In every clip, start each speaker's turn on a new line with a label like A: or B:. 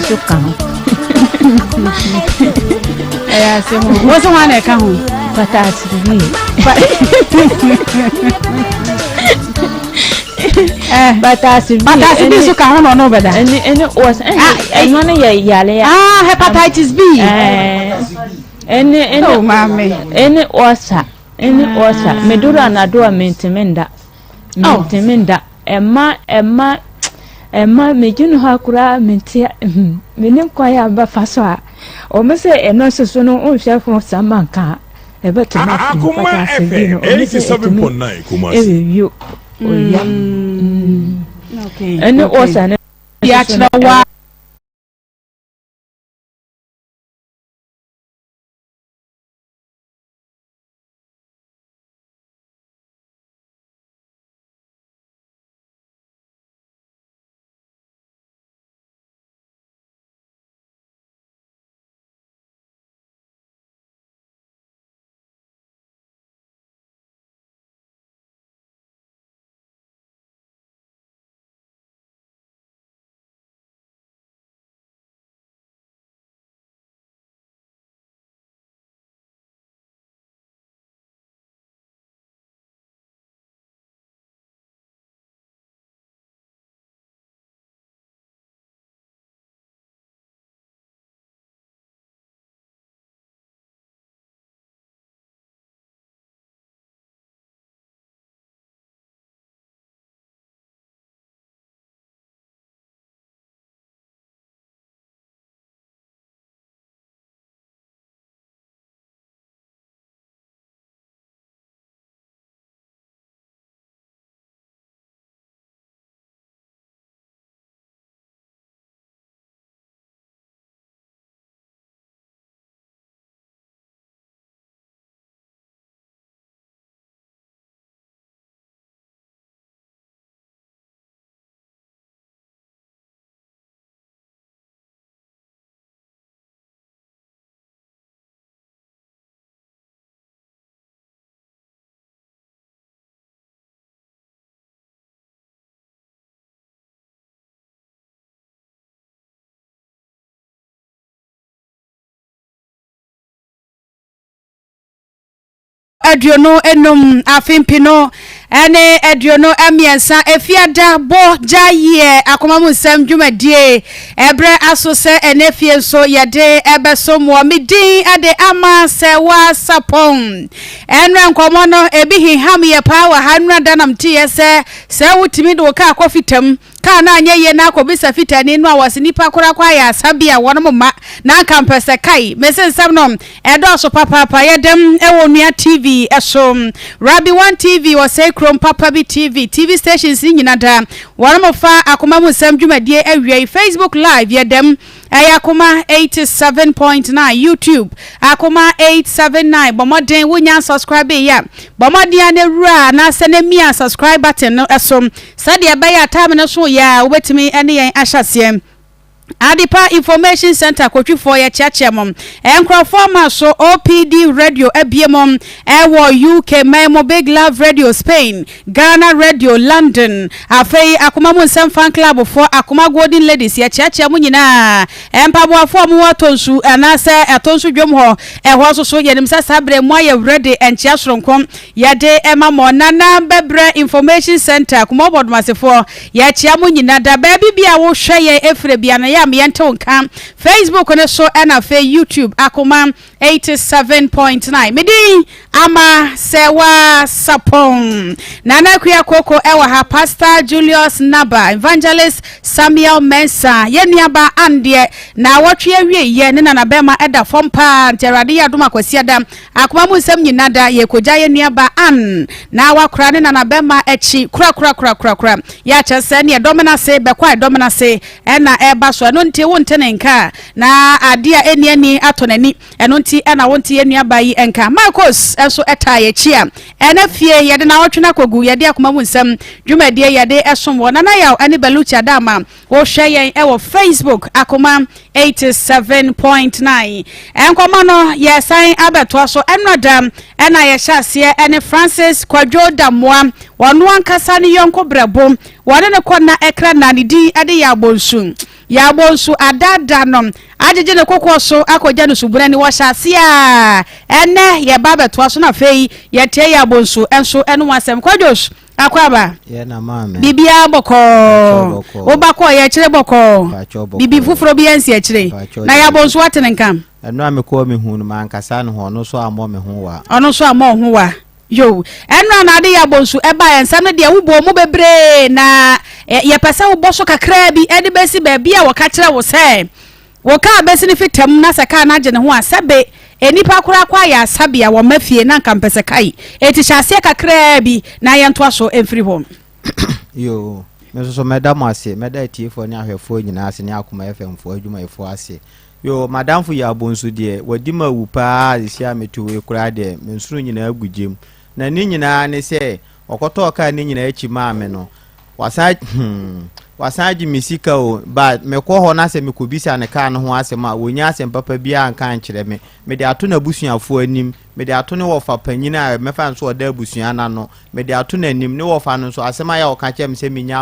A: so kan
B: I say what's the one I can
A: patas bi
B: patas bi so kan no beda
A: any was no na yale
B: hepatitis B
A: any
B: oh mama
A: any osa medura na do mentemenda Emma mejunu hakura mentia menim kwaya ba faso a o me se eno soso no onhwe fo samanka e beto na
C: Akoma FM 87.9 Kumasi
A: oya
B: okay
A: ene osa ne
B: ya chirawa Adiono enum afimpino ene adiono amiensa efiada bo jaye akoma mu nsem dwumadie ebre asose enefie so yede ebeso mo midin ade ama Serwaa Sarpong enra nkomo no ebi hiham ye power hanra danam tie se wutimi do ka akofitam ka na anye ye na akobisa fitani no awase nipa kora kwa ya sabia wono ma na kampese kai mesen sam no edo so papa yedem ewo nua TV eso Rabi 1 TV o say krom papa bi TV stations nyina da wono fa akoma mu nsem dwumadie awie Facebook live yedem Akoma 87.9 YouTube Akoma 879 bomoden wunya subscribe ya bomoden anewura na senemia subscribe button no esom sade abaya time no so ya wobetimi ene yen ahyasem Adipa Information Center kotwi for ya chiachemom enkrofoma so OPD radio ebiemom ewo UK Memo Big Love Radio Spain Ghana Radio London afei akoma mu nsem fan club for akoma golden ladies ya chiachemu nyina empabo for mu watonsu anase atonsu dwom ho eho so yenim sabre mu aye ready enchia soronkom yade emamo nana bebre Information Center kuma bodmasefo ya chiamu nyina da baby bia wo hweye efre bia na ya mientonka Facebook ne so na fe YouTube Akoma 87.9 medi ama Serwaa Sarpong nana kuya koko ewa ha Pastor Julius Naba Evangelist Samuel Mensa yenuaba ande na wotwe awie ye ne na bema eda fompa nterade ya doma kwasi adam Akoma mu nsem nyinada ye koja yenuaba an na wakra ne na bema echi kura ya chese ne domina se bekwa domina se na eba so no ntie wonte nenka na adia eni atonani eno nti na wonte yenuaba yi enka Marcos enso eta ye chia ena fie yede na wotwe na kogu yede Akoma mu nsem dwumadie yede esom wona na yaw ane belucha dama wo hwe yen ewo Facebook Akoma 87.9 enkoma no yesan abeto so enodam ena ye hyase ene Francis Kwadwo Damwa wono ankasa ne yonko brabo wone ne kona ekra na ne din ade ya bonsu adada no ajeje ne kokko so akoja no subura ni wo hyase a ene ye baba to so na fei ye tie ya bonsu enso eno wasem kwadwos akwaba
D: ye na mama
B: bibia boko obako ye kire boko bibi fufuro bi ensi e kire na ya bonsu atene nkam
D: eno amekọ me hu no mankasa no ho no so amo me ho wa
B: ono so amo ho wa yo eno na ade ya bonsu eba ensam ne de wubo mu bebre na ye pesa wo boso kakra bi ede besi ba bia wo ka kire wo se wo ka besi ne fitam na saka na je ne ho asabe enipa kura kwa ya sabia wo mafie na nkampese kai eti hyase kakra bi na ye nto aso emfiri hom
D: yo me so madam ase meda tiefo ne ahwefo nyina ase ne Akoma FM fo adwuma efo ase yo madam fu ya bonsu de wadi ma wupa isia metu we kura de mensuru nyina agugem na ni nyina ne se okoto ka ni nyina echi maame no wasaji misika o ba mekọ ho na se mekobisa ne ka no ho asema wonya asem papa bia nka nkyere me de ato na busuafo anim me de ato ne wofa panyina mefa nso oda busua na no me de ato na anim ne wofa no nso asema ya oka kyem se menya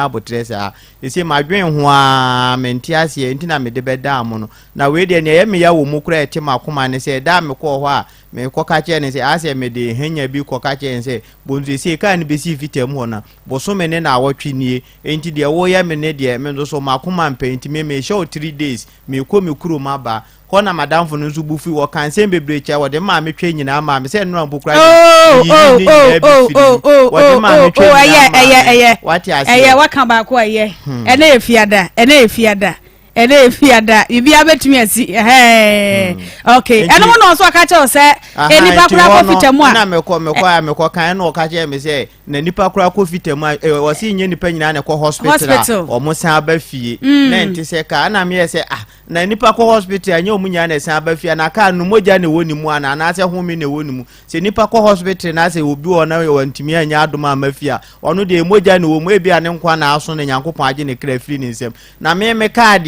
D: abotre sa ese madwen ho a menti ase enti na me de beda am no na we de ne ye me ya wo mu kura ete makoma ne se da me kọ ho a me kọ ka kye ne se ase me de henya bi kọ ka kye ne se bonzu se ka ne besi fitam ho na boso me ne na awotwe nie enti de wo ya me ne de me so makoma mpenti me show 3 days me ko me kuro maba kona madam fo nzu bufi wo kan sem bebre cha wo de ma me twa nyina ma me se no mbukura wo de ma me twa
B: eye waka ba ko eye ene efiada bibi abetumi asi okay eno mo no so aka che o se enipa kura ko fitamu a
D: na mekọ kan na o ka che me se na nipa kura ko fitamu o si nye nipa nyina na ko hospital o mo san ba fie na nti se ka na me se na nipa ko hospital anya o munya na san ba fie na ka no moja na woni mu ana na se home na woni mu se nipa ko hospital na se obi o na o ntimi anya adoma mafia ono de moja na wo mu ebi ane nkwa na aso na Nyankopon age ne kra firi ni nsem na me ka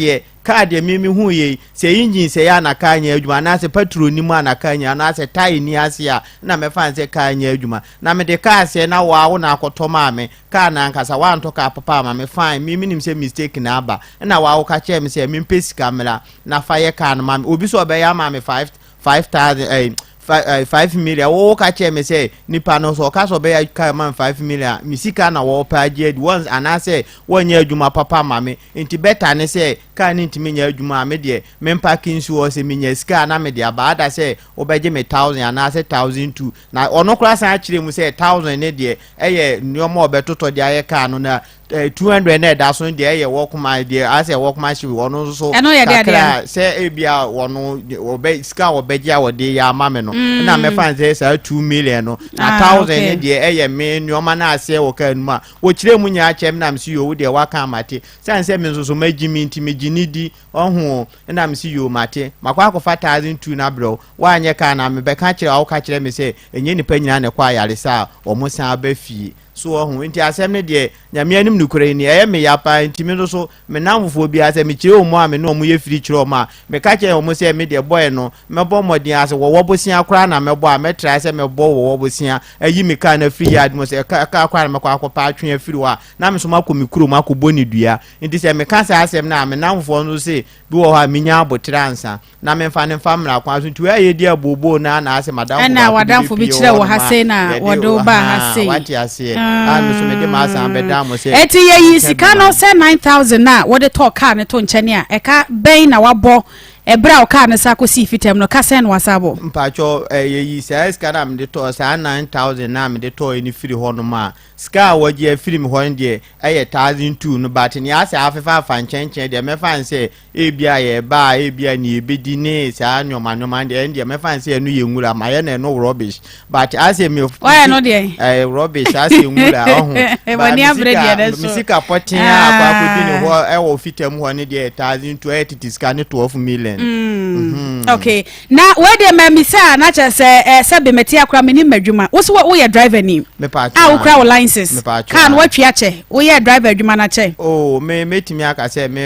D: de mimi hu ye se engine se ya na kanya adwuma na se petrol ni mu na kanya na se tai ni ase a na me fan se kanya adwuma na me de ka se na wa na akoto ma me ka na nkasa wa nto ka papa ma me fine mimi nim se mistake na aba na wa ka che me se me pesi kamera na fa ye ka na ma obi so be ya ma me 5000 5 million wo ka che me say nipa no so ka so be ya ka man 5 million misika na wo pa je once ana say wonya adwuma papa mame enti better ne say ka ni ntimi nya adwuma me de me packing so say me nya sika na me de abada say obeje me 1000 ana say 1002 na ono kura san akire mu say 1000 ne de eye nyomo obetoto de aye ka no na 200 na da so de eye workman de as a workman shi wono so kakra say ebia wono obe sika obeje a wode ya mame no na me fan say 2 million no na 1000 ne de eye me nyoma na ase wo ka numa wo kire mu nya achem na msi yo wo de waka amate san say me so magimi nti meginidi ohu na msi yo mate makwa ko 5002 na bro wa anye ka na me be ka kire wo ka kire me say enye nipa nyina ne kwa yare sa o mo san ba fie so ohu nti asem ne de nyame anim nukure ni eye me yapa nti me so me namfo bi ase me kire o mo a me no mo ye firi kire o ma me ka kire o mo say me de boy no me bo modin ase wo bosia kra na me bo a me try say me bo wo bosia ayi me ka na free yard mo say ka kwa na me kwa akwa atwe afiri wa na me so makọ me kuro makọ boni dua nti say me ka say asem na me namfo no say bi wo ha me nya abotre ansa na me fa ne famra kwa so nti aye di abobo na ase madam
B: na wadamfo bi kire wo ha say na wodo ba ha say
D: wati ase so me de ma san be da mo say
B: eti ye sika no say 9000 na wo de talk car ne to nchane a e ka ben na wabo ebra o car ne sa ko si fitem no ka say no wasabo
D: mpacho ye say sika na me de to say 9000 na me de to ni firi ho no ma sika wo je firi me ho de eye 1002 no but ni ase afefa fa nchenchen de me fan say ebia ye ba ebia ni ebedi ne sa nyoma de me fan say enu ye nwura ma ye na no rubbish but ase me
B: why no de
D: rubbish ase nwura ohu
B: wani abrede de so
D: misika potin akwa ko di ne ho e wo fitem ho ne de 1002 etiti sika ne 12 million women
B: okay na where the mamisa na che se be meti akra me ni madwuma wo so wo ye driver ni
D: me pa
B: wo kra wo license kan wo twa che wo ye driver adwuma na che
D: oh me metimi aka se me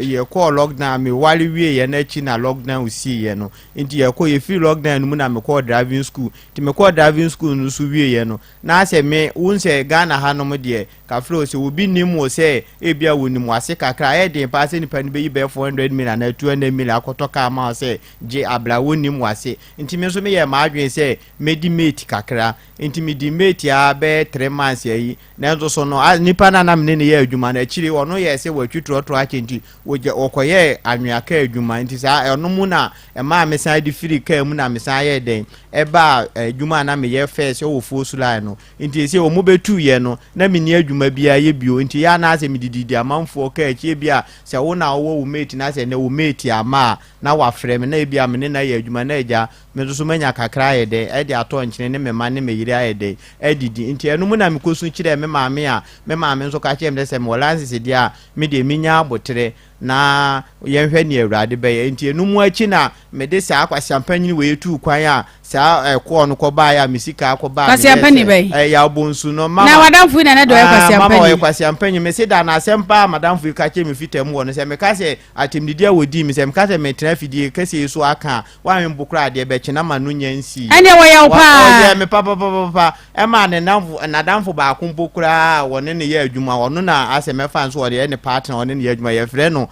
D: ye call lockdown me wali wie ye na chi na lockdown usi ye no nti ye ko ye free lockdown no mu na me call driving school ti me call driving school no so wie ye no na se me wonse Ghana ha no mo de ka flow se obi nim wo se ebia wonim wase kakra e de pa se ni pa ni be yi be 400 million na 200 million akoto ka ma se je abla wonim wase nti me so me ye ma adwen se medimate kakra nti medimate ya be 3 months yi na nzo so no nipa na me ne ye adwuma na chiri ono ye se watwitro tro akenti woje okoye anwaka adwuma nti sa ono mu na e ma me san di free ka mu na me san ye den e ba adwuma na me ye first o fo sulai no nti se o mu betu ye no na me ni adwuma bia ye bio nti ya na se me dididi amanfo ka echi bia se wo na wo mate na se ne wo mate ama na wa frɛ me na bia me na ye adwuma na eja me so manya kakra ye de e de ato nkyene ne me ma ne me yiri aye de edidi nti eno mu na me kosu kyerɛ me maame a me maame nso ka kyerɛ me se me wolanse dia me de minya abotre na yenhwe ne awurade be nti enu mu achi na me de sa akwa champagne we tu kwan a sa ko no ko ba ya misika ko ba me ya bonsu no mama
B: na wadamfu na do ekwa champagne
D: mama we kwa champagne me se da na sempa madamfu ka che me fitam wo no se me ka se atimdidi awodi me se me ka se me tena fidie ka se so aka wa me bukura de be chena manu nyansi
B: ene wo ya pa
D: o me papa e ma ne na damfu ba ko bukura woni ne ya adwuma wono na ase me fa nso wo de ne partner woni ne ya adwuma ye frɛ no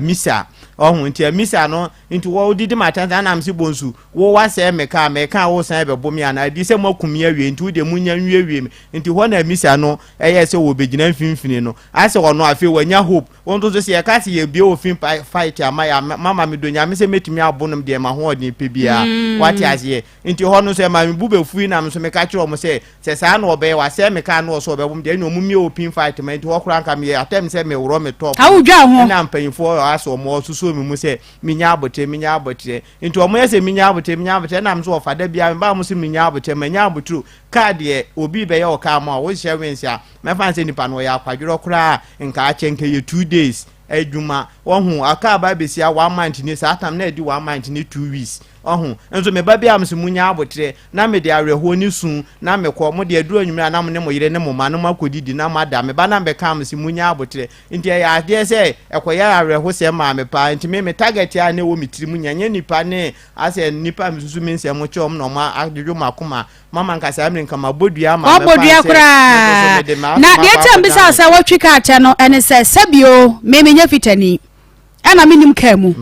D: misa ohun nti misa no nti wo didi matanta na msi bonsu wo wase meka wo san be bomi ana di se makumi awie nti wo de munya nwie nti ho na misa no eye se wo begina mfimfini no ase wono afi wanya hope won to se ye ka se ye bie ofin fight ama ya mama me donya me se metumi abonum de ma ho odin pebia wati ase nti ho no se ma me bube fui na me so meka kire mo se sa na obe wase meka no so be bom de no mumie ofin fight ma nti ho kura nka me atem se me woro me top na mpanyifo aso mo susu mi mu se minya abote nti omo yese minya abote na mso ofada bia ba mo se minya abote manya abotru card ye obi be ye o ka ma wo hye wensia me fan se nipa no ya kwadworo kura nka a chenke ye 2 days adwuma wohu aka ba besia 1 month ni sa atam na edi 1 month ni 2 weeks ohun enzo me ba bia mse munya abotre na me de areho ni sun na me ko mo de aduru anwumra na mo ne mo yire ne mo ma no makodidi na mada me ba na be ka mse munya abotre nti ya de se ekoya areho se ma me pa nti me target ya ne wo mitiri munya nye nipa ne ase nipa msusu mi nse mo chom no ma adwudwu makoma mama nkasa amre nka mabodua ma me
B: bodua kura na de tem bisa sa watwika acha no ene se sabio me nya fitani ana minim ka mu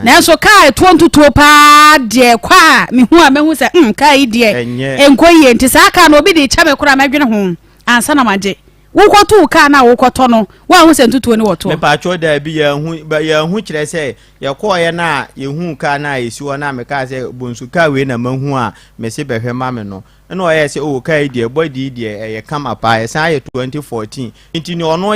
B: na so kai tontuto pa de kwa me hu a me hu se kai de enkoye nti sa ka na obi de cha me kura madwene ho ansa na maje wokoto ka na wokoto no wa hu se ntutuo ni woto
D: me pa cho da bi ya hu kire se ya ko ye na ye hu ka na esi wo na me ka se bonsu ka we na mahu a me se behwe ma me no no ye se o kai de body de ye kama pa ye san ye 2014 nti ni ono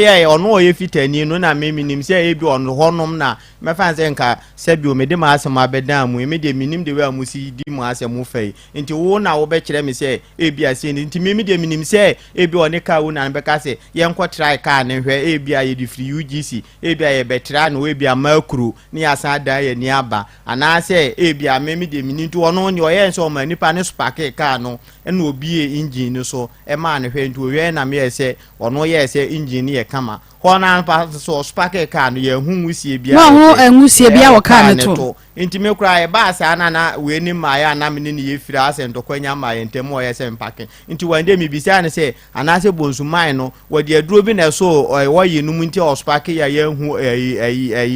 D: ye fitani no na me minim se e bi ono honom na me fan se nka se bi o me de ma asem abedan mu me de minim de we amusi di mu asem mu fai nti wo na wo be kire me se e bi ase nti me de minim se e bi one ka wo na be ka se ye nko try ka ne hwe e bi aye di free UGC e bi aye betra no e bi amakru ni asan da ye ni aba ana se e bi a me de minim to ono ni o ye nso o ma nipa ne spark ka no ena obi engine so e ma ne hwe nti owie na me yese ono yese engine ye kama ho na pa so spark car no ye hu nwusie bia
B: no ho nwusie bia wo car ne to
D: nti me kura e ba sa na we ni ma ya na me ni ye fira asento kwanya ma ye ntem o yese mpake nti wande mi bisa ne se anase bonsu man no wode aduro bi na so wo ye num nti o spark ya ye hu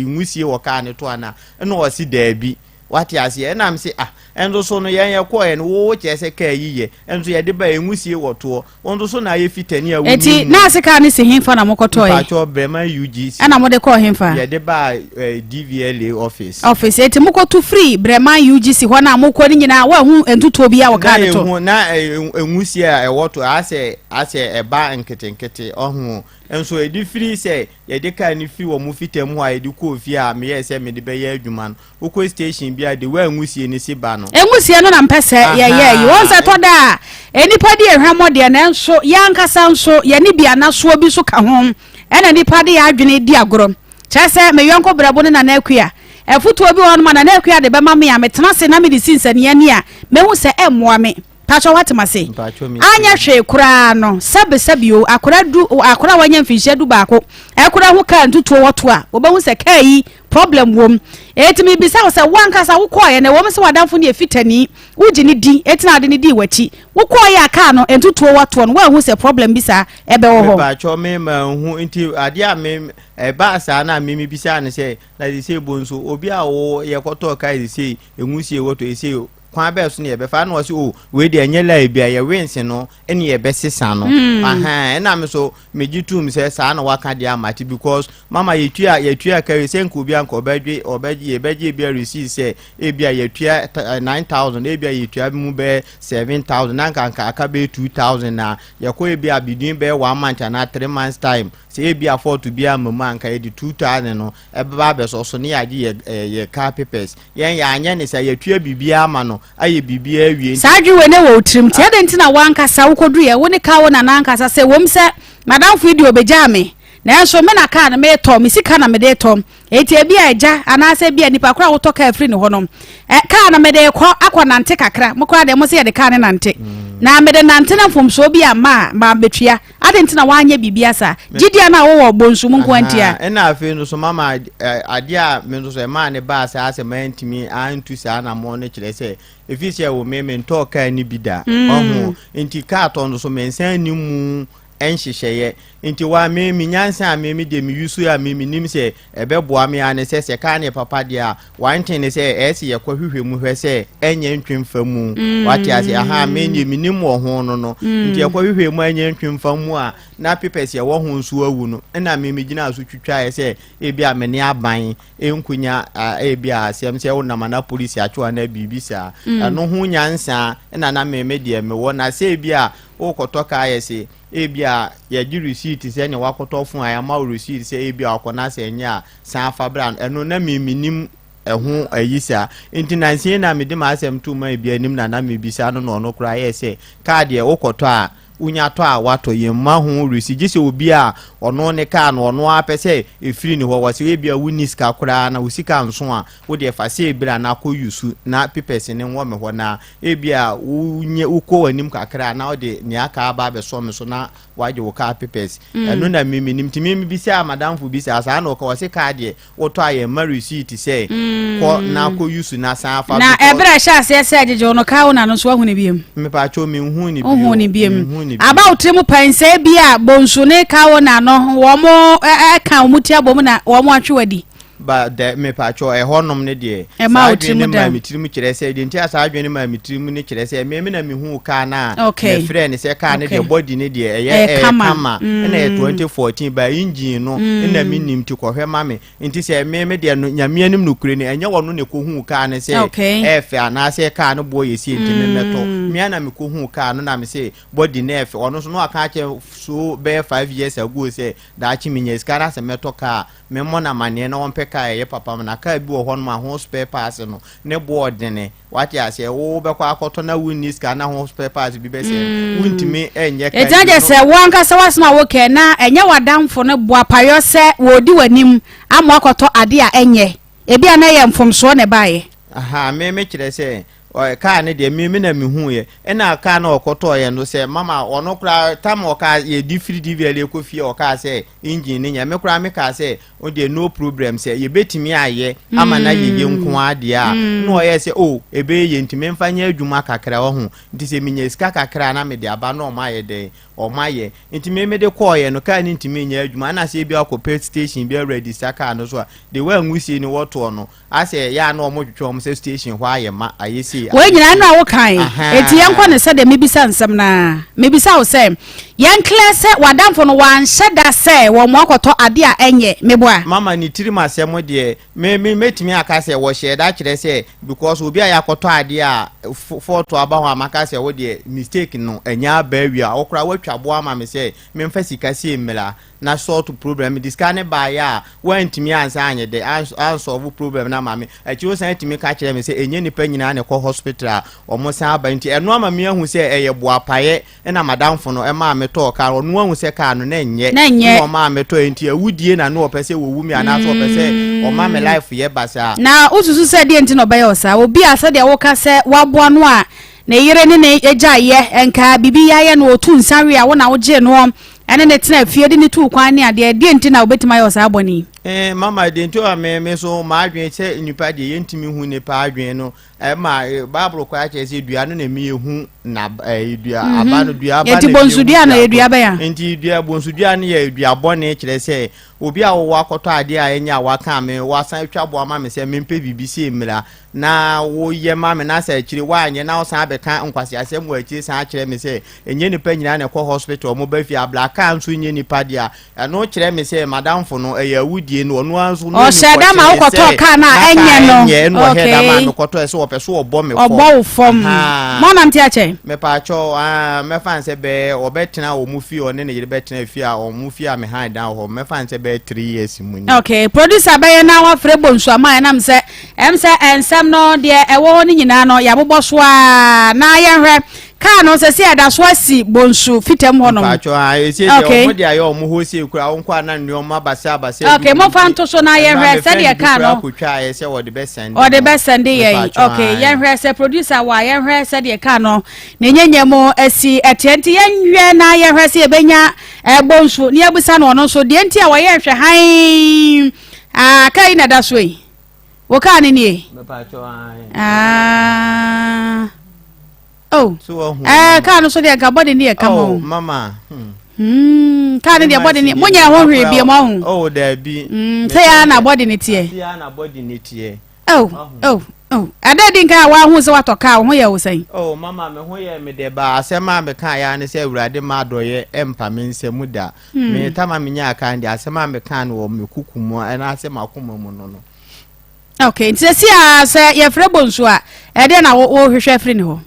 D: nwusie wo car ne to ana ena o si da bi wati ase na me se enzo so no yen ko yen wo chese ka yiye enzo ye de ba enwusie woto onzo so na ye fitani awu
B: enti na ase ka ne se himfa na mokoto ye
D: pacho brema UGC
B: ana mo de ko himfa
D: ye de ba DVLA office
B: enti mokoto free brema UGC ho na mokọ ni nyina wa hu entuto bia wo ka ne to
D: na enwusie a woto ase e ba nketenkete ohun enso e di free se ye de ka ni free wo mu fitam ho a ye di ko fi a me ye se me de be ye adwuma no wo station bia de wa enwusie ni si ba no
B: enwusie no na mpese ye yi wonse to da enipa de ehwamo de na enso yankasa nso ye ni bia na so bi so ka ho ena nipa de ya adwene di agoro chese me yonko brabo ne na akua efutu obi won ma na akua de be ma me ya metena se na medicine se ne ani a mehu se emmoa me pacho watima se anya hwe kura no sabio akura wanya mfinhye du baako akura ho ka ntuto woto a obehu se kai problem wom etimi bisa se wankasa wokoye na wom se wadamfo ne efitani wuji ni di etina de ni di wachi wokoye aka no ntuto woto no wahu se problem bisa ebe wo ho
D: pacho me ma hu nti ade a me ba sa na me bisa ne se na de se bonso obi a wo ye koto kai de se enwusie woto e se kwa be so ne ye be fa na wo se o we de enye la bia ye wins no ene ye be sesa no aha na me so mejitu me se sa na waka de amati because mama yetua ka se nko bia nko obeje bia receive se e bia yetua 9000 e bia yetua mu be 7000 na nka aka be 2000 na ye ko e bia bidin be 1 month na 3 months time se e bia for to bia mama nka e di 2000 no e ba be so ne yaje ye car papers yen ya anya ne se yetua bibia ama no aye bibia awie
B: saadwe we ne wo trim tie de ntina wankasa wokodu ye wo ne ka wo na nankasa se wom se madam video beja me na so me na ka na me to me sika na me de to eti bia eja anase bia nipa kura wo to ka afri ne honom ka na me de akwa nante kakra mo kura de mo se ye de ka ne nante na me de nante na fomso bia ma betua ade ntina wanye bibia sa gidia na wo bonsu mu nkwantia
D: na afi no so mama ade a me no so ma ne ba sa ase ma ntimi antu sa na mo ne kire se efisi wo me nto ka ni bida ohu nti ka to no so mensan ni mu enhyehyeye nti wa me nyansa me de me yusu ya me nim se ebeboa me ane se ka ne papa dia wanten ne se ese ye kwahwehwe mu hwe se enye ntwemfa mu wati ase aha me nim wo ho no nti ye kwahwehwe mu enye ntwemfa mu a na pepes ye wo ho nsu awu no na me gina aso twitwa ye se ebia me ne aban enkunya ebia asem se wo na mana police atwa na bibisa no ho nyansa na me de me wo na se ebia wo kotoka ye se ebia ye gi receipt se ne wakoto fun ayama receipt se ebia akona se nya san fabran eno na nim ehu ayisa intinansie na me de ma asem tu ma ebia nim na me bisa no kura ye se card ye wokoto a unya to a wato yemma ho receipt se obi a ono ne ka no ono apese efiri ni ho wase ebia wunis ka kura na usika nso a wo de fa se ebira na ko yusu na papers ne wo me ho na ebia unye uko wanim kakra na wo de ne aka aba be so me so na waje wo ka papers eno na mimi nim timi bi se madam fu bi se asa na ko wase ka de wo to aye ma receipt se ko na ko yusu na san fa
B: na ebira sha se ajeje ono ka wo na no so hu ne biem
D: me pa cho me hu ni biem
B: about mu panse bia bonsu ne ka wo na no wo mo ka omuti abom na wo mo atwewadi
D: ba de me pa cho honom ne de
B: adwene
D: ma mitirimu kire se de nti asa adwene ma mitirimu ne kire se me na me hu ka na me friend se ka ne de body ne de eye kama na 2014 ba engine no na me nim ti ko hwe ma me nti se me de no nyame anim no kure ne enye wono ne ko hu ka ne se efe ana se ka no bo ye si nti me meto me na me ko hu ka no na me se body ne efe ono so no aka che so be 5 years ago se da chi minye skara se meto ka me mo na mane na won ka ye papa na ka bi wo ho no ma ho spare parts no ne board ne wati ase wo be kwa akoto na winis ka na ho spare parts bi be se wuntimi enye ka
B: ejaje se wanka se wasna wo ke na enye wadamfo ne boa payo se wo di wanim amo akoto ade a enye ebi ana ye mfomso ne bae
D: aha me kire se ka ne de me na me hu ye na ka na okoto ye no se mama ono kura tam o ka ye di free dvl e ko fie o ka se engine ne nya me kura me ka se o de no problem se ye betimi aye ama na ye nko ade a no ye se o ebe ye ntime mfanya adwuma kakra wo hu nti se minya sika kakra na me de aba no ma ye de o ma ye ntime me de call ye no ka ni ntime nya adwuma na se bi akọ pet station bi ready saka no so a de wa nwusie ni woto no ase ya na o mo twetwe o se station hwa ye ma aye se
B: we nyina na wo kan eti yankọ ne se de mebisa nsem na mebisa wo se yankle se wadamfo no wan hyeda se wo mo akoto ade a enye meboa
D: mama ni tiri masem de me metimi aka se wo hyeda kire se because obi a yakoto ade a photo aba ho amaka se wo de mistake no enya ba wi a okra watwa bo ama me se me mfa sika se emela na sort problem diskane ba ya wantimi ansa anye de solve problem na mama e chi wo san timi ka kire me se enye nipa nyina ne ko hospital omo san ba nti eno ama me ahu se eye boapaye na madam fo no e ma me to car onu ahu se car no na enye o ma me to nti awudie na no opese wo wumi ana so opese o ma me life ye basa
B: na ususu se die nti no be yo sa obi asa de wo ka se waboa no a na yire ne ne eja ye enka bibi ya ye no otu nsanwe a wo na wo je no ene ne tena fie de ne tu kwan ne ade die nti na obetima yo sa aboni
D: mama de nti o me so ma adwen se nipa de ye ntimi hu nipa adwen no ma bible kwa che se dua no na me hu na dua aba no dua aba
B: na bonsu dua na dua ba ya
D: nti dua bonsu dua ne ye dua bone kire se obi a wo akoto ade a enya waka me wasan twabo ama me se mempe bibisi emira na wo ye ma me na sa akire wa anye na wo san abeka nkwase asem wo akire san akire me se enye nipa nyina na ko hospital mo ba fi ablaka nso nye nipa dia no kire me se madam fo no eya wudie no no anso no
B: o sheda ma wo koto ka na enye no
D: okay heda ma no koto se wo peso obo me fo
B: obo fom mo na mti ache
D: me pa cho me fan se be obetena o mu fi o ne ne yire betena fi a o mu fi a me hand down ho me fan se be 3 years munyi
B: okay producer be na wa frɛ bonsu ama na mse ensem no de ewo ni nyina no ya bobɔ so a na ye hwɛ ka no se se ada so asi bonsu fitem ho no
D: pacho ese de o de ayo o mu ho se kura won kwa na nneoma basa
B: okay mo fa nto so na ye hwɛ se de ka no
D: kutwa se wo de
B: be send ye okay ye hwɛ se producer wa ye hwɛ se de ka no ne nyenye mo asi etienti ye nhwɛ na ye hwɛ se ebenya bonsu ne abusa no no so de enti a wo ye hwɛ han kai na da so yi wo ka ne nie
D: me pacho
B: oh ka no so de ka body ne ka mo
D: mama
B: ka ne de body ne munya ho hwe bi mo ho
D: oh da bi
B: say ya na body ne tie
D: ya na body ne tie
B: oh ada din ka wa hu se watoka ho ye wo sai
D: oh mama me ho ye me de ba asema me kan ya ne se awurade ma doye empa me nsemu da me tama me nya kan de asema me kan wo me kukumu na asema akoma mu no
B: okay ntse a se ye frɛ bonsu a de na wo hwehwɛ frɛ ne ho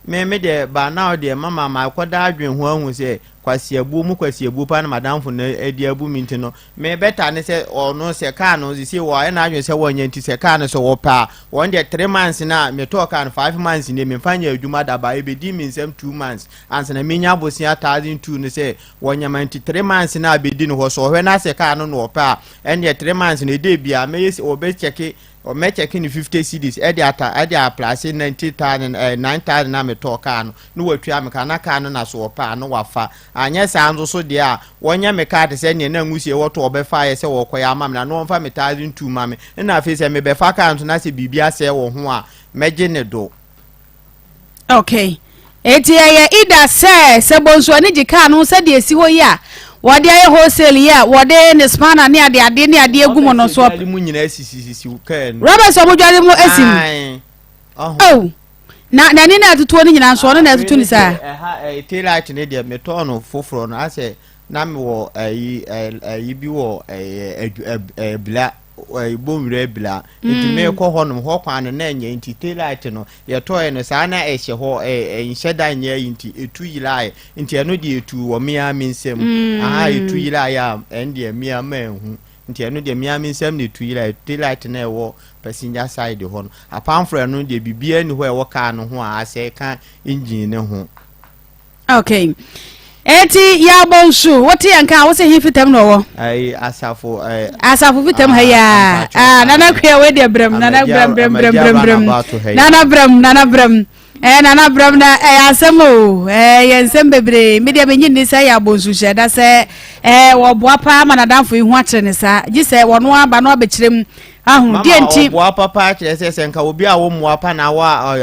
D: me de ba na o de mama ma koda adwen ho ahu se kwasiabu pa na madam fo na edi abu minti no me beta ne se ono se ka no si wo na adwen se wo nyanti se ka no so wo pa won de 3 months na me to ka no 5 months ne me fanya adwuma da ba ebedi mi nsem 2 months ansa na menya bosia 1002 ne se wo nyamanti 3 months na abedi no ho so hwe na se ka no no pa en de 3 months ne de bia me yes obe cheke o me checking 50 cedis edi place 90,000 9,000 na me to ka no watwa me ka na ka no na so pa no wafa anya sanzo so de a wonya me ka de se ne na ngusie woto obefa ye se wo koya amam na no mfa me 1,200 mame na afi se me befa ka nto na se bibia se wo ho a meje ne do
B: okay eti ye ida se bonso ani jika no se de esi ho ya wode aye wholesale ya wode ne spanner ne ade egumo no so
D: mu nyina sisi kan
B: Robert so modwale mu asim oh na ni na atuto ni nyina so no na atuto ni sa
D: taillight ne de meto no foforo no ase na me wo ayi bi wo bla bomre bla nti me ko honom ho kwan no na anya nti taillight no ye toy no sa na ehye ho enhyeda nya nti etu yilai nti eno de etu wo mia minsem etu yilai ya ende mia mahu nti eno de mia minsem ne etu yilai taillight na ewo passenger side ho no apamfro no de bibia ni ho ewo ka no ho a ase ka engine ne ho
B: okay eti ya bonsu woti anka wo se hifitam no wo
D: ai asafo
B: fitam ha ya nana kwa we de bram nana bram nana bram na asemo yensem bebre media benyi ni sai ya bonsu sheda se wo boapa manadamfo ihu akire ne sa gi se wono aba no abekirem ahun die nti
D: wo papa kire se nka obi a wo muapa na wa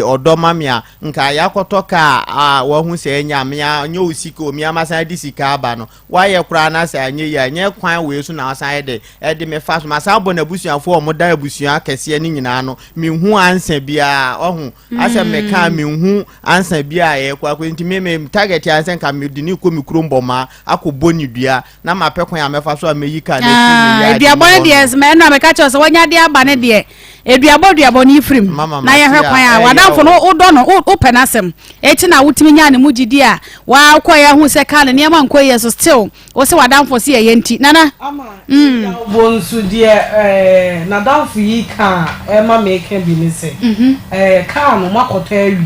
D: odoma mia nka yakoto ka wo hu se nya mia nya osika omi amasa di sika aba no wa ye kura na se anye ya nya kwan we su na asan de me fa so masa abo na busuafo o mo da busua kese ni nyina no mi hu ansa bia ohun asa me ka mi hu ansa bia ye kwa nti me target ansa nka me di ni ko mi kuromboma akoboni dua na mapekwan ya me fa so a me yika na
B: dua bon dies me na me catch us when you dear banner dear. Eduabo ni frim. Na ye hwe kwan a wadamfo no wodo no open asem. Eti na wutiminya ne mugidi a wa kwaya hu se ka ne niam ankoye so still. Wo se wadamfo se ye nti. Nana.
E: Bonsu de na damfo yi ka e ma make bi ni se. Ka no makoto awi.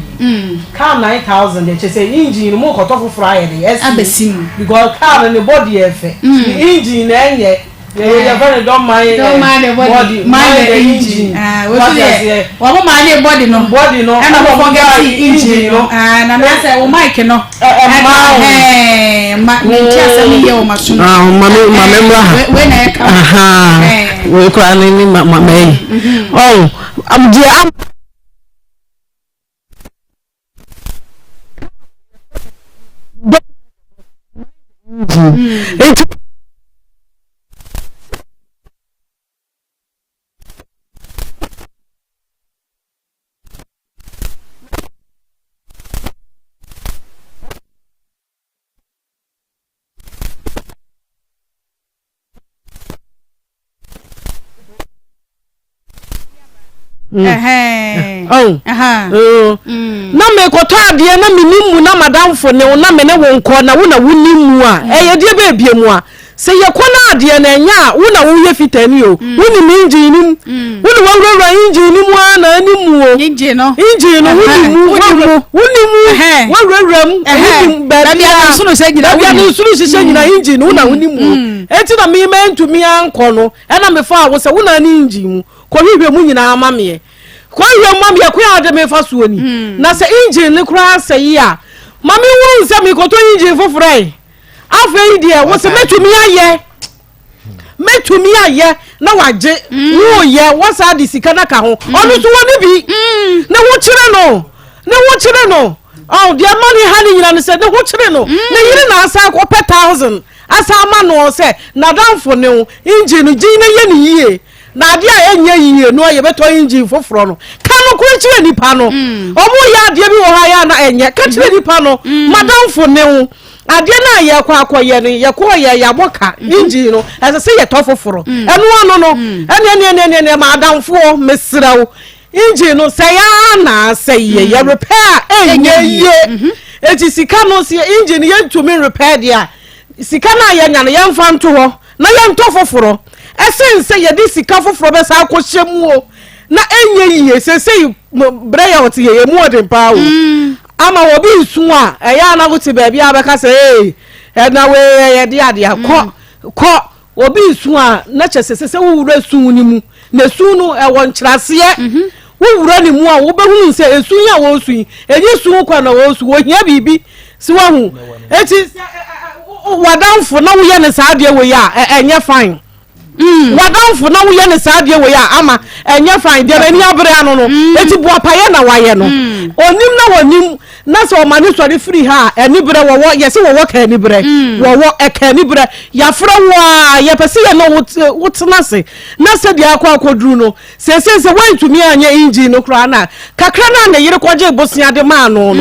E: Ka 9000 de che say engine mo koto foforo aye de.
B: Abesim.
E: Because ka no body efe. The engine na enye yeah, very don't mind the body, mind the engine. What mind the body no, and I forget the engine, no, and I say, oh, Mike, no, when I come, we're crying, my oh, I'm dear.
F: Na me koto ade na minimu na madamfo ne na me ne wonko na wo na wunimu a eye de be biemu a se ye kona ade na nya wo na wo ye fitani o woni mi engine nim woni wo wura engine nim a na animu o engine no wonimu wo wura mu ba bia sunu se gina bia no sunu se gina engine wo na wonimu enti na me mentumi anko no e na me fa wo se wo na ni engine mu ko hihwe mu nyina amame kwa hihwe mu amye kwa ade me fa so ni na se engine ne kura se yi a mami wo nse mi ko to engine foforo afei de wo se metumi aye na waje wo ye wo sa de sika na ka ho onu so woni bi na wo kire no oh the money hani nyina ne se ne wo kire no na yiri na asa ko pe 1000 asa ama no se na danfo ne engine gi na ye ni yie na ade a enye yie no ye beto engine foforo no ka no ko kire nipa no omo ya ade bi wo ha ya na enye ka kire nipa no madamfo ne wo ade na ye akwaye ne ye ko ye ya boka engine no ese se ye tofoforo eno ano no ene madamfo mesrawo engine no se ya na se ye repair enye ye eti sika no se engine ye ntumi repair dia sika na ye nya no ye mfa nto ho na ye ntofoforo esense ye di sika foforo be sa akohyemu o na enye yiye sese breya oti ye mu odin pa o ama wo bi nsu a eya na gote ba bia be ka se na we ye di ade ko obi nsu a na chesese wo wura su ni mu na su no e won kirase wo wura ni mu a wo be hu nse esu ya wo su enye su kwa na wo su wo hia bibi si wo hu eti wadanfo na wo ye ne sa ade wo ya enye fine wadanfo na wo ye ne sa ade wo ya ama enye fine de ani abre ano no eti bo apaye na waye no onim na wonim na so mani so de free ha ani bre wo ye se wo ka ani bre wo ka ani bre ya fra wo ye pese ye no wotena se na se de akwa akoduru no se wantumi anya engine no kra na kakra na yire koje bosia de ma no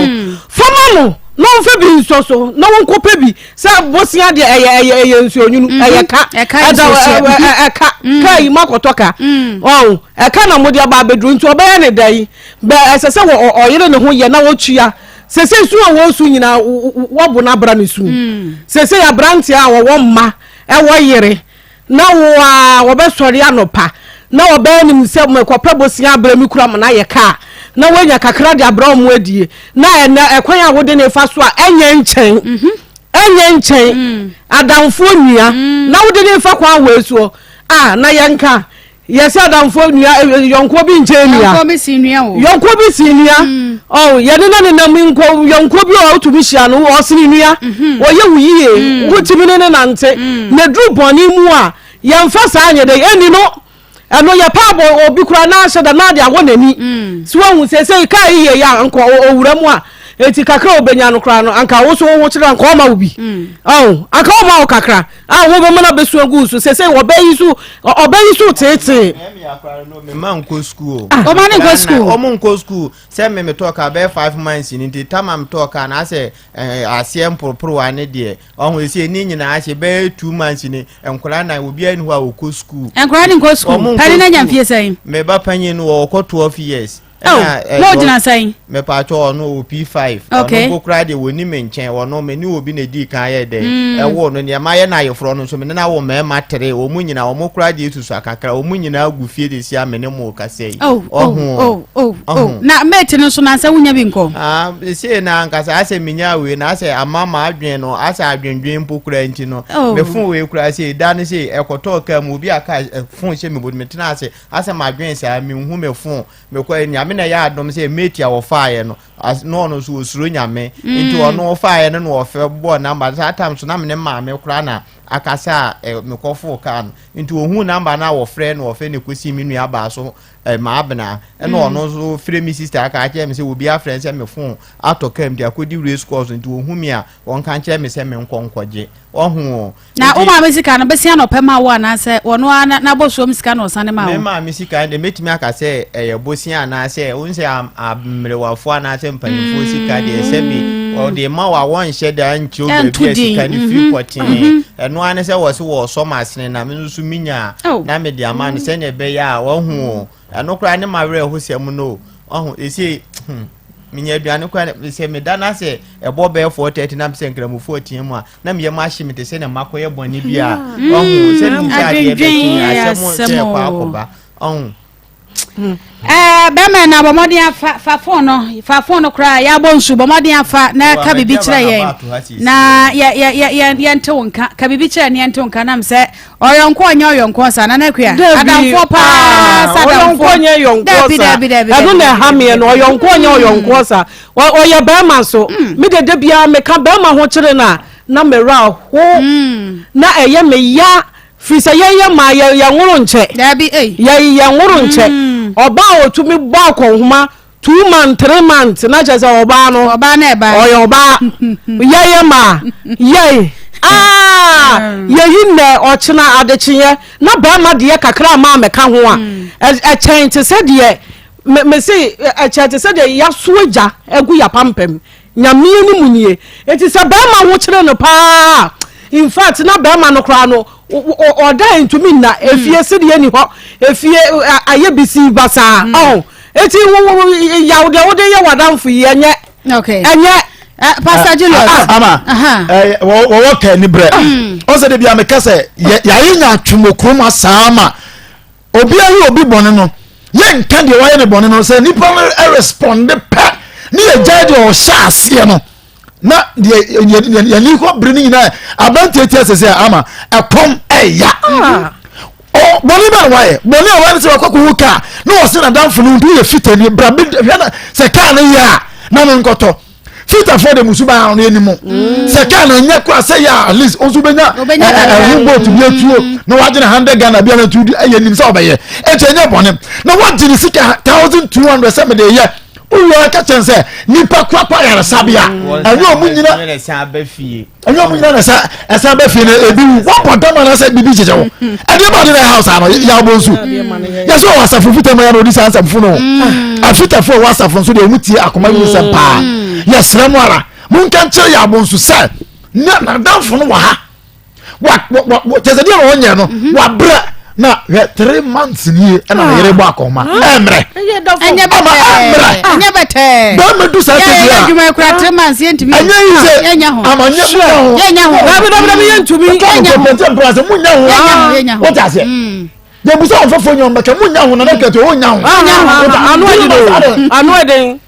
F: fama no no fe bi nsoso no won kope bi sa bosia de eye nsuonyunu eye ka ka imakotoka oh eka na modi aba bedru nti oba ne dai be esese wo oyire ne ho ye na wo tua sese su a wo su nyina wo bo na bra ne su sese ya branti a wo mma e wo yire na wo be sori anopa na wo be nim se mekope bosia abra mi kura na ye ka na wanya kakra de abra mu adie na ekwan a wode ne fa so a enye nchen adamfo nua na wode ne fa kwa wesuo na yanka yesa adamfo nua yonko bi nche nua yonko bi si nua oh ye ne na minko yonko bi o tumi hia no o sini nua oye wuyiye wutimi ne nante na dru boni mu a yemfa sa anye de eni no eno ye pabo obi kura na ahye da na de awo nani si won sese kai ye ya nko owura mu a eti kakra obenya no kra no anka wo so wo kire anka o ma wo bi anka o ma o kakra wo be mana besu agu so se obayi so tete
D: me akra no me man ko school
B: o man go school
D: o mon ko school se me talk about 5 months in the time am talk na say asem propro ane de o ho se ni nyina a se be 2 months ni enkura na obi ani ho a o ko school
B: enkura ni ko school pani na nyamfie sai
D: me ba panyin no o ko 12 years
B: no dina sai
D: me pa cho no P5 no kura de woni me nchen wono me ni obi na di kan ye de wo no ne ma ye na ye fro no so me na wo me ma tere wo mu nyina wo mu kura de tusu akakra wo mu nyina agu fie de sia me ne mo ka sei
B: na mate no so na sa wunya bi nko
D: se na nkasa ase minya we na ase amama adwen no ase adwendwen mpo kura nti no me fun we kura se da ne se ekoto ka mu bi aka fun se me bod me tena ase ma adwen se me hu me fun me ko nya me na ya adom se mate a wo faaye no no so osuro nyame nti ono faaye no wo bo number that time so na me ma me kura na akasa me kofo kan nti ohun number na wo frɛ no wo fe ne kosi mi nua ba so ma abena eno ono so frɛ mi sister aka ache me se obi a friend se me phone atokam dia kodi race course nti ohun mi a won kan che me se me nkonkoje ohun
B: na o ma me sika no besia no pema wo na se wono na boso me sika no sane ma wo
D: me ma me sika de metimi aka se bosia na se won se amrewafo na se mpanifo sika de se bi o de ma wa won hye da nchi o be sika ni fi potin eno ane se wo se wo so masene na me nsu minya na me de ama no se ne be ya wo hu eno kra ne ma were ho sem no ohun esi minya aduane kwa se me da na se ebo be 430 na se nkramu 14 mu a na me ma hye me te se ne makoye boni bia ohun se ni sa de be asemo se kwa akoba ohun
B: bema na bomodi fa phone no kra ya bonsu bomodi afa na ka bibi kire yen na ya nte wonka ka bibi kire ne nte wonka nam se oyonko onye oyonko sa na nakua adamfo pa sa
F: oyonko onye oyonko sa adu na ha me no oyonko onye oyonko sa oye bema so me de bia me ka bema ho kire na me ra ho na eye me ya fisa ye ma ya nwuru nche
B: dabi
F: ya nwuru nche oba otumi bo akonhuma 2 months 3 months na chese oba na eba oyo oba ye ma ye ye hinne ochina adechie na ba ma de kakra ma meka ho a chente se de me se a chente se de ya soja egu ya pampem nyame ni munie enti se ba ma ho kire no pa in fact na ba ma no kra no oda ntumi na efie se de ni ho efie ayebisi basa eti ya wo de ye wadamfo ye nye
B: okay
F: enye
B: Pastor Julius
C: ama wo ka ni bre o se de bia me kase ya nya twumokrom asama obi ayi obi bone no ye nka de waye ne bone no se nipa respond pa ni ye jade o sha ase no na ya ni ko bre ni na abantieti se ama ekom eya o boni ba waye boni o wan se wakoko huka no o se na danfo no ndu ye fitani bra se ka na ya na no nkoto fita for the musuba no enimu se ka na nya kwa se ya at least onsu benya humbo to be tuo no wagene 100 Ghana bia na tudi ayenim se obeye enye boni na wagene sika 1200 se me de ye uwa ka chense nipa kwapa ya sabia anyo omunyina
D: na sa ba fie
C: anyo omunyina na sa ba fie na ebi wo podama na sa bibi jeje wo anybody na house ano ya bonsu ya so wasafu fitama ya no di sansa mfuno afita fo wasafu so de omutie akoma ni se pa ya sremu ara mun kan kire ya bonsu se na danfo no wa ha wa tezedi no onye no wa bra na 3 months ni na yere bo akoma emre
B: anya bete
C: ba me du sa te
B: ya juma kura 3 months yentimi
C: anya ho amanya ho
F: na yentumi
C: munya ho what does it de busa ofofo nyom baka munya ho na na keto onya ho
F: anu eden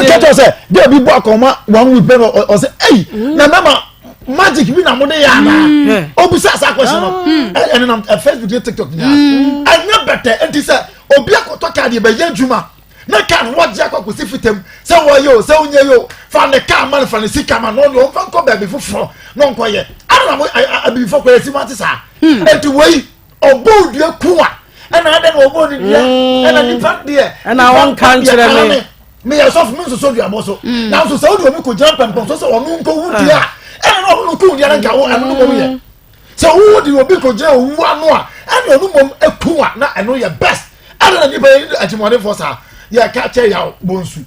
C: keto se de bi bo akoma one week be o se na mama magic bi na mo de ya na obusa sa question no and na Facebook TikTok nya anya better enti se obi akoto ka de be yanjuma na kan waje akoko si fitem se wo yo se unye yo fa ne ka man fa ne sika man no fa ko ba bi foforo no nko ye ana mo abi fo ko si mate sa enti wei obodu akuwa ana ada no obodu dia ana ni fa dia
F: ana won kan kire me
C: me yourself me so do aboso now so say do me ko jump and so onu nko wu dia e no onu ko dia nka wo anu mo ye so wu di obi ko je wu anu a anu onu mom ekuwa na anu ye best anu na ni ba atimode for sa ye ka che ya bonsu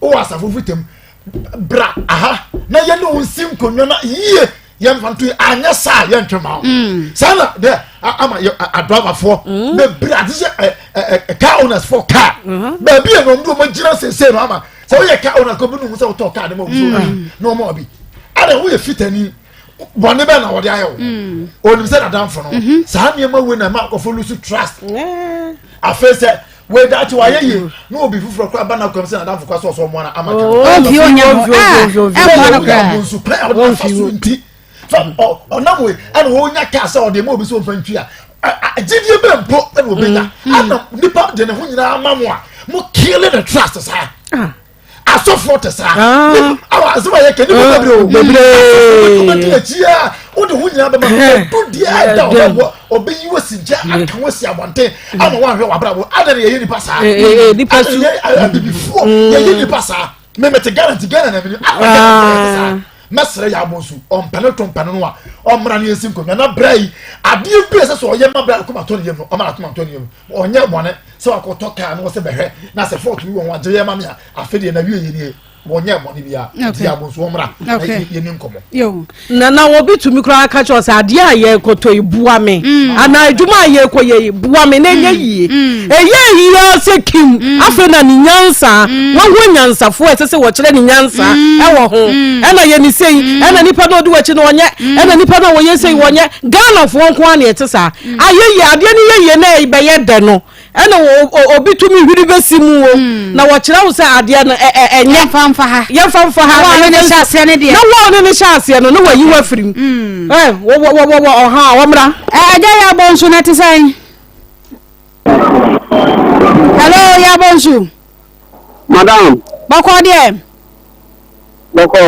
C: o asafo fitem bra aha na ye no nsim konwa na ye yam fantu anya sa ye ntwema sana de ama adriver for be bra this car owners for car be bi e no ndo mo gira sese no ama so ye car owners ko bi no so to car de mo so no mo bi ada wo ye fitani bone be na wo de ayo onim se na dan for no sa ne ma we na ma ko follow trust afese we that wa ye no obi fufuro kwa ba na ko se na dan for kwa so mo na ama
B: o bi onya ho e mo na kwa
C: so play out for nti onamwe ana wo nya ka se o de mo bi so fantu a gidie be mpo e wo benya ana nipa de ne ho nyina amamo a mo kill the trust sa aso forte sa awa azuma ye keni mo bebre chia o de ho nyina be ma do dia da o be yi wosinja aka wosi abonte ama wa hwe wa brabo ada ye nipa sa
F: nipa su
C: before ye nipa sa me guarantee na me mesre ya bonsu on peneton penno a on mra ne yesim ko na brai ade bi ese so oye mabra ko mato ne yem no o mara ko mato ne yem onye bone se wakoto ka no se behwe na se fort wi won waje ye ma me afede na wi ye wonye bone bia dia bonsu o mra ye ni nkomo
B: yo
F: na obi tumi kura ka cho se ade aye koto ibua me ana adwuma aye ko ye bua me na nye yi eye yi se kim afa na ni nyansa wo ho nyansa fo ese se wo kire ni nyansa e wo ho ena ye ni sei ena nipa no do wachi no onye ena nipa no wo ye sei wonye Ghana fo nko an ete sa aye yi ade ni ye na be ye de no ena obi tumi hwiri besimu wo na wo kire wo se ade no enye
B: famfa ha
F: wa ne shase ne de na wo ne shase no wa yi wa firim wo ha wo mra
B: aja ya bonsu na te sai hello ya bonsu
G: madam
B: bako de
G: bako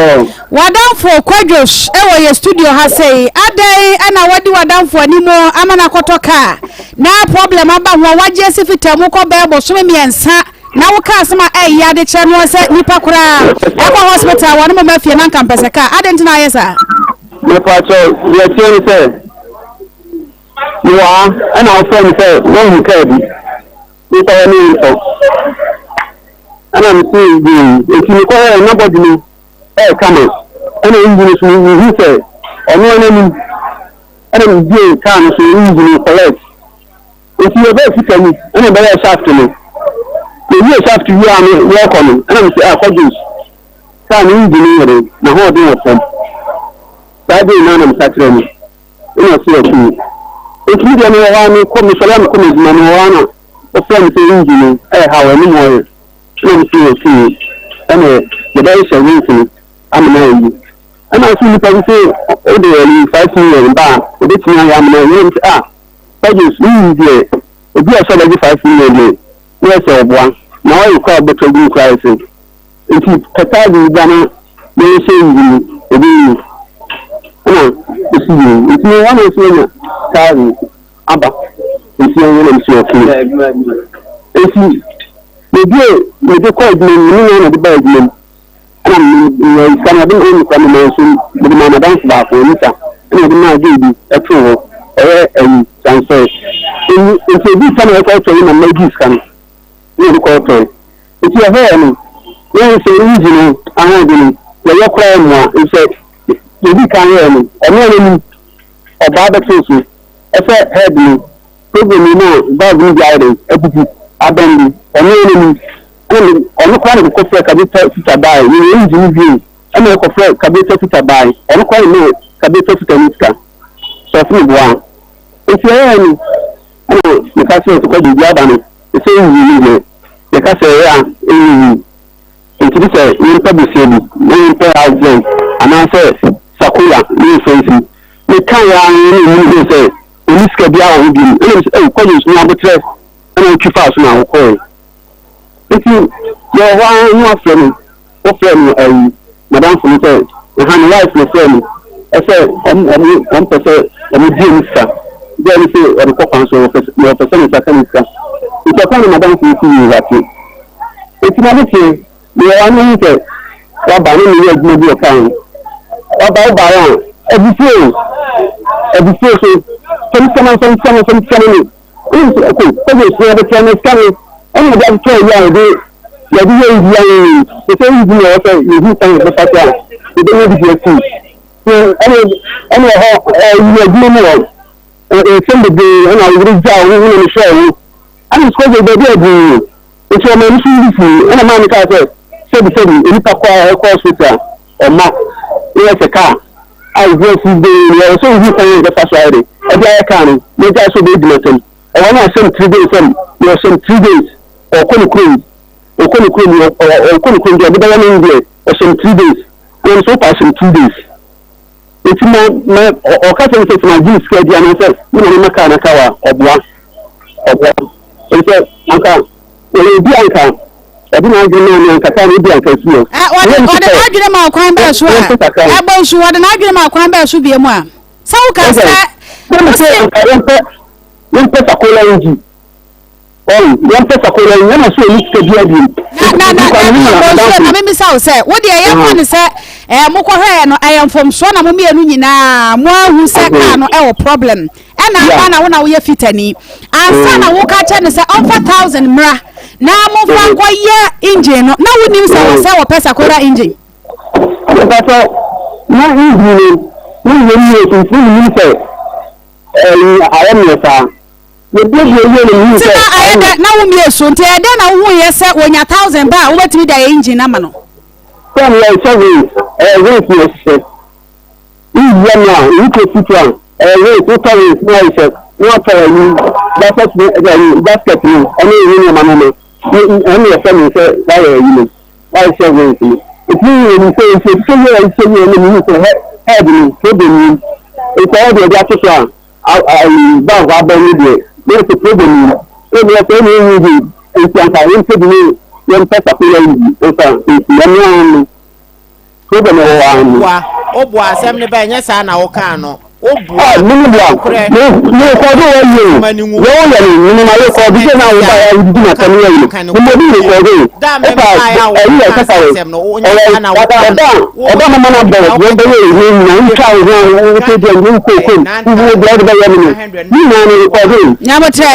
B: wadanfo kwadwos e wo ye studio ha sei adai ana wadi wadanfo animo amana kotoka na problem aba ho waje sifitamu ko be bo so miensa na wo ka asema ya de che no se nipa kura e ko hospital wonu mo mafie na kampese ka adenti na yesa
G: me pacho ye tieni se wa ana ofo se no mu ka bi ni pa ni so ana mi si bi e ti ko nobody ni come ana engine so you say ono ana mi die kan so engine collect if you be fikani ana be shaft ni you shaft you am work on ana mi say akojus kan engine yere na ho de wo fam baade na na msakre ni ina si oku if you dey no wa ni ko mi salam ko mi na no wa na o fam say engine ha wa ni mo ye ina si oku ana the day say ni amna yi ana so ni pa say o de 5 million ba o de tinya ya amna yi pages ni die obi a so de 5 million ni e so boa na o yi ko beto bi kwa say if pata di dana ni say yi obi si yi if you want to say na aba if you want to say okay if you de ko ni na de ba di kana bin on kwa me so de ma na dance ba ko nita ina de ma gidi e to transfer in bi kana ko to na magis kan ni ko to ti ya he ni se engine ahun de ni ya kwa mo se bi kan ye ni ni oba da to so e se head ni program ni na ba bi guide e bubu abandi ni onu kwa ni ko fe kabita fita bai ni engine view ana ko fe kabita fita bai onu kwa ni kabita fita niska so fi bua enti ya ni ana ni ka se ko di aba ni se yi ni ni ka se ya enti bi se ni pa bi se bi ni pa agent ana se sakula ni sensi ni kan ya ni se ni ska bia o bi ni ko ni so abutre ana ki fa so na ko if you want friend madam for say han life no friend I say on person minister there is a conference your person is a minister if you can madam for you that it's not it the one who Baba no me adwuma bi o kan Baba ba every day some okay so we see the channel coming and the tell you the the say you know say you can the fact you don't need to see so any you adwuma no some the day and I will down we show you and it's because the day it's your man see and man ka say the nipa kwa hospital or ma yes a car I go to the so you can the first Friday I can make us so big nothing I want to send 3 days you send 3 days or could or the one in there or some 3 days when so pass in 2 days it's my or cutting to my juice schedule and I said you know mechanical or black it's a uncle will be uncle I didn't know and Katari be uncle you
B: what the argument my crime by so I both what an argument my crime by should be a one so can say
G: one pesa kola inji one pesa kola inji na so ni schedule bi
B: na me say say what the air one say mo ko hwe no I am from so na mo me anu nyina mo ahu say ka no e problem e na wo na wo ye fitani ansa na wo ka che ne say on 4000 mra na mo fa ko ye engine no na wo nim say wo pesa kola engine
G: but na engine ni say I am yes
B: na wo mi eso nti e de na wo ye se wonya 1000 ba wo betimi da engine na ma no
G: so ya service we yes na you go sit we to tell you no tell you basket you any ma no any your family say why you why service if you say you head me so be it's all the actual I ba ba there's a problem. So we are saying you it's like you young person
D: wa obu asem ne ba nya sa na wo kan no obu
G: no ko do you no ma le ko bi na wo ba ya di na kan you mo bi ko do
D: da me ba ya wo asem no wo nya na wo kan
G: oba mama na ba wo be you na nka wo te de ni ko wo blood ba ya ni na ko do
B: nyabote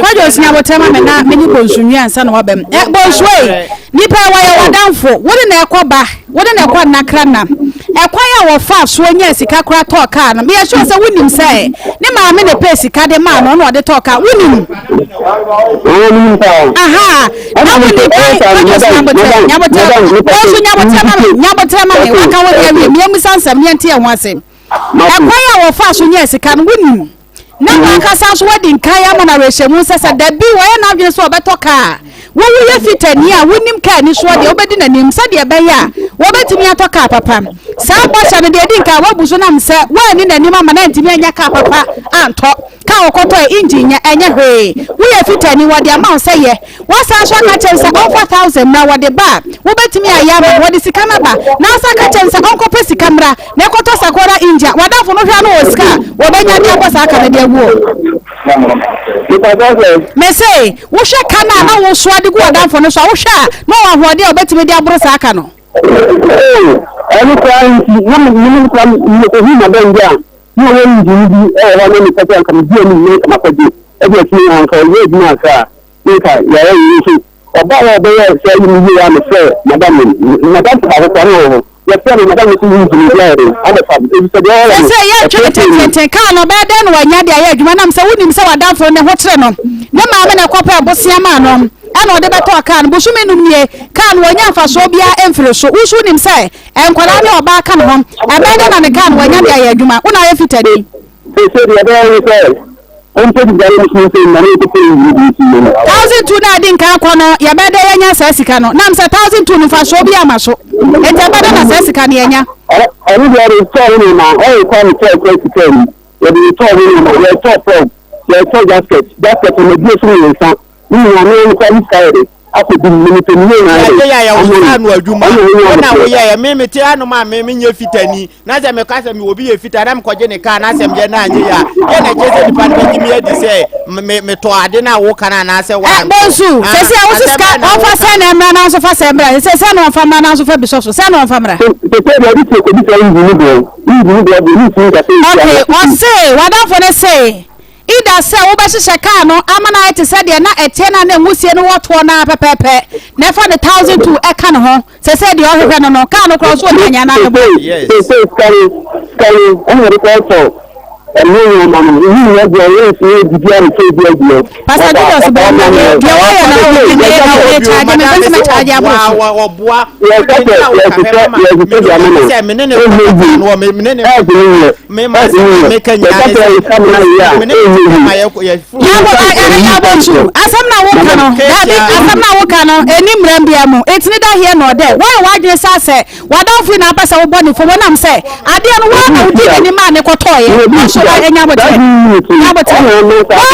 B: ko jo nyabote ma me na me ni bonsunwi ansa na wa bem bonsuwe nipa wa ya wadanfo wo na ekoba wo na ekwa nakra na ekwa ya wo fa so nya sika kura to car na me ya sure say wonim say ne ma me ne pe sika de ma no de to car wonim aha na wonim nyabote ma me waka wo ya me mu sansam ne ntia ho ase ekwa ya wo fa so nya sika no wonim na akasa so wadi nkaya mo na rehemu sasa da bi wo na adwene so obeto car wo ye fitani a wonim car ni so de obedi na nim sa de be ya wo betimi atoka papa sa bosha ne de di nka wabuso na mse wa ni na nim ama na ntimi anya car papa anto ka okoto engine anya hwe wo ye fitani wo de ama se ye wo sa so ka chense 4000 na wo de ba wo betimi aya wo de sika na ba na sa ka chense onko pe sika mra na ekoto sakora inja wadafo no hwa no wo sika wo benya de abosa aka na de me say wo hwe kana na wo so ade go adanfo no so wo hwe no wa hode obetime de aboro sa aka no
G: any time you ko hi ma ben dia you wo ndi bi wa na ni pata kan bi ni ma ko di e bi ti an ko ye bi na ka ni ka ya yi so oba wa be ya say ni ya me say madam ta ko no ya tell madam ni ni ya re ada fa e so de
B: say ya chete ka no be de no wa nya de ya adwuma nam say wonim say wadanfo ne ho tere no ne ma me na kopa abosia ma no ana ode beto kan bo sumi num nie kan wanya afaso bia emfire so usu nim say enkwala ne oba kan ho abede na ne kan wanya de ya adwuma una ya fitani
G: say de ya say on put the guy say na ne to pay you
B: 1002 na din kan kono ya bede yanya sa sika no nam say 1002 no fa so bia ma so enta bede na sa sika ne yanya
G: ani de re so ni na o ko ni say ya de to ni na ya to from ya to gasket no bi so ni nsa ni na ni ko ni sai ako di minute ni na
D: ya anu adwuma na wo ya me mete anu ma me nye fitani na se me kasa me obi ye fitana me koje ne ka na se me na anye ya na jese department mi edi se me to ade na wo kana na se wa
B: bonsu se se wo ska on fa se na emra na so fa se emra se no fa ma na so fa bi so se no fa mra okay what say what don for ne say ida se wo be hye ka no amana ete se de na ete na na nwusie no woto na pepepe na fa ne 1002 e ka no ho se de o hwehwe no no ka no cross wo nya na no
G: yes so carry on the call and no man you have your way to be able to do
B: pastor Jesus be na de wo ya na wo de na wo charge me se charge abo
D: wo boa se me ne no me ne me ma me kanya me ne ma ya
B: asam na wo ka no dabi asam na wo ka no eni mrambia mu etini da here no there why wadwe sa se wadan fu na pesa wo boni fo wonam se ade no wa na wudi ni ma ne kotoye so da enya bote wa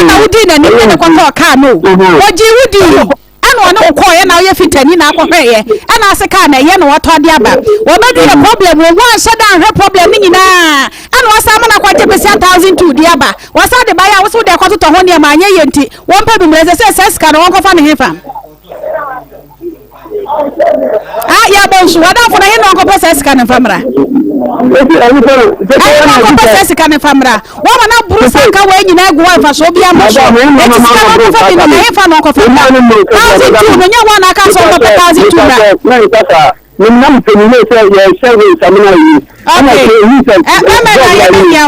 B: na wudi na ni ne kotoye ka no woji wudi ana no koye na ye fitani na akohweye ana ase ka na ye no woto ade aba wo bedu the problem wo anse dan hwe problem ni nyina ana wasa mana kwaje pesi 1002 di aba wasa de baya wo so de kwato to ho ne ma anye yenti won pa bi mreze se ska no won kofa ne hefa ya bonsu wada fo na he no kofa se ska ne famra kofa se ska ne famra wo mana buru saka wo nyina egu wa fa so bia mo so eti ska no kofa bi na hefa no kofa 1002 no nya wa na ka so kofa 1002
G: Minam penile se ya service samina yi.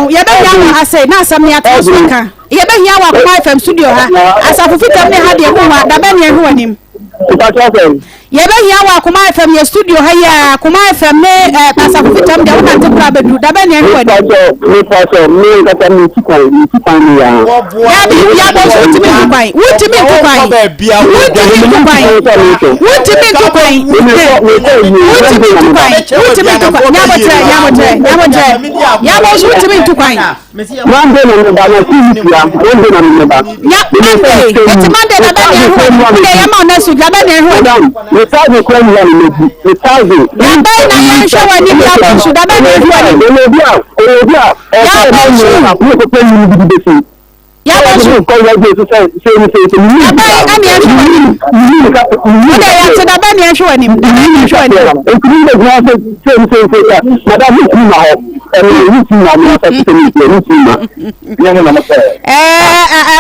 B: Ya be ya ase na asam ya tosaka. Ya be ya wa kwa FM studio ha. Asafu fitam ne ha de hu wa da be ne hu anim. Ya be ya wa kuma FM ya studio ha ya kuma FM ne asafu fitam de wona tepra bedu da be ne hu anim.
G: Me ka tan ti kwa ya.
B: Ya bo so timi kwai. Wutimi kwai.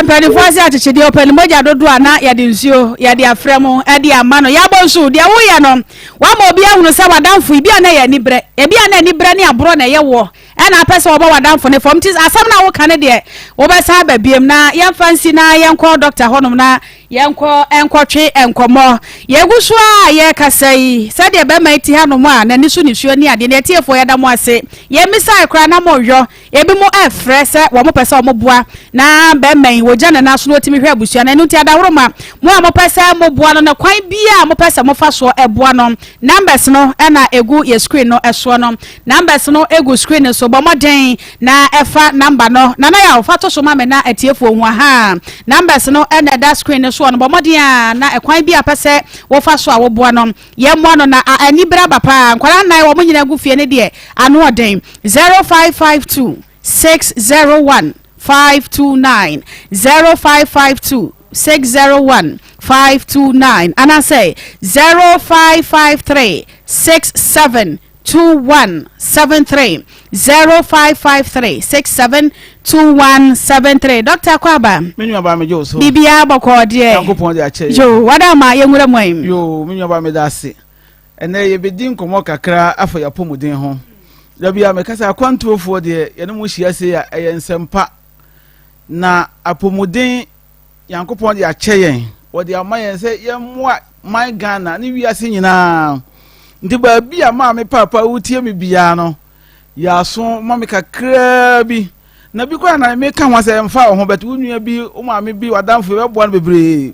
B: Penifasi atichidi open moja dodo ana ya de nsuo ya de afremo e de amano ya bonsu de wo ya no wa ma obi ahunu se wadanfo ibi ana ya nibre ebi ana nibre ne abro na ye wo e na pese obo wadanfo ne fom tis asam na wo kane de wo be sa ba biem na ye fancy na ye nko doctor honom na ye nko enkotwe enkomo ye gusu a ye kasai se de be ma ti hanom a na nisu ni suo ni ade ne tiefo ye da mo ase ye misai kra na mo hwo ebi mo afre se wo mo pese mo boa na be man wo jana na so no timi hwe abusua na nti adaworoma mo a mo pese mo boa no na kwan bia mo pese mo fa so eboa no numbers no na egu ye screen no eso no numbers no egu screen so bo moden na efa number no na ya fa to so ma me na atiefo hu ha numbers no na that screen so no bo moden na ekwan bia pese wo fa so a wo boa no ye mo no na ani bra bapa kwara na wo mo nyina gu fie ne de ano oden 0552 601 529 0552 601 529 and I say 0553 672173 0553 672173 Dr. Kwaba
C: menyu ba me jo so
B: bibia boko de
C: yankopon de ache
B: jo wada ma yenwura mwai
C: yo menyu ba me da se ene ye bedin komo kakra afa ya pomuden ho da bia me kasa kwantofo de ye no mu hia se ya Nsempa na apomuden yankopon de ache yen wo de amayen se ye moa my Ghana ni wiase nyina ndi ba bia ma me papa wutie me bia no ya so ma me kakra bi na bi kwa na me ka ho se mfa ho bet wunua bi o ma me bi wadamfo be boa no bebre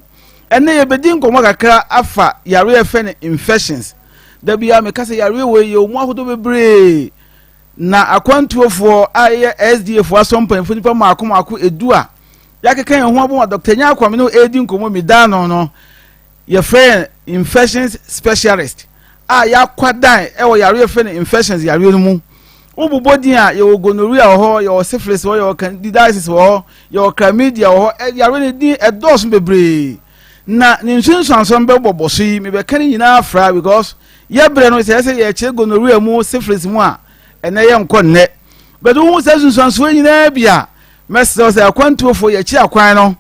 C: ene ye bedin komo kakra afa yare efe infections da bia me kasa yare we ye omu ahodo bebre na akwantuofo aye SDF asompanfo nipa maako edu a yakeka ye ho abo Dr. Nyakwame no edin komo mi da no
H: your friend infections specialist ya kwadan e wo yare your friend infections yare no mu ubu body a your gonorrhea ho your syphilis ho your candidiasis ho your chlamydia ho yare ne din e dose bebre na ni nsunsuanso be boboso yi me be kan nyina afra because ye bre no say ye che gonorrhea mu syphilis mu a ene ye nkonne but who says nsunsuanso nyina bia mesel say akwantuofo ye chi akwan no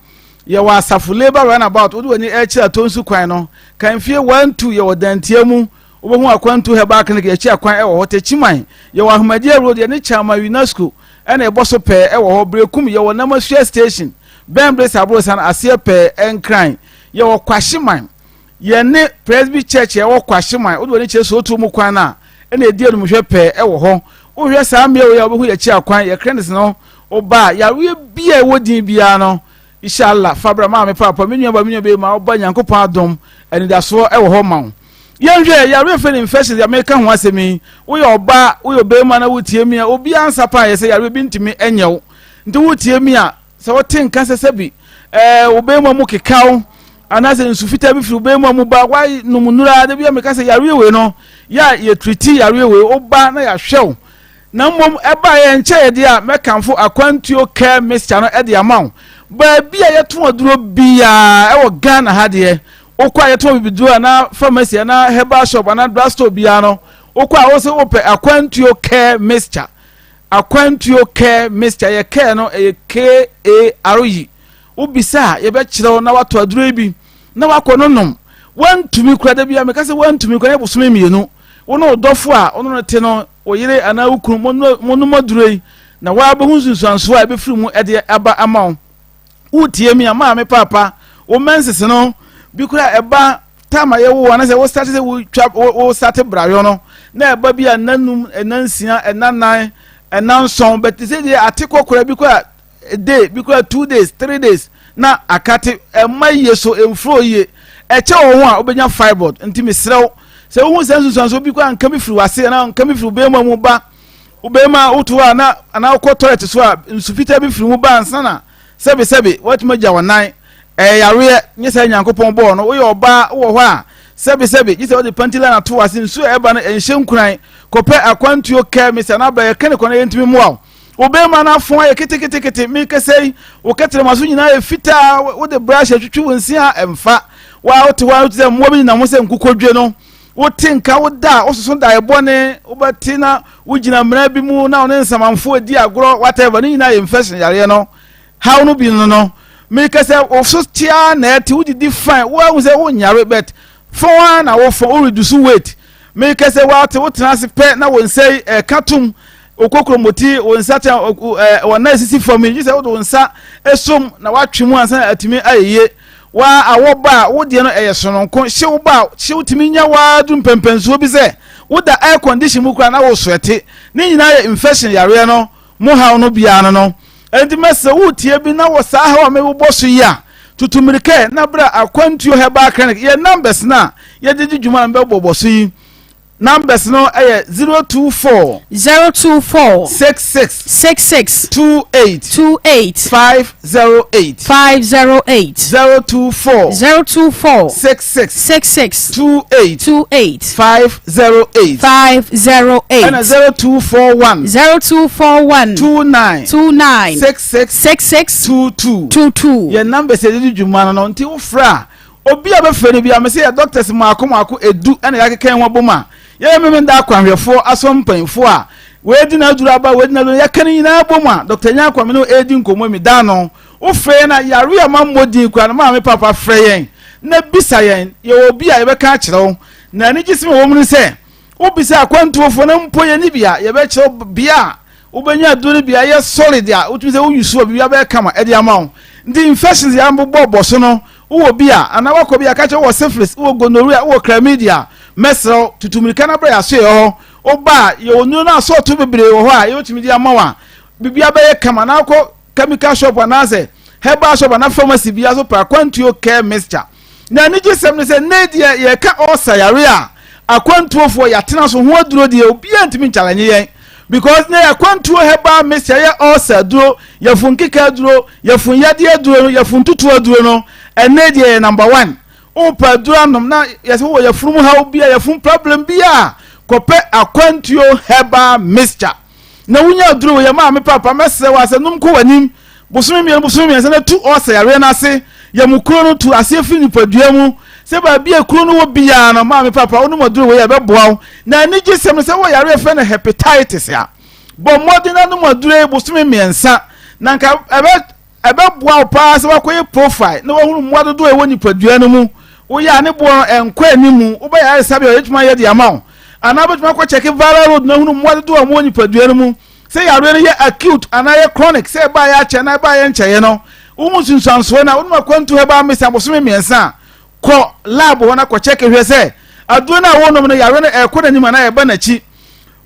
H: ye wa asafo labor run about wo do ni e chi atonsu kwan no kan fie 1 2 ye wodantia mu wo hu akwantu he ba kan ye chi akwan e wo hotechiman ye wa ahmadi road ye ni chama UNESCO ene e boso pe e wo ho brekum ye wo namasua station bembre sabro san ase pe enkran ye wo kwahyeman ye ne presby church ye wo kwahyeman wo do ni cheso otu mu kwan na ene edi enu hwe pe e wo ho wo hwe saa me ye wo hu ye chi akwan ye krendis no oba ya we bia wodin bia no inshallah fabra ma me papa menua ba menua be ma oba nyankopon adom eni da so e wo ho ma yenhwe ya we fe infection ya me ka ho asemi wo ye oba wo ye be ma na wotie mi a obi ansa pa ye se ya we bi ntimi enyew nti wotie mi a se wo tin kan se bi wo be ma mu kekaw anase nsufita bi fi be ma mu ba wai numunura de bia me ka se ya we no ya ye treaty ya we oba na ya hwew na mom eba ye nche ye dia mekanfo akwantuo care mixture no e dia maw ba bia ye to aduro bia e wo Ghana ha de okwa ye to bibiduro na pharmacy na herbal shop na drugstore bia no okwa wo se ope akwantuo care mixture ye care no e KARE ubisa ye be kire na wato aduro bi na wakononom wantumi kura da bia me ka se wantumi kura e busumi mienu wono dofo a ono no te no oyire ana ukuru monumadurei na wa behu sunsuanso a be firi mu ede aba amaw utie mi ama me papa o menses no bikura eba tama ye wo na se wo start se wo start brayo no na eba bia nanum enansia enanan enanson but se dey atekokora bikura a day bikura 2 days 3 days na akate emaye so emfro ye eche wo ho a obenya fibroid ntimi srew se wo sunsuanso bikura nka mi firi wase na nka mi firi be mu ba ubema utu na ko toilet so a nsufita bi firi mu ba ansana sebe what maja wanan yare nyesa nyankopon bo no wo ye oba wo ho a sebe gise wo de pantila na to ase nsu eba na enhyenkuran kope akwantuo care misa na ba ye kene kona yentimi mu a ubema na fon ye kete mi kesei wo ketere maso nyina ye fita wo de brush atwitwu wonsia emfa wa wo te wa te mo bi na mo se nkukodwe no wo tinka wo da wo soso da ebone wo batina wo gina mra bi mu na one nsamanfo adi agoro whatever ni na infection yare no how no bi no me ka se wo so tia na eti wo di fine wo se wo nyare bet for na wo for wo reduce weight me ka se wo te wo transi pe na wo nsei katum okokro moti wo nsata wo na sisi for me se wo nsa esom na watwemu ansa atimi ayeye wa awoba wo de no sononko hyew timi nya wa dum pempenso bi se wo da air condition mu kura na wo swete ni nyina ya infection yare no mo ha no bia no enti mese wo tie bi na wo sa ha wa me wo boso ya tutumirike na bra akwantuo heba clinic ye numbers na ye didi djuma mbe boboso yi numbers no 024 66 28 508 024 66 28 508 and 0241 29 66 22 ye numbers ye didi djuma no nti wo fra obi abefere bia me say doctors ma Akoma edu ena yakeken ho boma ye me nda akwanhwefo asompanfo a we di na duru aba we di na lo yakene nyina boma Dr. Nyakwame no edi nkomo mi da no wo frɛ na yare amamodi kwa na ma me papa frɛ yen na bisa yen ye obi a ye beka kyerɛw na ni gisime wo mu se wo bisa akwantuofo na mpo ye ni bia ye be kyerɛw bia wo benya duru bia ye solid a wo tumi se wo yusu obi bia be kama edi amawo ndi infections ya mbobɔ so no wo bia ana wakɔ bia ka kyerɛ wo syphilis wo gonorrhea wo chlamydia mesro tutumirika na bra ya so ye ho oba ye onu na so to bebre wo ho a ye otumi dia mawa bibia be kama na akɔ chemical shop na se herbal shop na pharmacy bia so pa kwantuo care mixture na ni gisem ne se na dia ye ka osa yare a akwantuofo ya tena so ho aduro dia obi antimi challenge yen because na akwantuo herbal mixture ya osa duro ya funkika duro ya funyade duro ya funtutu duro no ene dia number 1 o pa duanom na yesi wo ya furu mu ha obi ya fun problem bia kope akwantuo herbal mixture na wunya duro ya ma me papa mese wa se num ko wanim busumi mi se na tu o se yare na se ya mukuro no tu ase fi ni padua mu se ba bia kuro no wo bia na ma me papa onu moduro ya be boaw na ni gisem se wo yare fe na hepatitis ya bo modina no moduro busumi mi ensa na nka ebe boaw pa se wa koye profile na wo hunu mododo e wo ni padua no mu wo ya ne bo enkwa animu wo ba ya sabe o yetuma ye di amaw ana betuma ko check viral road na hunu mododo o mo ni padua no mu se yare no ye acute ana ye chronic se ba ya che na ba ye ncheye no umu sunsanso na unuma kwantu heba mesa bosome miensa ko lab wona ko check hwe se adu na wonom no yare no ekoda nyima na ye ba na chi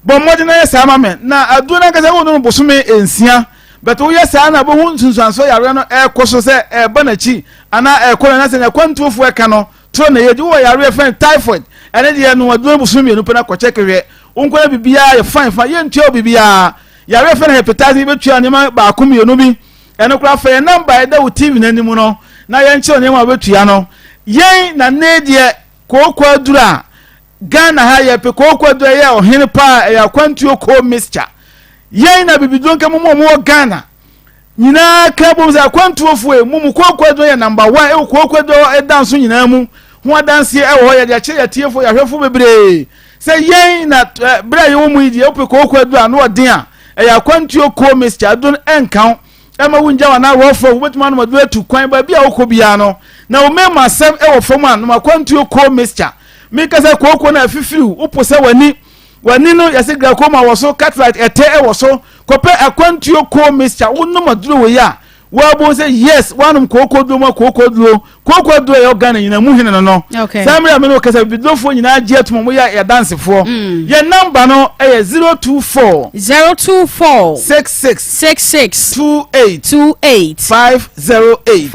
H: bo modi na ye sama me na adu na ka se wonom bosome ensia beto ye sa na bo hun sunsanso yare no ekoso se e ba na chi ana ekoda na se na kwantu fu eka no tro na ye di wo yare fe typhoid ene de no adu bosome mienu pe na ko check hwe unkwa bibia ye fine ye ntio bibia yare fe na hepatitis be tua nyima ba akomienu bi eno kura fe number eda wo TV nanimu no na ye nche onye ma betua no yen na nedie kokwa dura Ghana ha ye pe kokwa dura ye ohene pa ya kwantuo ko mixture yen na bibidonke mo Ghana nyina ka bom za kwantuo fue mu kokwa dura ye number 1 e kokwa dura e danso nyina mu ho adanse e wo ye de ache ya tiefo ya hwefo bebre se yen na bra ye wo mu idi e pe kokwa dura no odin a ya kwantuo ko mixture adon enkan ema wunja wana wofo wetuma no madu atu kwan ba bia okobia no na o mema sem e wo fom an no makwantu ko mixture mi kase ko na afifiru upose wani no yase gra ko ma wo so cataract ete e wo so kope akwantu ko mixture wonno maduro we ya wa bo say yes wanum kokodo ma kokodo yo Ghana nyina mu hene no samira me no kase bidofo nyina agi atomo mo ya dancefo ye number no e 024 66 28 508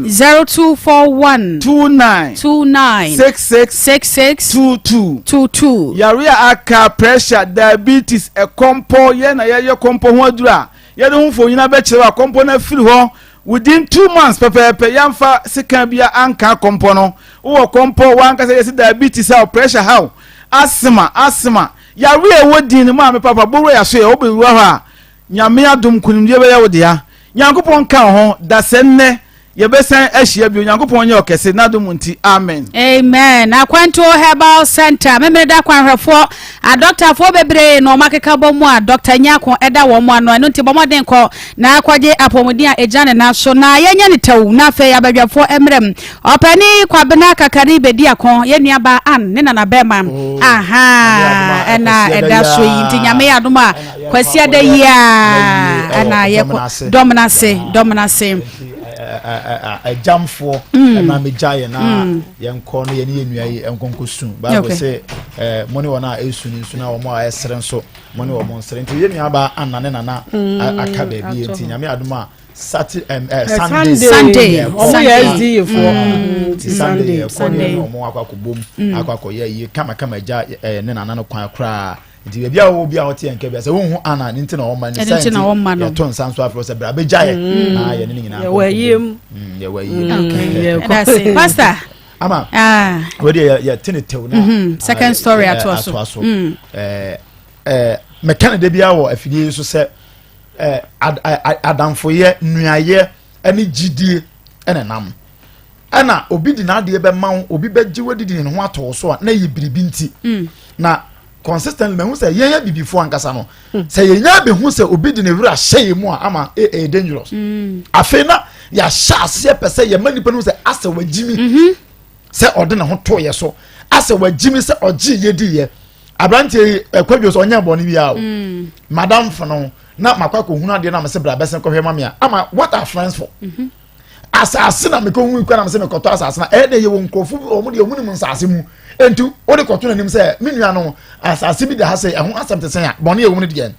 H: 0241 29 66 22 yaria aka pressure diabetes e kompo ye na ye kompo ho adura ye de hu fo nyina be kire kompo na firi ho within 2 months pepepe yamfa sika bia anka kompo no wo kompo wanka say yes diabetes how pressure how asthma yare e wodi ni ma me papa boro ya so ye obewu ha nyame adom kunimdie be ye wodia nyankopon ka ho da senne ye besan ahia bi nyankopon nye okese na adom nti amen
B: akwanto herbal center memeda kwanhwefo a doctor fo bebre no makeka bomu a doctor nyako eda wo mu ano nti bomoden ko na akwaje apomodin a ejane na so na yenya ne tawu na fe abadwafo emrem opani kwabena kakari bedi akon ye nuaba an ne na bema ena eda so yinti nyame adom a kwasia da yia ana ye dominance
C: jamfo na mejaye na yenko no ye ne yenuayi enkonko sun bible say money wona esuni suna wo mo ayesere nso money wo mo nsere nti yenua ba anane na aka ba bi enti nyame adoma Sunday mo akakobom akakoye yi kama ja ne na no kwan kra nti bia wo bia wote enke bia se wo hu ana nti na wo ma ni sai ya ton sanso afro se bra be jaye na ye ne nyina
F: ye wayem
B: that's it pastor
C: ama we dey ya tenetew na
B: second story atoso
C: me Canada bia wo afidie so se adamfo ye nuaye ani gidie ene nam ana obi di na de be ma obi be giwodidi ne ho ato so na ye biribi nti na consistently me hu say ye bibifo ankasa no say ye nya be hu say obi di ne wura hye mu ama dangerous afi na ya shase pese ye manipa no say asa wagimi say ode ne ho to ye so asa wagimi say oji ye di ye abrantie ekwadwo so onya boni bia o madam fono na makwa ko hunu ade na me se bra besen ko hwe mamia ama what are friends for asase na me ko hu kwa na me se me koto asase na de ye won krofu o mu de omuni mu nsase mu entu o de koto na nim se menua no asase bi de ha se ehun asem te sen ya bone ye won de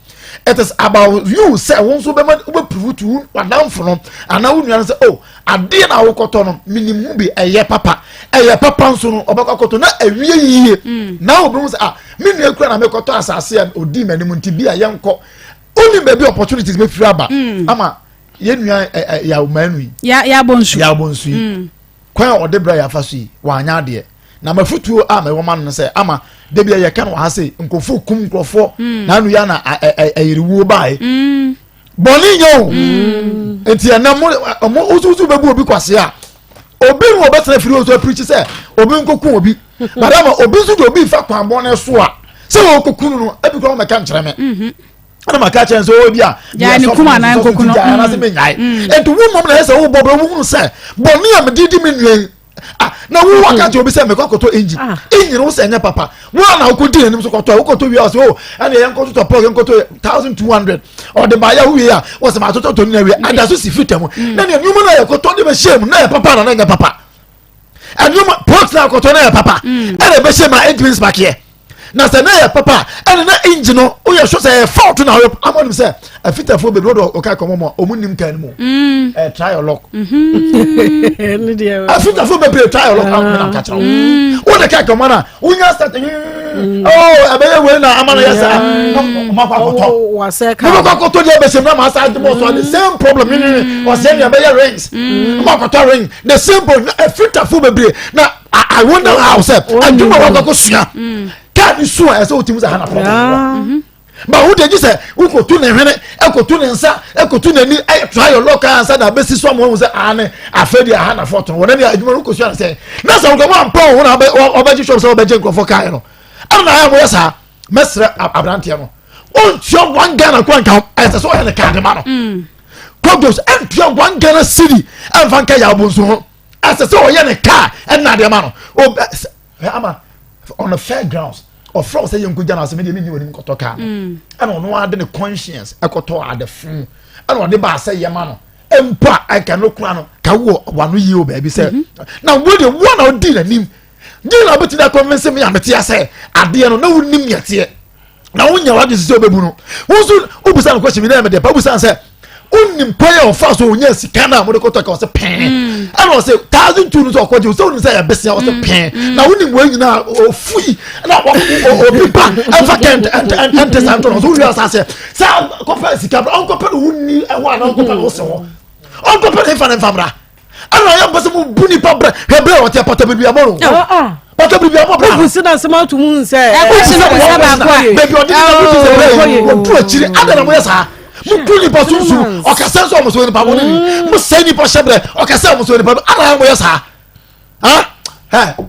C: it is about you say won so be prove to madam fono ana wonua no se oh ade na wo koto no minimum bi eye papa nso no obaka koto na awie yiye na obi mu se menua kura na me koto asase ya odi manim nti bi a yenko only maybe opportunities be free aba ama yenua ya manu
B: ya
C: bonsu kwa o de bra ya fa so yi wa anya de na mafutuo a me wo man no se ama de bia ye ka no ha se nkofu kum nkrofo na anu ya na ayiriwo bai boni yo enti na mo uzu bebu obi kwase a obi wo betra firi o so preach se obi nkoku obi madama obi zu de obi fa kwan bon so a se wo kokunu no ebi ko me ka nkyere me ana maka chen so obi a
B: ya ni kuma na nkoku no
C: ya na se me nyai enti wo mom na se wo bobo wo se boni am didi me nuen na wo waka je obi se me kokoto engine wo se nya papa wo na wo kodi enim so koto wi ase o ana ye nkoto to plug nkoto 1200 or the buyer who here was ma to ni we ada so si fitam na ne nyuma na ye koto de be shame na ye papa na nya papa anyuma pot na koto na ye papa ana be shame ma engines back here na se na ye papa ana na engine no o ye so say fault na amon say afitafo be do o ka komo omunim kan mu try your luck afitafo be try your luck na ka try o de ka komo na unya start oh abeye we na amana yesa ma kwa koto
F: wa se ka
C: ma kwa koto de be se na ma sa de mo so the same problem was say abeye rings ma koto ring the simple afitafo be na I wonder how say I do what ko sua ka ni so e say o timu za hana problem ba wo de gise wo ko tu ne hwene e ko tu ne nsa e ko tu ne ni try your local answer na be si so mo say ane afedi aha na foto wona ni adwuma wo ko sua say na so ko mo ampa wo na obaji shop so obaji nkofo kai no ana na ya mo yesa mesre abrantia no on tio one Ghana ko nka ese so he ne ka de ma no progress and tio one Ghana city and vanka ya bonso ho ese so ye ne ka and na de ma no ama on the fairgrounds of France say you Ghana so me dey ni woni koto ka and no ade ne conscience ekoto ade fun and o de ba say ye ma no empa I can look no ka wo wanu yi o baby say na we dey one o di na nim di na beti da convince me amete say ade no na wonim yete na wonya wa de so bebu no wo so obusa no question me na me dey pa obusa say unim prayer of fast o nya sika na mo de koto ka o say pen and o say 1200 no so kwaje so unim say ya besia o say pen na unim we nyina o fui na o pipa and vacant and santo so we say sa kopa sika on kopa unni e wa na on kopa o se ho on kopa e fa na famra ana ya bese mu buni pa bra hebre o te pata bibia mo pata bibia mo bra
F: busi na sema to mun say
B: e ko chino ko ba kwa
C: baby o di na busi say o tu achiri adana mo yesa mukuli pasunsu okasenso mo so ni pa mo ni mo say ni pa shebre okase mo so ni pa ana mo yesa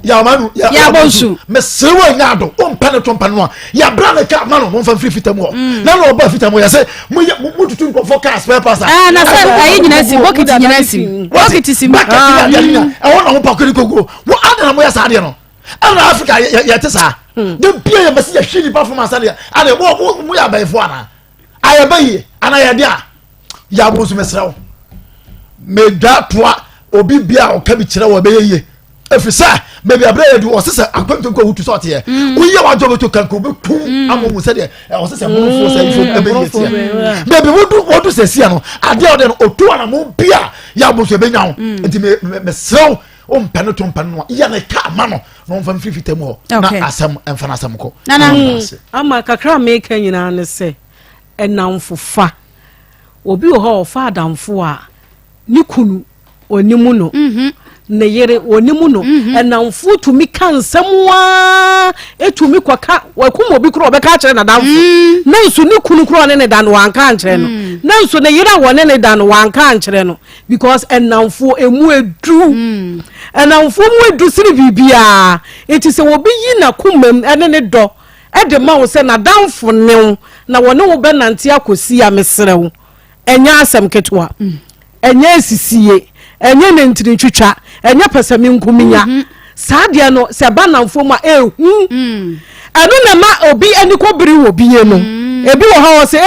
C: ya manu ya
B: bonsu
C: me sewa ngado o mpane to mpane no ya bra na ka manu mo fa free fitamu na no ba fitamu ya say mo tutu ko focus spare pass
B: na say ayi nyina si bokiti nyina si bokiti si
C: makati ya e wona ho pa ko ni kogo wo adana mo yesa ade no ana Africa ya tesa de bia ya basi ya hwini performance ade mo ya ba ifo ana ayabayi ana ya dia ya bonsu mesrawo me datoa obi bia o ka bi kire wo be ye efisa baby abra ya do o sese akwento ko wutu so te wo ye wa jobo to kan ko be tum amomu se de o sese mo fo se ifo e be ye baby wodu sese no ade o de no otu ana mo bia ya bonsu be nya ho enti me srawo o mpano to mpano no ya na ka ma no no mfa mfiri fitamu ho na asem emfa na asem ko
F: ama kakra me kan nyina ne se enamfofa obi wo ho fa adamfo a ni kunu onimu no ne yere onimu no enamfo tumi kan samwa etumi kwaka wakum obi kro obeka kire na damfo nanso ni kunu kro ne dan wanka kire no nanso ne yere wone ne dan wanka kire no because enamfo emu edu enamfo mu edu siri bibia eti se obi yi na kumam ene ne do ede ma wo se na damfo ne na wone wo be nante akosi ya mesrew enya asem ketwa enya sisiye enya ne ntiri twitwa enya pasami nkuminya saade no se ba namfo ma ehu anu na ma obi ani ko biri wo biye no ebi wo ha wo se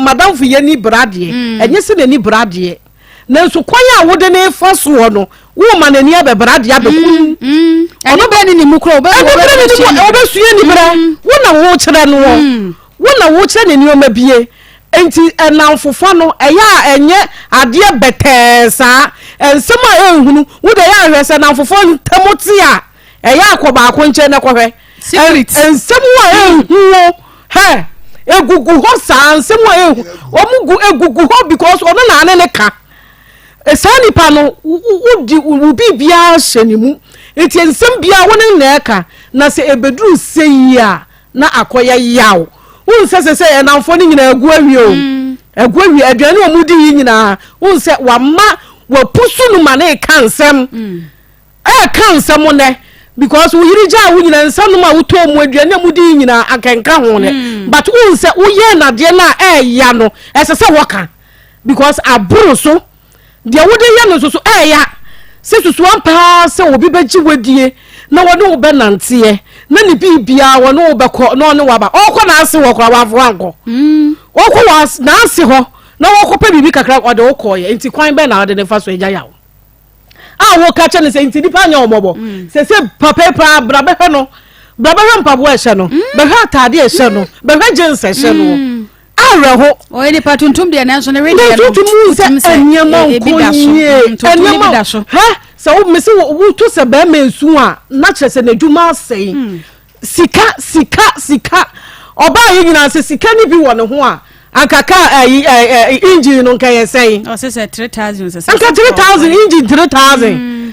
F: madamfo ye ni brade enya se ni brade na nso kwanya wo de ne faso no wo ma na ni abebrade abeku
B: ono be ni mukro obe
F: suye ni bra wo na wo kire no wo na wo kire ni o ma biye enti enamfofo no eya enye ade betesa ensema ehunu wo de ya hwese enamfofo ntamoti a eya akoba akonche ne kohwe
B: secret
F: ensemu a ehunu he egugu ho sansem omugu egugu ho because ono na ane ne ka esani pa no udi bibia hyenimu enti ensem bia woni na eka na se ebeduru seia na akoya yawo unsese enamfo ni nyina egu awio egu awi aduane omudi nyina unse wama wapusu no mane kansem kansem ne because we yirija wo nyina nsam no ma wuto mu aduane omudi nyina akenka ho ne but unse uye na de na ya no esese woka because aburu so de wode ya no so ya se susu ampa se obi beji wadie na wode wo benante na ni bibia wona wo bekọ na one waba okọ na ase wo kwa wafo anko okọ was na ase ho na wo kopa bibi kakra ode wo koye enti kwan be na ode ne fa so eja yawo wo ka che ne se enti dipa nya omobo se papepa brabe he no brabe he mpabo e hye no be he atade e hye no be he jeans e hye no areho
B: o ni patuntum de na so ne radio
F: no tutum se anyama nko ha so wo mesi wo to se be mensu a na che se na dwuma sei sika oba yi nyina se sika ni bi wo ne ho a ankaka engine no kan yesen
B: o se 3000 se
F: anka 3000 engine 3000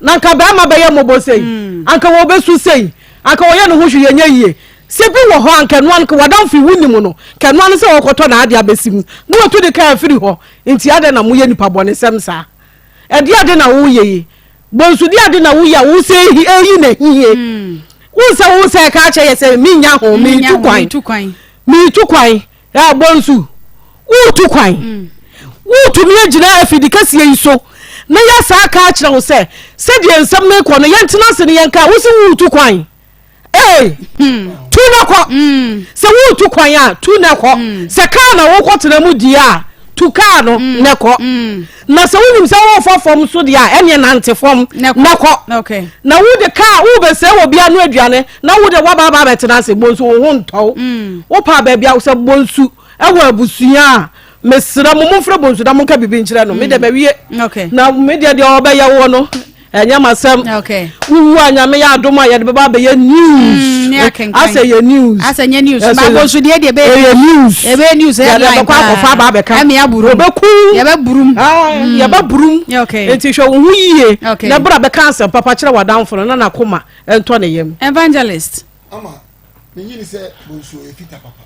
F: na nka ba ma be ye mobo sei anka wo be su sei anka wo ye no ho hwe ye yie se bi wo ho anka no anka wadan fi wunimu no kanu an se wo koto na ade abesim no to de kan firi ho enti ade na mo ye nipa bone sem sa ede ade na wo ye bonsu de ade na wo ya wo se eyi na hiye wo se ka che ye se mi nya ho mi tu kwan ya bonsu wo tu kwan wo tu mi agina afidi kase yi so na ya sa ka kire wo se de nsem na ko no ye ntena se ne ye nka wo se wo tu kwan tu na ko se wo tu kwan ya tu na ko se ka na wo ko tena mu di a tu ka no ne ko na se wo nim se wo fofom so di a ene na ntefom ne ko
B: okay
F: na wo de ka wo be se wo bia no aduane na wo de wa ba betena se bonsu wo ntɔ wo pa ba bia wo se bonsu ewo abusuya mesira mo mfra bonsu da mo ka bibi nkyere no me de ba wie
B: okay
F: na me de obeya wo no enya masem
B: okay
F: wu anya me ya adom a ye de ba ye news ase ye news
B: ma bonsu de be news
F: ya de kwa kofa ba be ka
B: am ya buru
F: obeku
B: ya ba burum
F: ya ba burum
B: okay
F: enti hwe wo yie na bra be cancer papa kire wadanfo na na Akoma ento ne yem
B: evangelist
C: ama me nyini se bonsu efita papa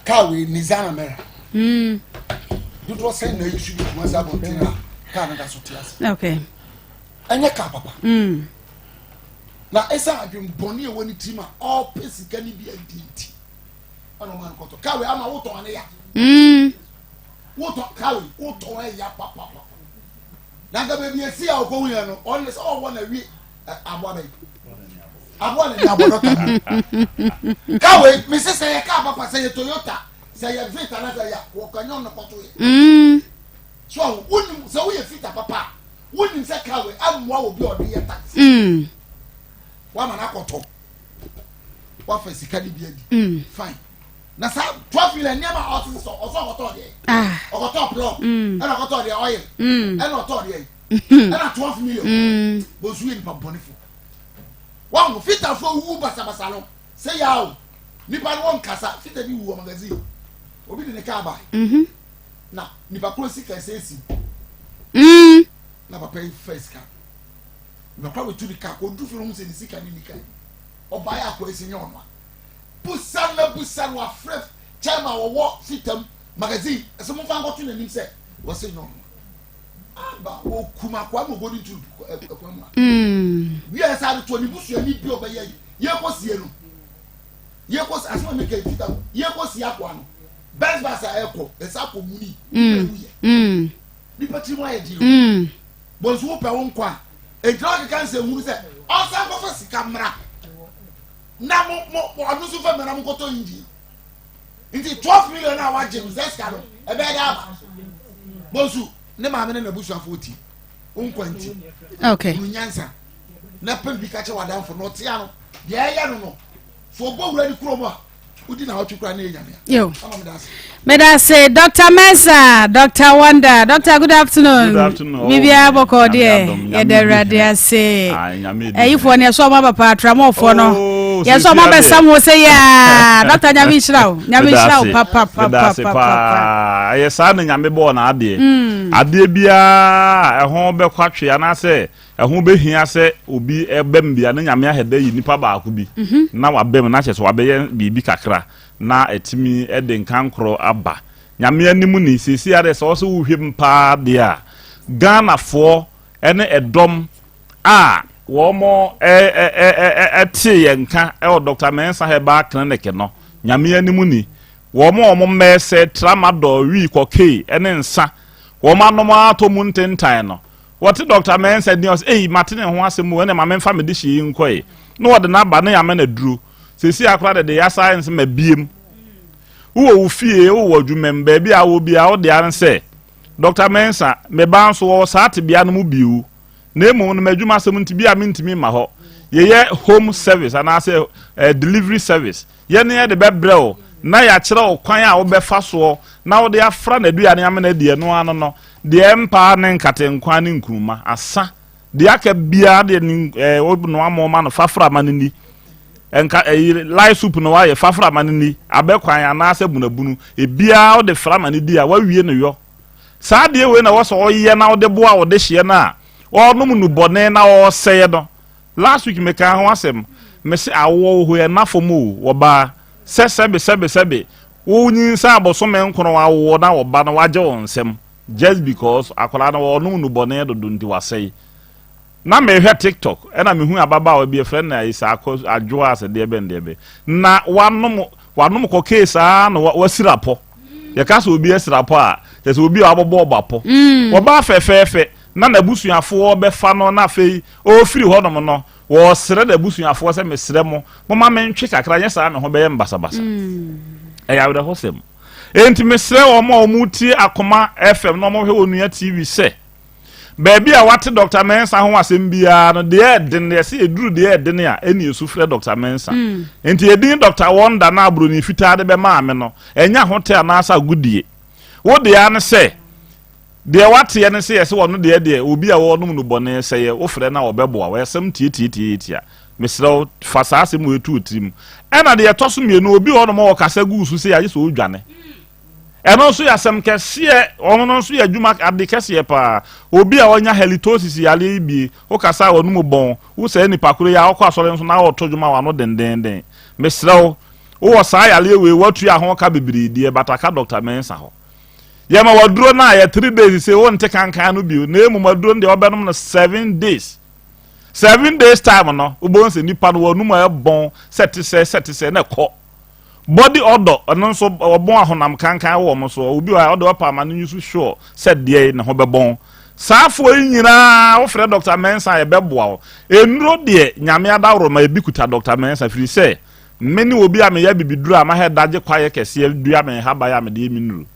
C: kawe nizana mera dudro say na yisu bi kuma sa bontina ka na da so tias
B: okay
C: anya ka papa na esa adwem boni e woni tima all pesika ni bi adinti ana man koto kawe ama wo to ane ya wo to kawe wo to ya papa na ga be bi esi a ko wuya no on se o wona wi abona ni abodo ta kawe me se ya ka papa se Toyota se ya Vita na ya wo kanyo no koto ye so woni se wo ye Vita papa woni se kawe amwa obi ode ye taxi wa mana koto wa fa sika ni bi adi fine na sa 12 million nyama oso koto de okoto plug ana koto de oil ana koto de ana 12 million bozu yin pa bonifo wa mo Vita fo wu basa no se yawo nipa no won kasa Vita bi wu magazine obi de ne ka ba na nipa kro sika sesi na papa yi first ka na kwa wetu ka ko du fi no se sika ni nika oba ya ko esi nyon busan wa fref chama wo Vita magazine ese mo fa ngoto na nim se wo se nyon aba wo kuma kwa mo godi tu kwa ma wi esa to ni busu ni bi oba ye ko sie no ye ko asema me ka Vita ye ko sie akwa no best basa eko esa ko muni ni pati mo ye di bonsu wo pe won kwa e drug cancer huru se o sa ko fa sika mra na mo anu su fa mra mo koto indi nti 12 million na wa jim zeska no e be ga ba bonsu ne ma me na busu afoti on kwanti
B: okay
C: nyansa na pe bi ka che wadan fo no tia no de ya no fo bo wura di kuro mo udi na otwukura na enyame
B: yo medase Dr. Mensa, Dr. Wonder, Dr. Good afternoon. Bibia boko de ye de radiase. If one so ma papa tramo fo no. Yes, so my best some will say, yeah, Dr. Nyamishrao, papa.
I: Yes, I am born Adi. Adi Bia, a home be quatry, and I say, a home be here, say, will be a bembi, and Yamia had day in Paba could be. Now a bem natchez, Wabe, be Bicacra, now a Timmy Eden Cancro Abba. Yamia Nimuni, see, there's also him pa dear. Ghana for any a dom. Womo yenka Dr. Mensa heba clinic no nyame animu ni womo mese tramadol wi koke ene nsa womo no ma to mu ntentan no what Dr. Mensa ni os matine ho asemu ene ma memfa medishi nkoi no wode na ba na ya na duru sesi akra de ya science ma biem wo fie wo dwumemba bia wo bia wo de anse Dr. Mensa me ban so wo saate bia no mu biu Nemo no madwuma asem ntibia mentimi ma ho ye home service and I say delivery service ye ne de bebreo na ya kire okwan a wo befa so na wo de afra na aduane amena die no ano no de empa ne nkate nkwan ne nkruma asa de aka bia de wo no amoma no fafra manini enka lai soup no wa ye fafra manini abekwan anase bunabunu ebia wo de fra manidi a wa wie no yo saa de we na wo so ye na wo de boa wo de hye na o no mu bone na o sey no last week me kan ho asem me se awo ho e na fomu wo ba sebe wo nyinsa aboso me nkono awo na wo ba na waje won nsem just because akola na wo no mu bone do ndi wasey na me hwe TikTok e na me hu ababa o bi friend na isa akọ adwo ase de be na wanom ko case a na wasirapo ye ka so obi asirapo a ye so obi abobo obapo wo ba fefefe na busuafo be fa no na fei o firi ho no no wo sere da busuafo se mesere mo ma mentwe kakra nya sa me ho be ye mbasabasa ya wada hosem enti mesere o ma o muti Akoma FM no mo hwe onua TV se baby a wate Dr. Mensa ho asem bia no de eden ye se eduru de eden a eni esu frɛ Dr. Mensa enti edin Dr. Wonder na abro ni fita de be ma me no enya hotel na asa gudie wo de ya ne se de wate ye ne se yese wono de obi a wono mu bone se ye wo frɛ na obeboa wo yesem tie mesrɛ fasase mu etu otrim ena de yetoso mienu obi wono mo kasa gusu se ya so odwane eno so yasem kese ono so ya dwuma ade kese pa obi a wonya halitosis yale bi wo kasa wono mu bon wo se ni pakoro ya akọ asore nso na wo to dwuma wa no dendenden mesrɛ wo sa yale we watu ya ho ka bibiri die bataka Dr. Mensa ho yema waduro na ya 3 days say won te kankan no bi na emu maduro de obenom no 7 days 7 days time no ubon se nipa no wonu ma bon setise na ko body odor no so obon ahonam kankan wo mo so obi wa odor pa ma no yusu sure said de na ho bebon saafo nyina wo frɛ Dr. Mensa ye beboa wo enuro de nyame adawro ma ebikuta Dr. Mensa firi se meni obi a me ya bibiduru ama he daje kwaye kese dua me haba ya me de minuru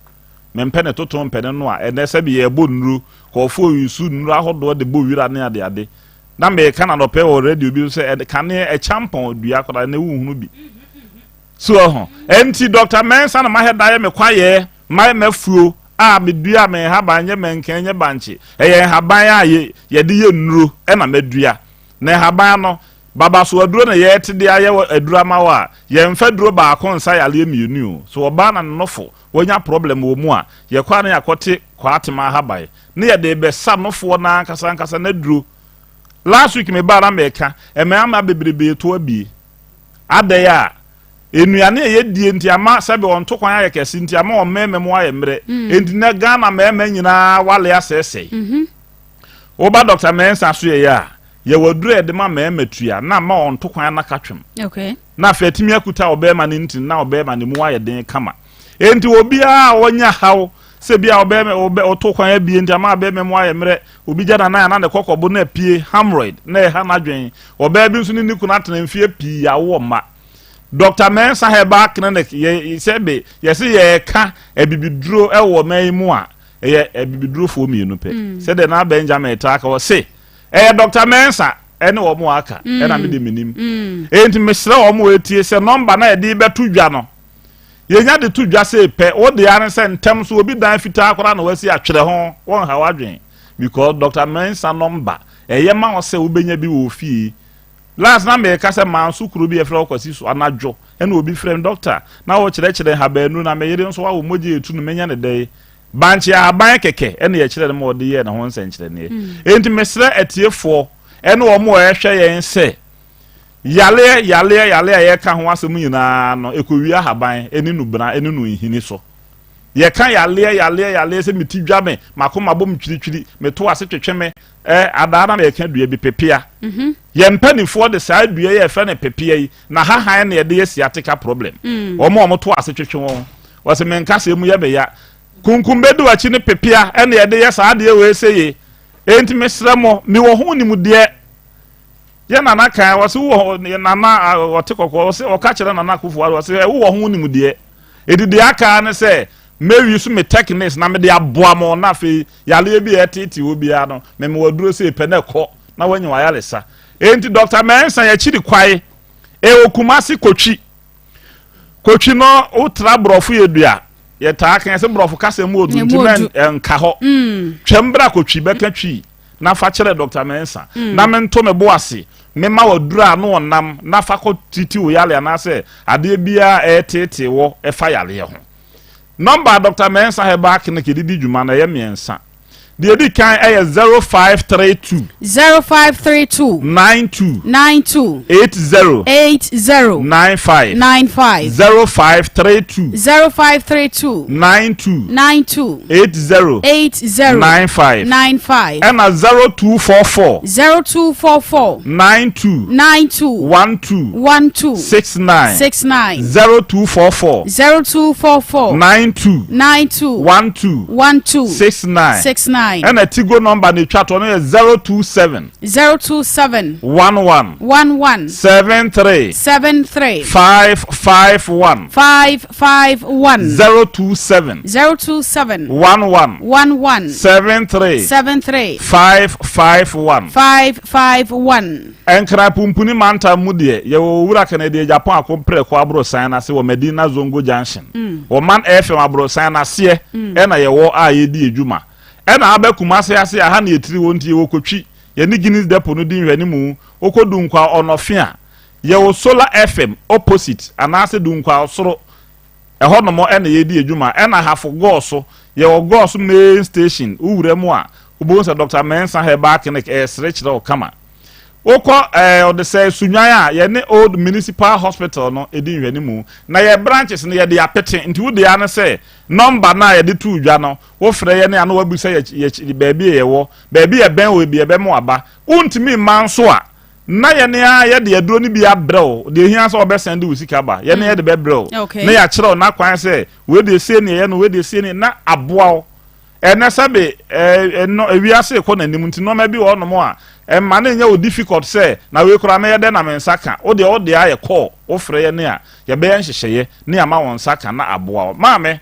I: mempene toto mpene no a enese bi ye bo nuru ko fo yusu nuru ahodo de bo wira ne ade na me kana no pe already bi se kan e champon dua koda na wuhunu bi so ho enti Dr. Mensa na ma he daye me kwaye mai mafuo a me dua me haba nye menkenye banche ye haban a ye de ye nuru e na medua na haban no baba so aduro na ye te de aye adura ma wa ye mfa duro ba akonsa yale mienu so oba na nofo wonya problem wo mu a ye kwa na yakote kwa atema habai na ye de be sa nofo na nkasa na duro last week me bara meka me ama bebrebe to abi adaya enuane ye die nti ama sebe on to kwan aye kese nti ama o mememo aye mre enti na Ghana meme nyina wale asese oba Dr. Mensa so ye ya ye wadure de ma matua na ma on to kwan na katwem
B: okay
I: na fatimi akuta obema ne nti na obema ne mu aye den kama enti obi a wonya hawo se bia obema oto kwan abi enti ama abema mu aye mre obi jana na ne kokobo na pie hemorrhoid na ha na dwen oba bi nso ni niku na tena mfie pi ya wo ma Dr. Mensa heba clinic ye sebe ye se ye ka ebibiduro ewo man mu a ye ebibiduro fo mienu pe se de na Benjamin Taka wo se Dr. Mensa ene wo mu aka na me de minim enti mesre wo mu etie se number na ye de betu dwa no ye nya de tu dwa se pe wo de ane se ntem so obi dan fita akora na wasi atwere ho won hawadwen because Dr. Mensa number ye ma wo se wo benya bi wo fie last na me ka se man so kuro bi e fra kwasi so anadwo e na obi frem doctor na wo kire ha baanu na me yere nso wa wo moje etu no menya ne dai banche aban keke e na ye kire mo de ye na ho nsen kire ne enti mesra etiefo e na wo mo ehwe yen se yale ye ka ho asem nyina no ekowi ahaban eni nubra eni no nhini so ye ka yale se mitidwa me makoma bom twiri me to ase twetwe me adana na ye ka dua bi pepia ye mpanifo de saa dua ye fa na pepia yi na hahan na ye de sciatica problem omo to ase twetwe won wose me nka se mu ye be ya kunkumbedu achi ne pepia na ye de ye saa de we seye enti mesra mo mi wo ho ni mu de ye nana kan wose wo nana wote kokko wose o ka kire nana kufu wose wo ho ni mu de edidi aka ne se mewi so me techniques na me de aboa mo na fe yale bi etiti obi a no me waduro se pe na ko na wanyi wa yale sa enti Dr. Mensa ya chiri kwai okumasi kochi no utra brofu yedua ye ta kan se brofu kase mu odu ntimen nka ho twembra kochi beka twi na fa kire Dr. Mensa na me nto me boase me ma wadura no onam na fa ko titi wo yale na se ade bia etiti wo e fa yale ho number Dr. Mensa heba kinike didi djuma na ye miensa the edi kan 0532 92
B: 80
I: 95 0532 92 80 95 and 0244 92 12 69 0244 92 12 69 and a Tigo number ni chat on 027 11 73 551 027 11 73 551 enkra pumpuni manta mudie ye wo wura kanade Japan akompre ko abro san na se wo Medina Zongo Junction wo man FM abro san na se e na ye wo a ye di edwuma e na abekuma se ase aha na etiri wonti wo kotwi ye ni Guinness Depot no di nhwani mu okodu nkwa onofia ye wo Solar FM opposite anase du nkwa osoro e hono mo e na ye di edwuma e na hafo go so ye wo go so main station uwure mu a ubonsa Dr. Mensa heba clinic srechre okama oko ode say sunwan a ye ne old municipal hospital no edi nhwani mu na ye branches ne ye de apete nti wo de ya ne say number na ye de tu dwa no wo frɛ ye ne ano wabu say ye baabi ye wo baabi ye ben we bi ye be mo aba untimi manso a na ye ne a ye de aduro ni bi abrɛw de hia so obesende wo sika ba ye ne ye de be brɛw na ya kyerɛw na kwan say we de se ne ye no we de se ne na aboa ene sabe no ewiase ko nanim nti no ma bi wo no mo a ma na nya o difficult say na we kura na ye de na mensaka o de aye call o frɛ ye ne a ye be nhyehyeye ne ama won saka na aboa ma me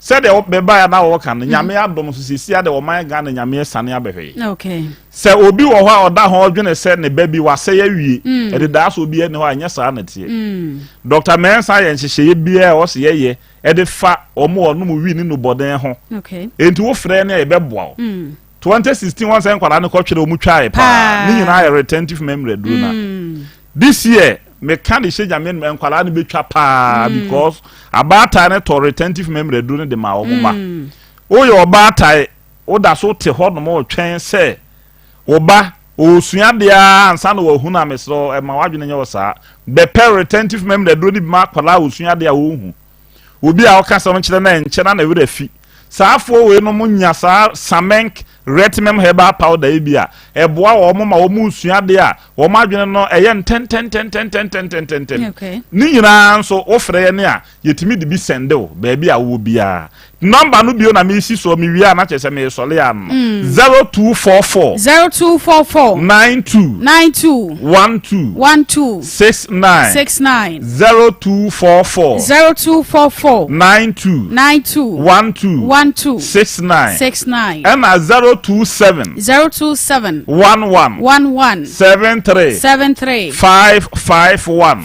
I: said the be ba ya na wo kan nyame adom so sisi ade wo man ga na nyame sane abehwe
B: okay
I: se obi wo ho a oda ho odwene se ne ba bi wase ya wie e de da so obi ne ho anya sa na tie Dr. Mensa ye nhyehyeye bia o se ye e de fa omo onu mu wi ni no boden ho
B: okay
I: enti wo frɛ ne e be boa 2016 one sen kwara ne ko twere omu twae pa ni nyina ya retentive memory do na this year me can the change amen enkwala ne betwa pa because abata ne to retentive memory do ne de ma omuma o ye obata o da so te ho no mo twen se oba osua de ansa na wahu na mesro e ma wadwene nye wo saa be retentive memory do ne bi ma kwala osua de a wo hu obi a o ka so nkyere na nkyere na wura fi saafo we no munya saa samenk retinum herbal powder ebia eboa wo mo ma wo musua de a wo madwene no eye 10
B: okay
I: ni nyina nso wo frɛ ye ne a yetimi de bi sende wo ba bia wo bia number no bio na me si so me wi a na kyese me sole ya no 0244 92 12 69 0244 92 12 69 and 027 11 73 551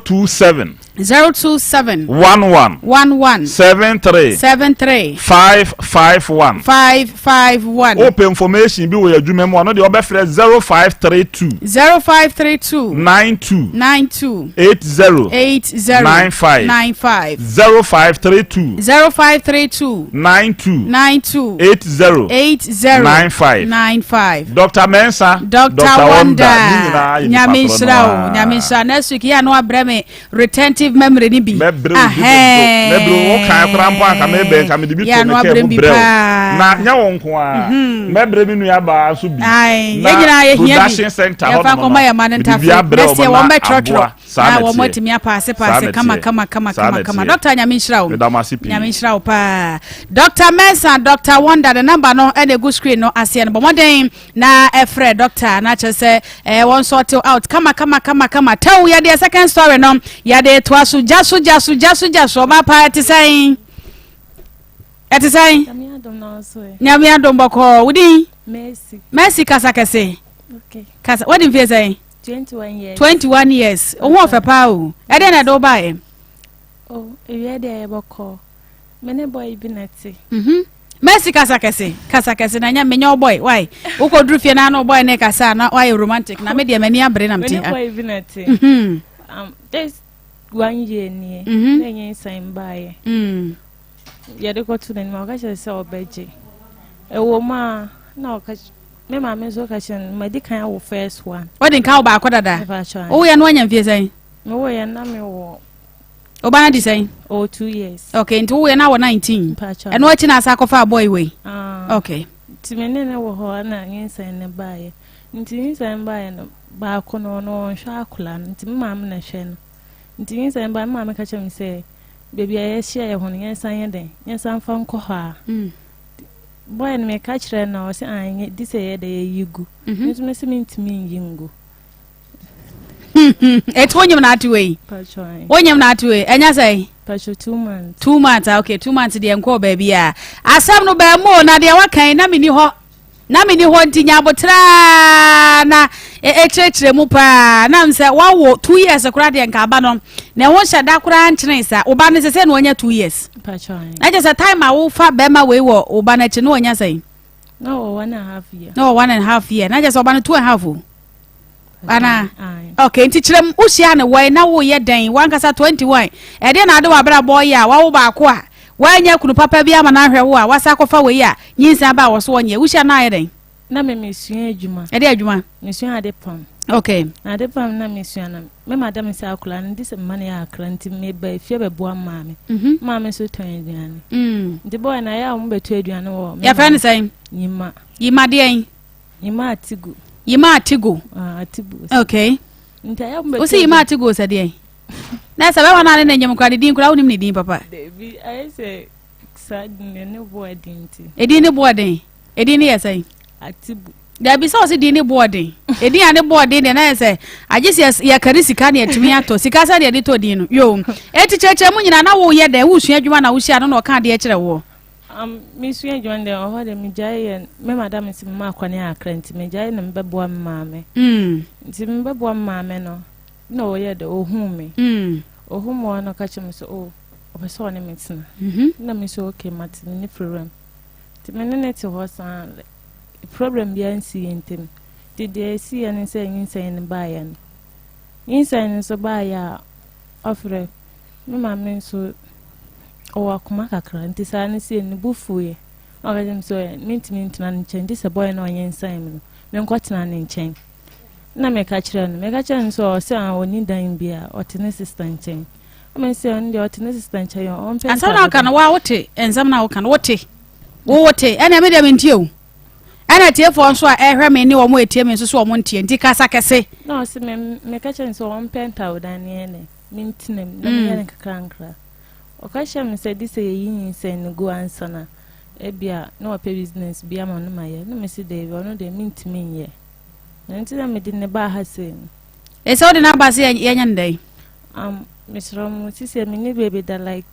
I: 027
B: 027
I: 11
B: 11
I: 73
B: 73
I: 551
B: 551.
I: Open information bi wo adwuma mu no de obefre 0532 92 80 95 0532 92 80 95 Dr. Mensa
B: Dr. Wanda Nyamishrao next week ya no abreme retentive memory ni bi
I: mebro wo kan krampo aka mebe nka me de bi to me ke bu brɛ na nya won ko a mebre mi nua ba so bi
B: na
I: production center ho no
B: ma ya man ntafe next year won be trotro na wo motimi apase kama Dr. Nyamishrao pa Dr. Mensa Dr. Wanda the number no e go screen no ase no bomoden na efre doctor na chese won sort out kama tell ya the second story no ya de to aso jaso ma pa etisain nyame adom boko wudi Mercy kasa kese okay kasa what in say 21 years o won fe pa o e de na do ba e
J: oh e de boko mene boy bi nati
B: Mercy kasa kese na nya menyo boy why uko dru fie na no boy ne kasa na why romantic na me de mani abre na mti
J: boy bi nati this 1 year ni nenye sign by ya de ko tu na ma ka se obeje e wo ma na o ka me ma me so ka chen ma di kan wo first one
B: what in ka ba akodada o ya no anya mfie sai
J: me wo ya na me wo
B: Obana di say?
J: Oh, 2 years.
B: Okay, into we now 19. And what in asa kofa boy way. Okay.
J: Timenene wo ho na nyensa ne bae. Nti nyensa bae no ba ko no hwa akula nti mam na hwe no. Nti nyensa bae mam ka chem say baby aye hia ye ho nyensa ye den. Nyensa mfa nko ha. Boy me ka kire na o se anye di say ye de yigu. Nti me se ntimi yingu.
B: Wonyam na atwe. Wonyam na atwe. Enya say?
J: Pacho 2 months.
B: 2 months. Okay, 2 months de enko baby a. Asam no ba mo na de wakan na mini ho. Na mini ho ntinya abotra na chechire mu pa. Na mse wawo 2 years akura de enka aba no. Na wo hyada akura nkyene sa. Oba ne sese na onya 2 years.
J: Pacho.
B: Na je say time a wo fa be ma we wo oba na chi no onya say.
J: No, 1.5 year.
B: No, 1.5 year. Na je say oba na 2.5. Ana okay nti kirem usia ne wai na wo ye den wankasa 21 e de na ade wa bra boy ya wa wo ba ko a wanya kunu papa bi ama na hwe wo a wasa kofa we ya nyinsa ba wo so onye usia na ye den
J: na me mesua adwuma
B: e de adwuma
J: mesua ade pam
B: okay
J: ade pam na mesua na me madam se akula ndi se mane ya akra nti me ba fie be boa maame maame so ton aduane ndi boy na ya mo betu aduane wo
B: ya fa ne sai yima de en
J: yima atigu
B: Yima atigo.
J: Atigo.
B: Okay.
J: Ntia mbe.
B: Usi yima atigo sadie. Na sabe wana ne nyem kwade din kura unim ne din papa.
J: Debi I say sad ne boy din ti.
B: Edin ne boy din. Edin ne yesai.
J: Atibu.
B: Debi so se din ne boy din. Edin ane boy din na yesai. Agisi ya karisika ne atumi ato. Sika sa de to din no. Yo. Eti cheche mu nyina na wo ye de wo sua adwuma na wo hia no na o ka de kire wo.
J: Me sua adwuma de o ho de me jaye me madam si ma akwane akra nti me jaye na mbebo maame. Nti mbebo maame no. Na o ye de o hu me. O hu mo no ka chem so o obeso ne metina. Na me so okay matin ni problem. Ti me ne ti ho san problem bi ansi yentem. Ti de si ene se nyinsa ne ba ya no. Nyinsa ne so ba ya ofre me maame so o Akoma kakra nti sa ne se ne bufuye o ga dem so mintimi ntina nchen nti se boy na onye nsan me no me nkotena ne nchen na me ka kire no me ka kire so se an oni dan bia o te ne sister nchen o me se on de o te ne sister nchen yo on pe
B: asa na kan wa wote ensam na wo kan wote ene me de mentio ana tie fo so a ehwe me ni wo mo etie me so wo mo ntie nti kasa kese
J: no se me ka kire so on penta o dan ne ene mintinem na me ne kakra okasha me say this yin say no go answer na ebia no pay business bia ma no maye no me say dey ono dey mint me ye nti na me di ne ba ha say
B: e so de na ba say yanya ndai
J: Mr. Mu si say me ni baby that like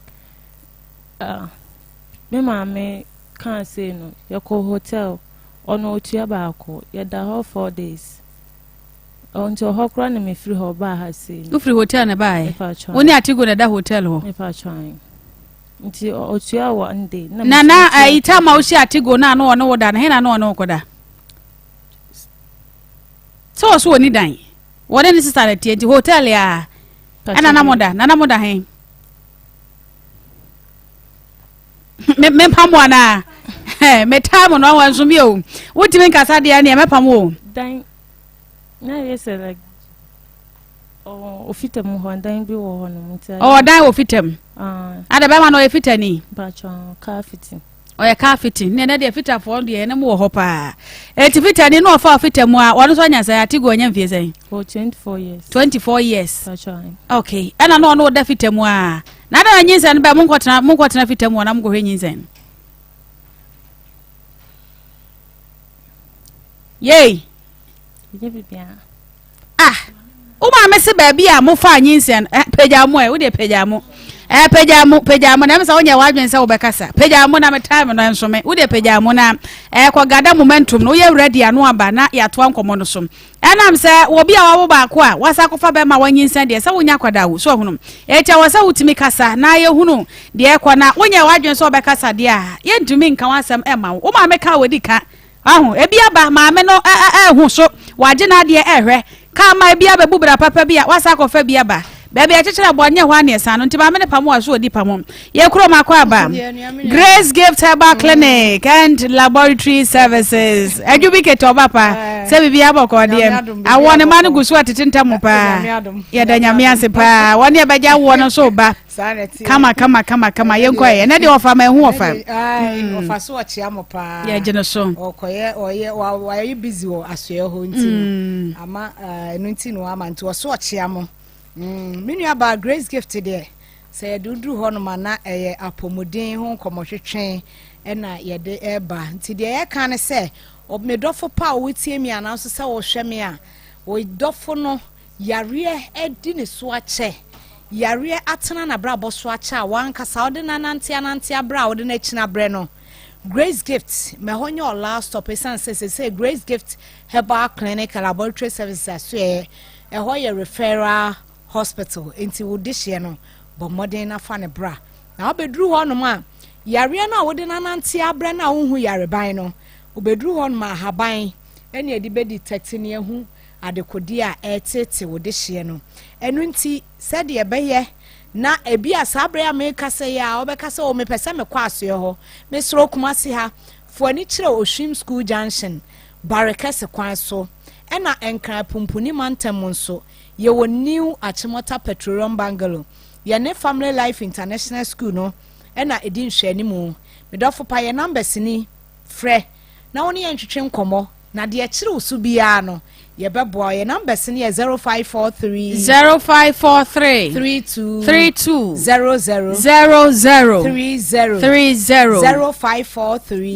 J: me ma me can say no your co hotel ono otua ba ko ye da ho 4 days Until Hokran and me free her bar has seen.
B: You free hotel na buy. Only atigo na da hotel ho.
J: If I trying. Until Otua one day.
B: Nana, I tell my atigo na no no da na he na no koda. So ni dan. What any sister at the hotel ya. Nana moda he. Me pamwana. Me time no wan so mi o. What do you mean kasa de na me pamo?
J: Dan na yes like ofitem ho dan bi wo ho no mutse.
B: Oh dan ofitem. Ada be ma no ofitani.
J: Ba chon car fitting.
B: Oya car fitting. Ne de fita for de na mo ho pa. E ti fitani no fa ofitem a wonu so nya say atigo nya mfie say.
J: For 24 years.
B: 24 years.
J: Ba chon.
B: Okay. Ana no da fitem a. Na da nyinsa no be mo kwotena fitem na mo go hwe nyinsa. Yay. Uma mesi baby a mo fa nyinsen pejamu e wo de pejamu pejamu na mesa wonya wadwen se wo bekasa pejamu na me time no enso me wo de pejamu na kwa gada momentum no ye ready anu aba na ya to ankomo no so enam se wo bia wa wo ba ko a wasa ko fa be ma wanyinsen de se wonya kwada wo so hunu echa wasa wutimi kasa na ye hunu de kwa na wonya wadwen se wo bekasa de a ye ntumi nka wasam e ma wo ma me ka wodi ka ahu ebia ba maame no hu so waje na de ehwe ka ma ebia ba bubra papa bia wasa ko fa bia ba baby achechera bonye ho ane sa no nti maame ne pamo aso odi pamo ye kro makwa ba Grace Gift Herbal Clinic and Laboratory Services adubike to papa se bibia boko de awone ma no gusu atetinta mo pa ye da nyame ase pa wone beja wo no so ba kama yenko ye na de ofa ma hu ofa
F: ofa so ochia mo pa
B: ye gene so
F: okoye wa you busy wo asoe ho nti ama enu nti no ama nti so ochia mo menu about Grace Gift there say dudu ho no mana apomodin ho komotwetwen na ye de eba nti de ye kan say obmedofo pa wo tie mi ana so say wo hwe me a wo dofo no yare edi ne so ache yare atena na bra boso acha wankasa ode nanante abra ode na china bre no Grace Gift me honye o last stop esan say Grace Gift Herbal Clinic and Laboratory Services so hoye referral hospital enti wo dihye no bo modern na fa ne bra na obedru ho no ma yare na ode nanante abra na wo hu yare ban no obedru ho no ma haban ene edi be detect ne hu adekodi a etete wo dihye no enu nti said ye beye na ebi asabre ya me kase ya obekase o me pese me kwa aso ho me sro kumase ha fuani kire Oshim School Junction barekase kwan so ena enkra pumpuni mantem nso ye wo new Achimota Petroleum Bungalow ye ne Family Life International School no ena edi nhwani mu me dofo pa ye numbers ni frɛ na woni ye ntwetwe nkomo na de kire usu bia no ye bebo ye numbers ni 0543 32 00 30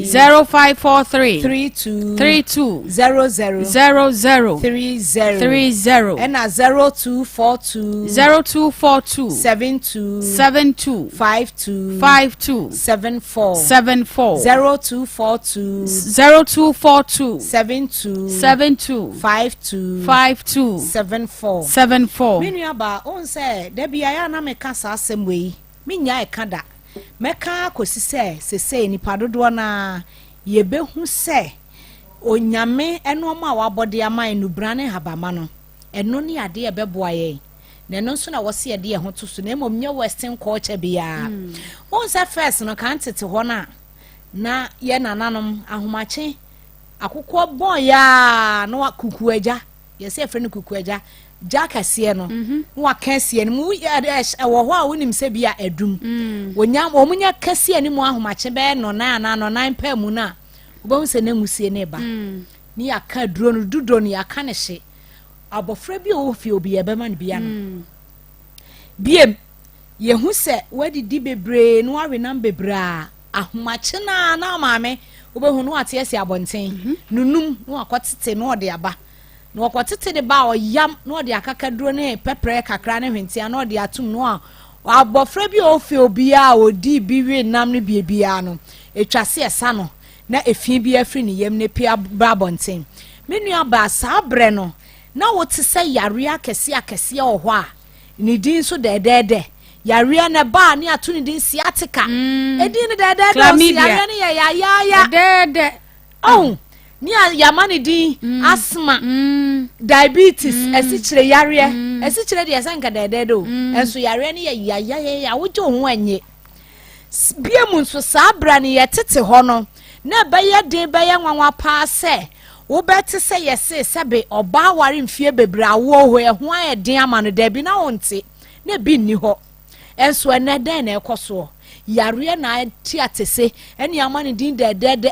F: 0543 32 00 30 and 0242 72 52 74 0242 72 5274 menu aba on say da bia ya na meka sa asem minya ekada meka akosi se nipa dodo na ye behu se onyame eno ma wabode ama enubra ne habama no eno ne ade e beboa ye na eno nso na wose ye de ho to so na emom nye western culture bia on say first no kan tete ho na ye nananom ahomache akukọ bon ya no kuku eja yesi efre no kuku eja jakase no no wakase no mu wo ho a wonim se bia adum wonya omunya kase ni mu ahomache be no na no 9 pa mu na obon se na musie ne ba ni aka duro no dudo ni aka ne hye abofra bi o fi obi e be man bia no biem ye hu se wadidi bebre no awe nam bebra ahomache na maame obehu no atiesi abonten nunum no akotete no ode aba no akotete de ba oyam no ode akaka duro ne pepre kakra ne hwentia no ode atum no abofra bi ofi obia odi biwe nam ne biebia no etwase esa no na efie bi afri ne yam ne pia bra bonten menu aba sabre no
K: na wote say yarea kese oho a ni din so de yarea na ba ne ato ni din sciatica edin ne de yarea ne ya de oh ni yama ne din asthma diabetes esichire yarea esichire de yasanka de do enso yarea ne ya wojo ho anye biemu nso sabra ne yetete ho no na beye den beye nwanwa pa se wo beti se yese sebe oba ware mfie bebre awo ho ho ayeden ama no da bi na wonte na bi ni ho enso ene den na ekoso yare na ti atese ene ama ne din de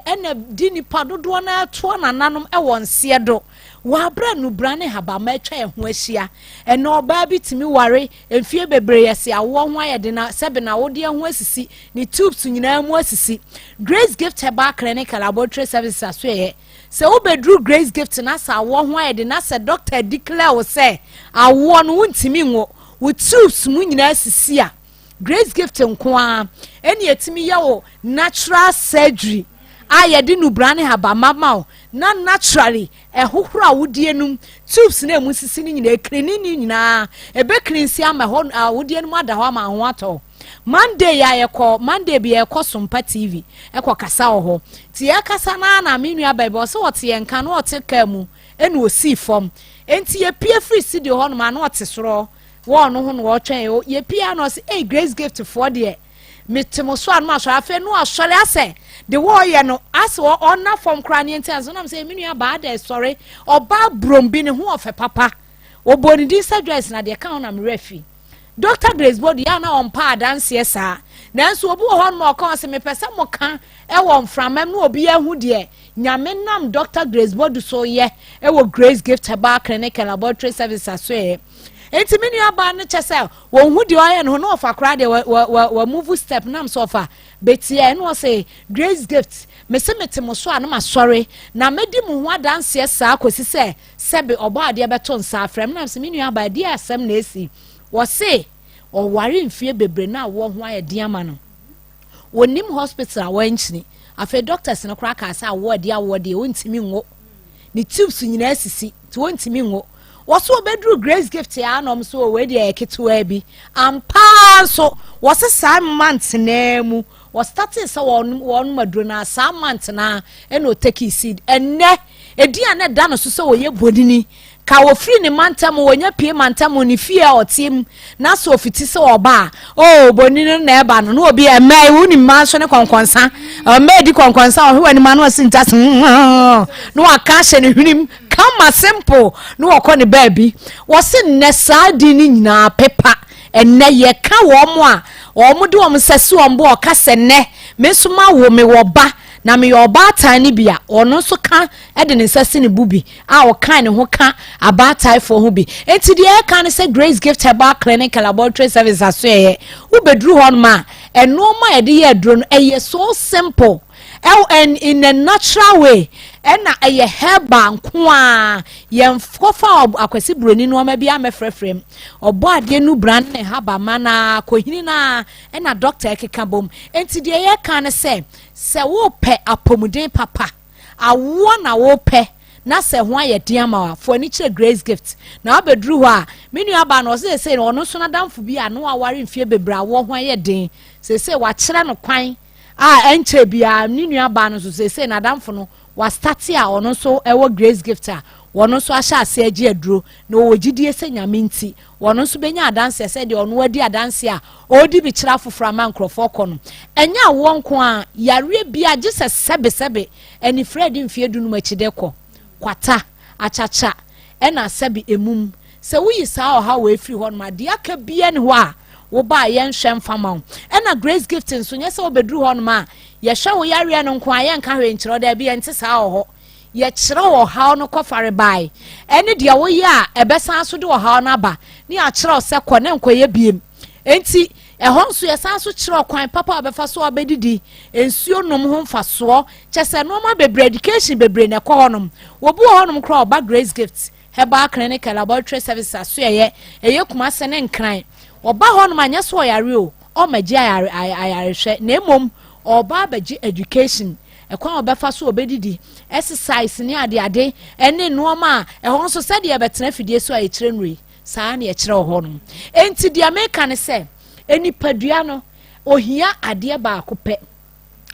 K: ene di nipa dodo na to na nanom e wonse do wa bra nu brane haba ma atwa e ho ahia ene oba bitimi ware mfie bebre yese awo ho ayeden na sebe na wo de ho asisi ni tubes nyina mu asisi Grace Gift Herbal Clinic Laboratory Services asoye se obedru Grace Gift na sa awo ho ayeden na se doctor declare wo se awo no wontimi ngo wo tubes mu nyina asisi a Grace Gift nkoa eni etimi yawo natural surgery ayede nu brane haba mama na naturally ehohoro awodie num tubes na emu sisi ni nyina ekrini ni nyina ebe krinsi ama ho awodie num ada ho ama ho ato Monday ya yeko Monday bi yeko Sompa TV eko kasa ho ti ya kasa na menu aba be so wote yenka na wote ka mu enu osi fom enti ye pie free studio ho no ma na wote soro wo no ho no wo twen ye pie na se Grace Gift for de metimo so an ma so afa no asore ase the war ye no as wo onna from krani enti aso na say menu aba da sorry oba brombi ne ho ofe papa oboni din sadress na de ka na me refi Dr. Grace body ya na on pa dance yesa nanso obi wo ho no ka se me pese mo ka e wo mframam no obi ahu de nyame nam Dr. Grace body so ye e wo Grace Gift Herbal Clinic Laboratory Services so ye enti menu aba no chese wo hu de oye no no ofa kra de wa move step nam so ofa betie no say Grace Gift me se metimo so an ma sorry na medi mu ho dance yesa akosi se sebe oba ade beto nsa afrem nam se menu aba de asem na esi wo se o ware mfie bebre na wo ho ayede ama no wonim hospital awanchini afa doctors no kra ka sa wo de awode wontimi ngo ni tubes nyina asisi to wontimi ngo wo so bedru Grace Gift ya no so we de eketo abi ampa so wo se sa month na mu wo starting so won maduro na sa month na eno take seed enne edia na da no so wo ye bodini ka wo free ni mantam wonya pie mantam ni fie otim na so fiti se oba o boni no na eba no obi emai woni ma so ne konkonsa ma di konkonsa o hwani ma no asintas no aka hye ne hwinim kama simple no okọ ne baabi wo se ne sa di ni nyina pepa enne ye ka wo mo a wo de wo sese wo mbo ka se ne me so ma wo me wo ba na me oba tani bia ono so ka e de ne sase ne bubi a o kan ne ho ka abatai fo ho bi enti de e kan se Grace Gift Herbal Clinic Laboratory Services aso ye wo bedru hon ma eno ma e de ye adro no e so simple and in a natural way ena eye herbal nko a ye mfofa akwasi broni no ma bia mefrefrem obo ade nu brand ne haba mana kohini na ena doctor ekeka bom enti de ye kan se wo pe apomuden papa awo na wo pe na se ho ayede ama fo ani kire Grace Gift na abedru ho a menu aba no se ono so na damfo bi a no aware mfie bebra wo ho ayeden se wa kire no kwan enche bia ninu aba no so se na damfo no wa start a ono so ewo Grace Gift a wono so ahya ase agi aduro na wogidie se nyame nti wono so benya adanse se de ono wadi adanse a odi bi kira foforo ma nkrofo kono enya wo nko a yare bia gise sebe eni Fred mfie dunu machide ko kwata achacha ena sebe emum se wuyi sa o ha we free hon ma de aka bia ne ho a wo ba ye nhwem fama ena Grace Gift nso nye se obedru hon ma ye hwe wo yare no nko a ye nka hwe nkyiro da bia nti sa o ho ye kire wo ha no kofare bai ene de wo ye a ebesan so de wo ha no aba ni a kire se ko ne nko ye biem enti ehon so ye san so kire kwan papa abefa so abedidi ensuo nom ho mfaso chese no ma bebre education bebre ne ko honom wo bu honom kra oba Grace Gift Herbal Clinic Laboratory Services aso ye kuma se ne nkran oba honom anya so yare o magye ayare hwe na emom oba bagye education ekwan obefa so obedidi exercise ni ade ene nooma ehon so se de betena fidie so a ekire nuri saa na ekire ho no enti de America ne se enipadua no ohia ade ba akopɛ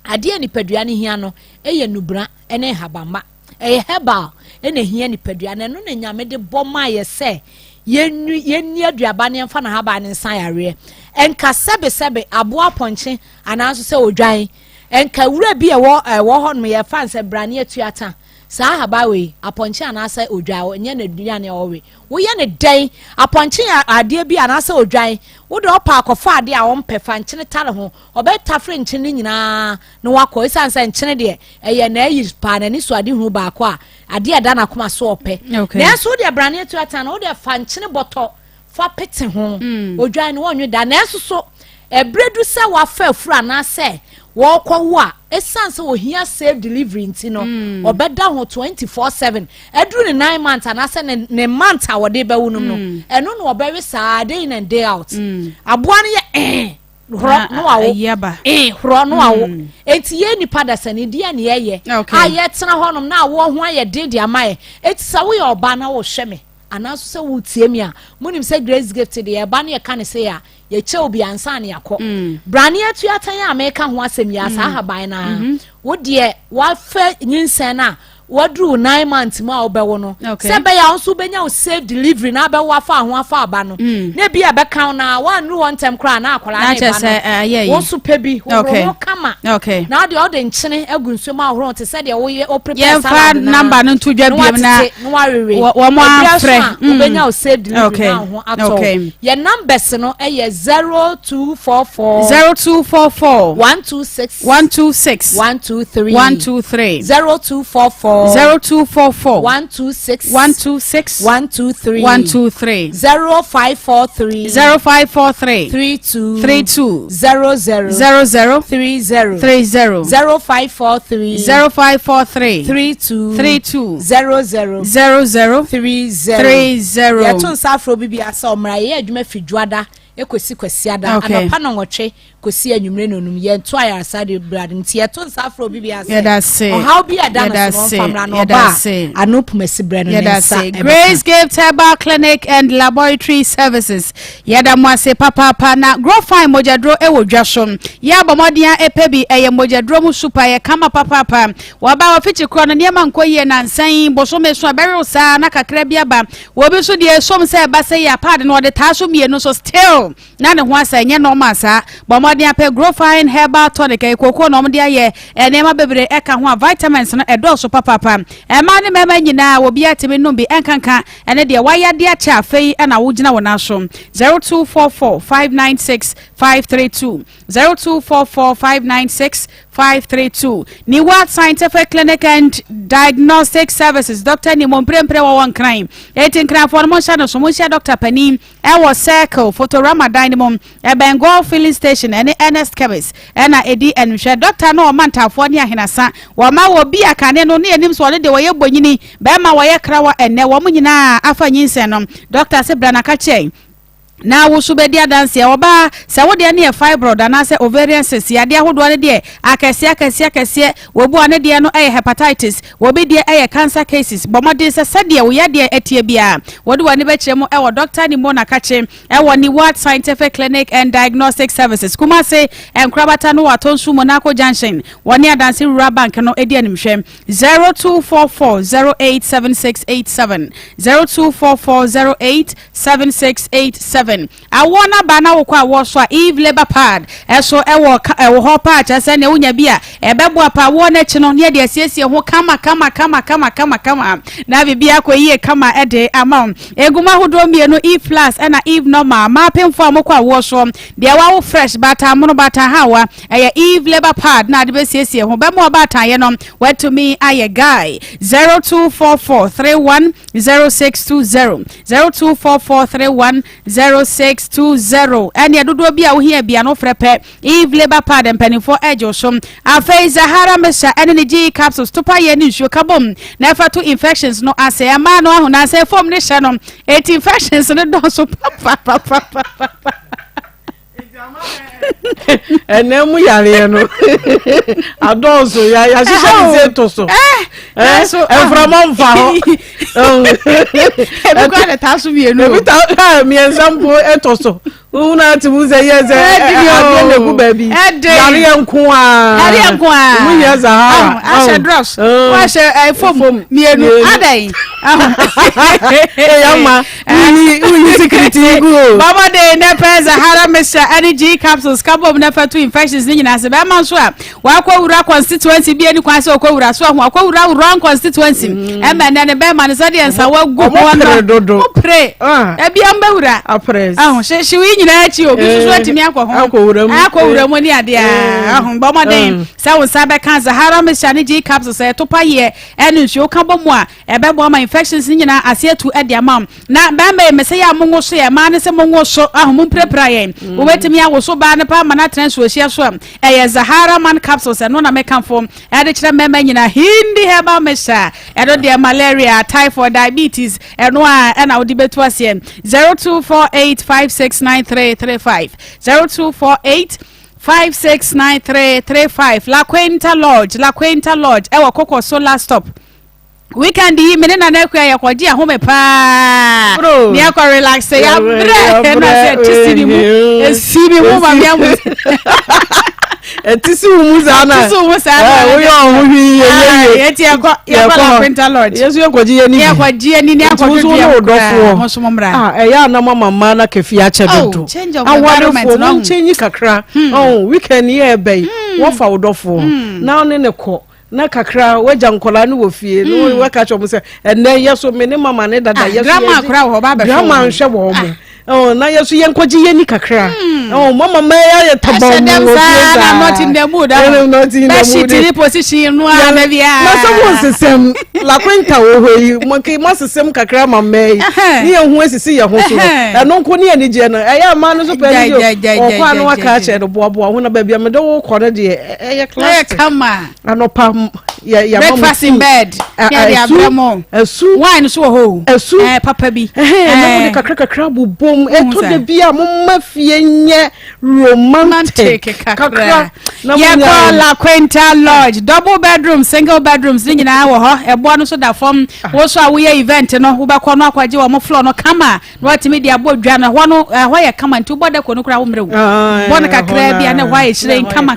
K: ade nipadua ne hia no eye nubra ene habamba eye heba ene hia nipadua ne no na nyame de bɔma ye se yenni aduaba ne mfa na haba ne nsan yare enka sebe aboa ponche ananso se odwan enka wura bi wo ho no ye fan se brane atuata saa haba we aponche anase odwan enye na duane owe wo ye ne dan aponche ade bi anase odwan wo de opa akofa ade a wo mpefa nchene tare ho obeta fre nchene nyina no wakọ isanse nchene de eye na ayi pa na ni so ade hu ba akọ a ade ada na koma so ope na so de brane atuata na wo de fa nchene bọtọ fa pete ho odwan no wonwe da na so ebredu se wa fa fura na se wo kwo a essence wo hia save delivery ntino obeda ho 24/7 edru ne 9 months and ase ne month a wo de be wonum no eno no obewe saa day in and day out aboa no ye hro no awo hro no awo enti ye nipa da sane dia ne ye aye tena honom na wo ho aye de amaye eti sa wo ye oba na wo hweme anaso se wo tie mi a munim se grace gift de ye ba na ye ka ne se ya ye che obi ansa na yakọ brane atu atan ya America ho asem ya sa haban na wo de wa fa nyinsen na wadru 9 months ma obewo no se be ya nso benya o save delivery na be wa fa ho afa aba no na bi abeka na wan ru on tem kra na akola na ba no wo so pebi wo kama na de o de nchene agunso ma horo te se de wo ye o prepare salad na number no to dwa biem na wo mo afre benya o save delivery na ho ato ye numbers no eye 0244 126 123 0244 126 123 0543 32 00 0543 32 00 yato safro bibi asa omra ye adwuma fidwada ekosi kwasiada anapa na nwotwe kosi anwumre no num ye nto ayarasa de brad nti ye to safro bibi ase o how bi adana so famra no ba anopumasi brad no nsa
B: Grace Gift Herbal Clinic and Laboratory Services yada mwase papa na grow fine mojadro ewo dwasom ya bomodia epebi eye mojadro mu super ye kama papa waba wafichi kro no niema nkoye na nsan bosomeso abere sa na kakra bia ba wobi so de som se ba se ya pad no de taso mienu so still na ne ho asa nye no masa bomodia pe grow fine herbal tonic ekoko no mde aye enema bebre eka ho vitamins no edoso papa ema ne mema nyina obi atimi no bi enkanka ene de waya de acha afei na wogina wona so 0244 596 532 0244 596 532 Niwa Scientific Clinic and Diagnostic Services Dr. Nimon Prempre wa wan crime etin kra for mo sha no so mo sha Dr. Pani e wo circle Fotorama Dynamo e Bengal filling station ene Ernest Chemist ena edi enhwe Dr. no mantafo ne ahenasa wo ma wo bi akane no ne enim so de wo ye bonyini be ma wo ye krawa ene wo mo nyina afa nyinsen no Dr. Sebrana ka che na wo so be dia dance ya oba se wo de ne fibroid na se ovarian cyst ya de ahodo ne de akese wo bu ane de no hepatitis wo be de cancer cases bomode se de wo ya de etie bia wo de wani be kire mo wo doctor ni mo na ka che wo ni World Scientific Clinic and Diagnostic Services kuma se enkrabata no watonsu Monaco Junction woni adanse rural bank no edi animhwem 0244 087687 0244 087687 awona bana wo kwa wo so Eve Labor Pad eso ewo ho patch ase ne unya bia ebebo apa wo na chi no ne de asiesie ho kama na bibia koyie kama ede ama eguma hodo mienu Eve Plus na Eve normal ma pemfo amokwa wo so de wa fresh bata amono bata hawa Eve Labor Pad na de besiesie ho be mo bata ye no what to me aye guy 0244 310620 0244 310620 ene dodo bia wo hia bia no frepe Eve Labor Pad empanifo ejo so afei Zahara Mesha ene ne G capsules topa ye ni nsuo kabom na fa to infections no ase ama no ahu na ase form ne hye no 8 infections no do so papa
F: ɛnɛ mu yare no adɔɔso ya hyehyɛ ne sɛ to so ɛmframa mfa hɔ
B: ebi kɔ ne ta so mienu
F: ebi ta miɛnsa mpo ɛtɔ so wuna ti mu sɛ yɛ sɛ adeɛ na egu baabi yare nko a mu yɛ Sahara
B: ahyɛ drops wahyɛ fom mienu adan
F: yama wuni security gu
B: baba de ne pɛ Sahara mixture energy capsules kabom na fatu infections ni nyina se be ma so a wakɔ wura constituency bi ani kwan sɛ okɔ wura so ho akɔ wura wrong constituency ɛmɛ ne be ma ne sɛ de nsa wagu ho no pre ebi amba wura hye wi nyina achi obi so atimi akɔ wura mu ni ade a baba de sɛ wo sa be kan Sahara mixture energy capsules sɛ to pa ye ɛne nsuo ka bɔ mu a ɛbɛ bɔ ma infections ni nyina ase atu ade amam na be ma me sɛ ya mongo so ye ma ne sɛ mongo so mu prepare ye wo betimi awo so ba ne pa ma na tren so ohia so Sahara man capsules no na meka fom e de kire mema nyina hindi heba mesha e do de malaria typhoid diabetes no a na wo de betu ase 0248569335 0248569335 La Quinta Lodge e wo Koko Solar Stop weekend yi mene na na kwa ya kwaji ahome pa ni akwa relax ya bre na se tisini mu esibi mu ma bia mu
F: etisi mu sana wo yo ohwi ye
B: eti akwa ya La Quinta Lodge
F: yesu ye kwaji ye ni
B: ya kwaji ye ni akwa
F: dofo
B: mo so mo mra
F: ya na mama na kefi a chedodo
B: environment
F: no chenyi kakra weekend ye bai wo fa dofo na one ne ko na kakra waja nkola no wo fie no waka chom se enne yeso me ne mama ne dada yeso
B: grandma kra ho ba be
F: grandma nhwe wo mo na yeso ye nkwaji ye ni kakra mama me ya taba mo
B: na not in the mood na she tiri position no a na bia
F: na so wo sesem La Quinta wo hoyi mo ke mo sesem kakra mama ni ye hu asisi ye ho so no nko ni ani je no eya ma no so pa ni o kwa no waka che do boaboa ho na ba bia me do wo kɔ no de eye class
B: kama
F: anopa ya
B: breakfast in bed ya abramo wine so ho papa bi
F: na mo kakra bubom eto de bia mo mafie nye romantic kakra
B: ya ko La Quinta Lodge double bedroom single bedrooms ni nyina wo ho ebo no so da fom wo so a wo ye event no wo be ko no akwaje wo mo floor no kama no atimi de abodwa no ho no ho ye kama nti bo de ko no kura wo mrewu bo no kakra bia na ho ye shire kama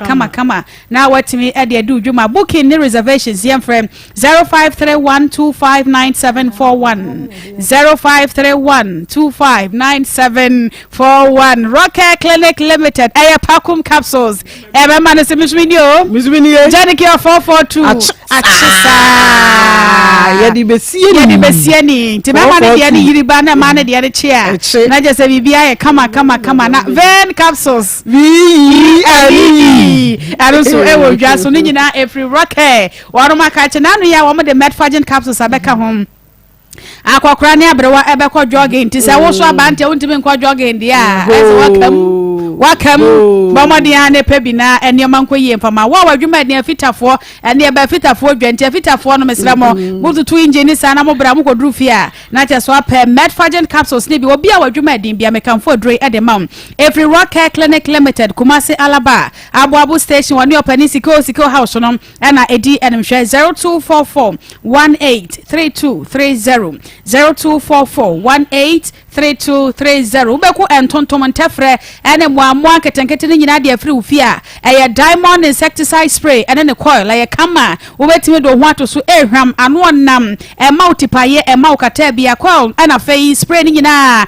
B: na watimi e de du dwuma booking ni reservations yem frame 0531259741 0531259741 Rocket Clinic Limited Pakum capsules be man se miswini Janik 442 achisa
F: ya di besie ni
B: ti be man de ni yiriba na man de de chia na je se bibia ye kama na Ven capsules so e wo dwa so ni nyina every Rocket waro maka che na no ya wo de metformin capsules abeka hom akokra ne abrewa ebekọ jogging nti se wo so abante wontimi nkọ jogging dia wakam bomodi ane pebi na enema nkoyie mfama wa wadwuma de afitafo ene eba afitafo dwante afitafo no mesramo mututu engine sana mo bra mo kodru fia na che so apɛ metformin capsules ne bi obi a wadwuma din bia mekamfo dre edemam every Rocket Clinic Limited Kumasi Alaba Abu station wani opani siko house no na edi enhwe 0244183230 0244183230 ubeko entontom ntefre ene moamwa ketenkete ni nyina de afri ufia diamond insecticide spray ene ne coil kama ubetimi do ho atoso ehwam ano nam multipaye ukata bia coil ana fei spray ni nyina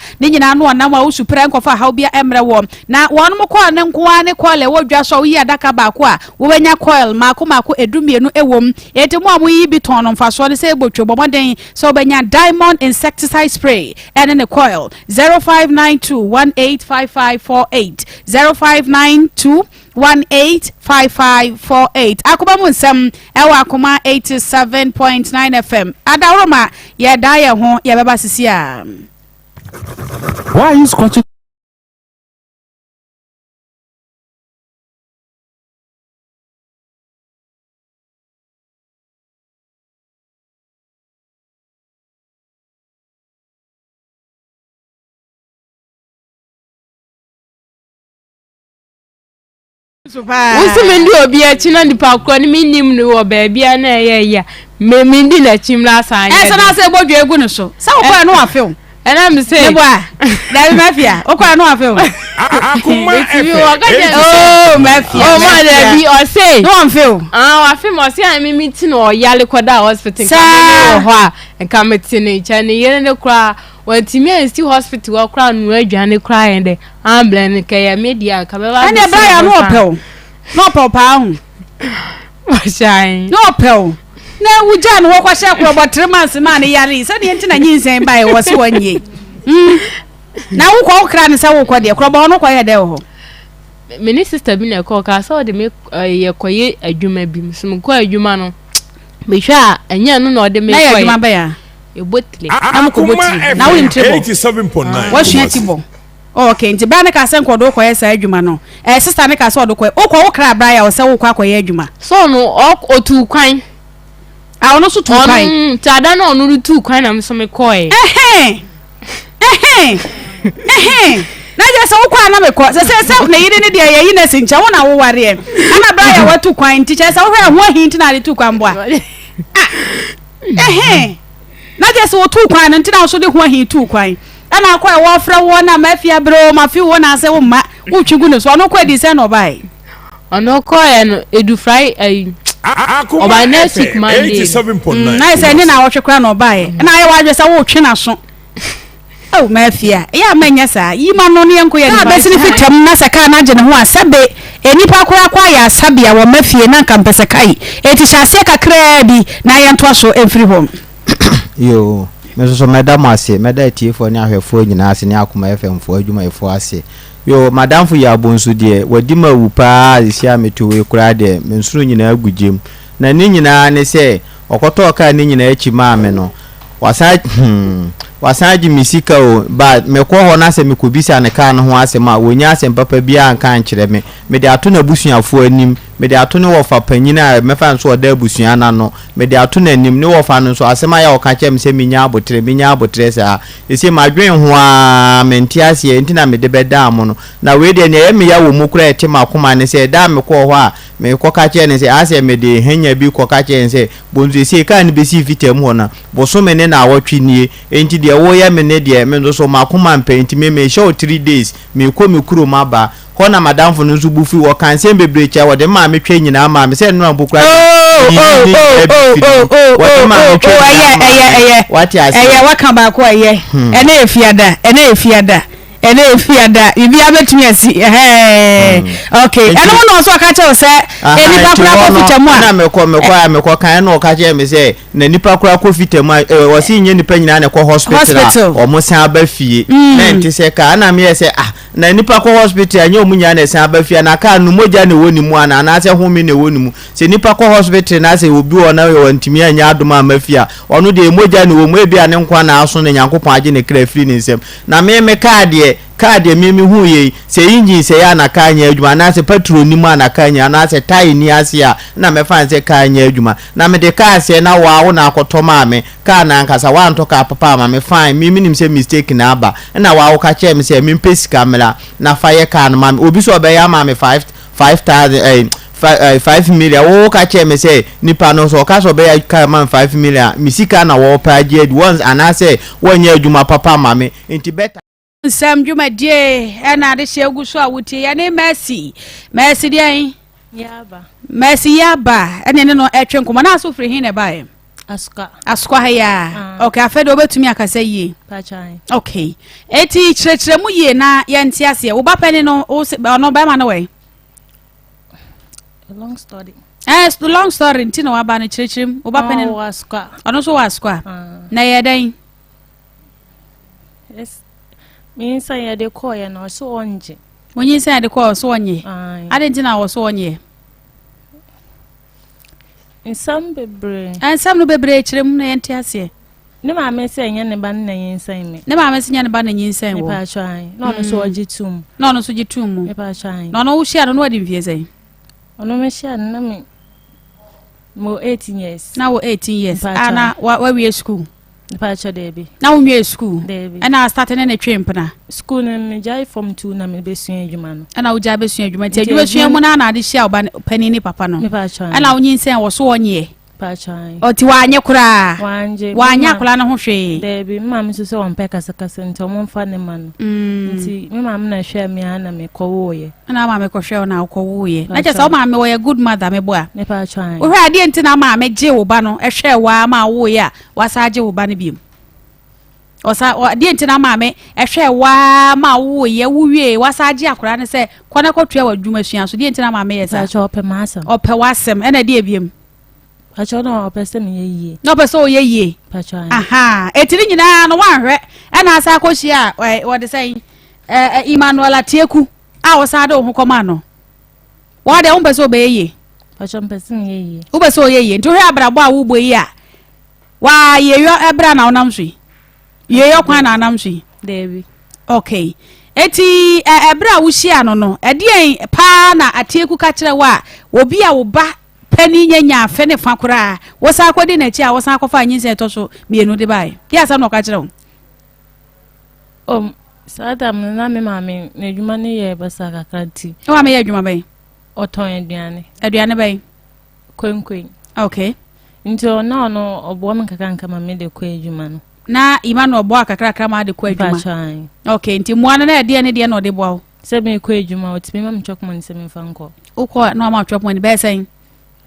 B: ano nam a usupra nkofa hawbia emre wo na won mo coil ne nkoa ne coil wodwa so yi adaka ba ko a wobenya coil mako edumienu ewom etimo amoyi bi ton no mfaso de se ebotwo bomoden so obenya diamond insecticide spray and in a coil 0592185548 0592185548 Akoma Nsem ewa Akoma 87.9 FM Adaroma ye da ye ho ye beba sisia.
L: Why are you scratching
M: Usi mendi obi achi na nipa kro ni minim ni wo baabi a na ya me mendi na chimla san
B: ya na se bodwe egu ne so sa wo kwa no afew
M: ena me say
B: ne boa da mafia wo kwa no afew
I: Akoma
B: oh mafia
M: oh ma da bi o say
B: no afew
M: wa fem o say am meeting no yale koda hospital ka me ho a enka meti ne cha ne yere ne kra wantimi ansi hospital wa kra no adwane kra ende ambulance ka ya media ka be ba
B: ane bra ya no opel no opel pa hu
M: washai
B: no opel na wuja no wo kwa hye kro bo 3 months ma ne yare se ne ntina nyinsen ba e wo se wanye na wo kwa kra ne se wo kwa de kro bo no kwa ye de ho
M: mini sister bi na ko ka so de me ye koye adwuma bi msum ko adwuma no me hwa anya no na de me koye
B: na adwuma ba ya
M: ebotile
B: amukobotile na wo intrebo
L: 87.9
B: wo hwe tibo okay nti ba ne ka se nkodo koye sa adwuma no sister ne ka se odo koye wo kwa wo kra bra ya wo se wo kwa koye adwuma
M: so no otu kwan
B: a ono so tu kwan
M: tada na onu tu kwan na mso me koye
B: na je se wo kwa na me ko se na yide ne de yayi na sincha wo na wo ware ana bra ya watu kwan ti che se wo hwe ho hinti na de tu kwan boa na je se wo tu kwan nti na so de ho hin tu kwan ana kwa wo fra wo na mafia bro mafi wo na se wo ma wo twigu ne so ono kwa di se no bai
M: ono koye no edu fry
L: Akoma
M: next week Monday
L: 87.9
B: na se ni na wo twekra no bai na ye wa je se wo twe na so oh mafia ya manya sa yima no ne enko ye ni ba sini fitam na saka na je ne ho asabe enipa kora kwa ya asabia wo mafie na kampese kai eti hyase kakra bi na ye nto so every home
D: yo meso madam ase meda tiefo ni ahwefo nyina ase ni Akoma FM fo adwuma efo ase yo madam fo ya bonsu de wadi mawu pa isi ameto we kura de mensuru nyina agugem na ni nyina ne se okoto ka ni nyina achi maame no wasaji misika o ba mekọ ho na se mekobisa ne ka no ho asema wonya asem papa bia anka nkyere me de ato na busuafo anim me de ato ne wofa panyina mefa nso oda busua na no me de ato na anim ne wofa no so asema ya oka kyem se minya abotre sa ese madwen ho a mentiase entina me de beda am no na we de ne me ya wo mukura etem Akoma ne se da me kọ ho a me kọ ka kye ne se ase me de henya bi kọ ka kye ne se bonzu ese ka ne besi fitem ho na boso me ne na awotwe nie enti de wo ya me ne de me ndo so Akoma mpenti me show 3 days me ko me kuro maba kona madam fo nzu bufi wo kan se bebre cha wo de ma me twa nyina ma me se no ambukura what ya say
B: waka ba ko aye ene efiada bibi abetumi asi okay eno no so aka che o se enipa kura ko fitamu
D: na me ko kan no ka che me se na nipa kura ko fitamu wo si nye nipa nyina na ko hospital o mo san aba fie na nti se ka na me se na nipa ko hospital anya omunya na san aba fie na ka no moja na woni mu ana na se home na woni mu se nipa ko hospital na se obi wona we ntimi anya adoma amafia ono de moja na wo mu ebia ne nkwa na aso na Nyankopon age ne kra firi ne nsem na me kaade mimi hu ye se engine se ya na kanya adwuma na se petrol ni mu na kanya na se tai ni ase a na me fan se kanya adwuma na me de ka se na wa na akotoma me ka na nkasa wa nto ka papa ma me fine mimi nim se mistake na aba na wa ka che me se me pesi kamera na fa ye ka na ma obi so be ya ma me 5,000 5 million wo ka che me se nipa no so ka so be ya ka ma 5 million misika na wo pa je once ana se wonya adwuma papa ma me enti better
B: Nsem dwumadie na de hyegu so awutie ya ne Mercy dey Mercy yaba ene ne no etwe nkoma na so firi hin ne bae askwa ya okay afedo obetumi akasa yie okay eti kyerɛkyerɛ mu yie na ye nti ase wo ba pani no ono ba ma no we
J: long story
B: the long story nti no aba no kyerɛkyerɛ wo ba pani no
J: askwa
B: ono so askwa na ye dan
J: yes minsa ya de ko ya no so onje
B: Monyinsa ya de ko so onye ade nti na wo so onye
J: Nsem bebre
B: Nsem no bebre kyerem na yenti ase
J: ne ma me se nya ne ba na yinsan me
B: ne ma me se nya ne ba na yinsan wo
J: pa twan no no so ogitum
B: no no so gitum
J: me pa twan
B: no no wo share no wadi mfie sei
J: ono me share na me mo 18 years
B: na wo 18 years ana wa we school
J: Pacha Debbie.
B: Now we are school.
J: Debbie.
B: And I started in a train pena.
J: School and me jai from 2 na me be sua adwuma.
B: And I would jab sua adwuma. You were sua mona na de share penny papa no.
J: Me pacha.
B: And I won't say was so 1 year.
J: Pacha.
B: O ti wanya kura.
J: Wanya
B: kura na ho hwe.
J: Debbie, mam so on peka kasa nti omon fa ne man. Nti me mam na hwe me ana me kowo ye.
B: Na ma me ko hwe na kowo ye. Na je say o ma me we good mother me boa.
J: Me pacha.
B: O hwe ade nti na ma me je wo ba no hwe wa ma wo ye a wasa je wo ba ne biem. Osa ade nti na ma me hwe wa ma wo ye wo wie wasa je akora ne say kwana kotua wa dwuma sua so de nti na ma me ye sa.
J: Pacha ope masam.
B: Ope wasem e na de biem.
J: Pacha no ope se me ye.
B: No ope so ye ye.
J: Pacha.
B: Aha, etiri nyina no wanhwe e na asa akohia wo de say Emmanuel Atieku a wo sa de ho koma no. Wo de wo be so be ye.
J: Pacha mpese me ye.
B: Wo be so ye ye. Nti hwe abrabo a wo bo yi a. Wa ye yo ebra na onam hwe. Ye yo kwan na anam hwe.
J: Debbie.
B: Okay. Eti ebra wo hia no no. Edien pa na Atieku ka kire wa obi a wo ba pani nyanya afe ne fa kora wo sa akodi na chi a wo sa akofa anyinse to so mienu de bai ya sa no ka kire
J: wo sadam na me mame na adwuma ne ye basa kakranti
B: o ma me ye adwuma bai
J: oton
B: aduane bai
J: kwenkwen
B: okay
J: nti no obo me kakanka mame de kwa adwuma no
B: na Emmanuel obo akakra ma de kwa adwuma okay nti muana na de ne de no de bo
J: se me kwa adwuma otimi mam chokmo ne se me fa nko
B: ukọ no ma chokmo ne be sen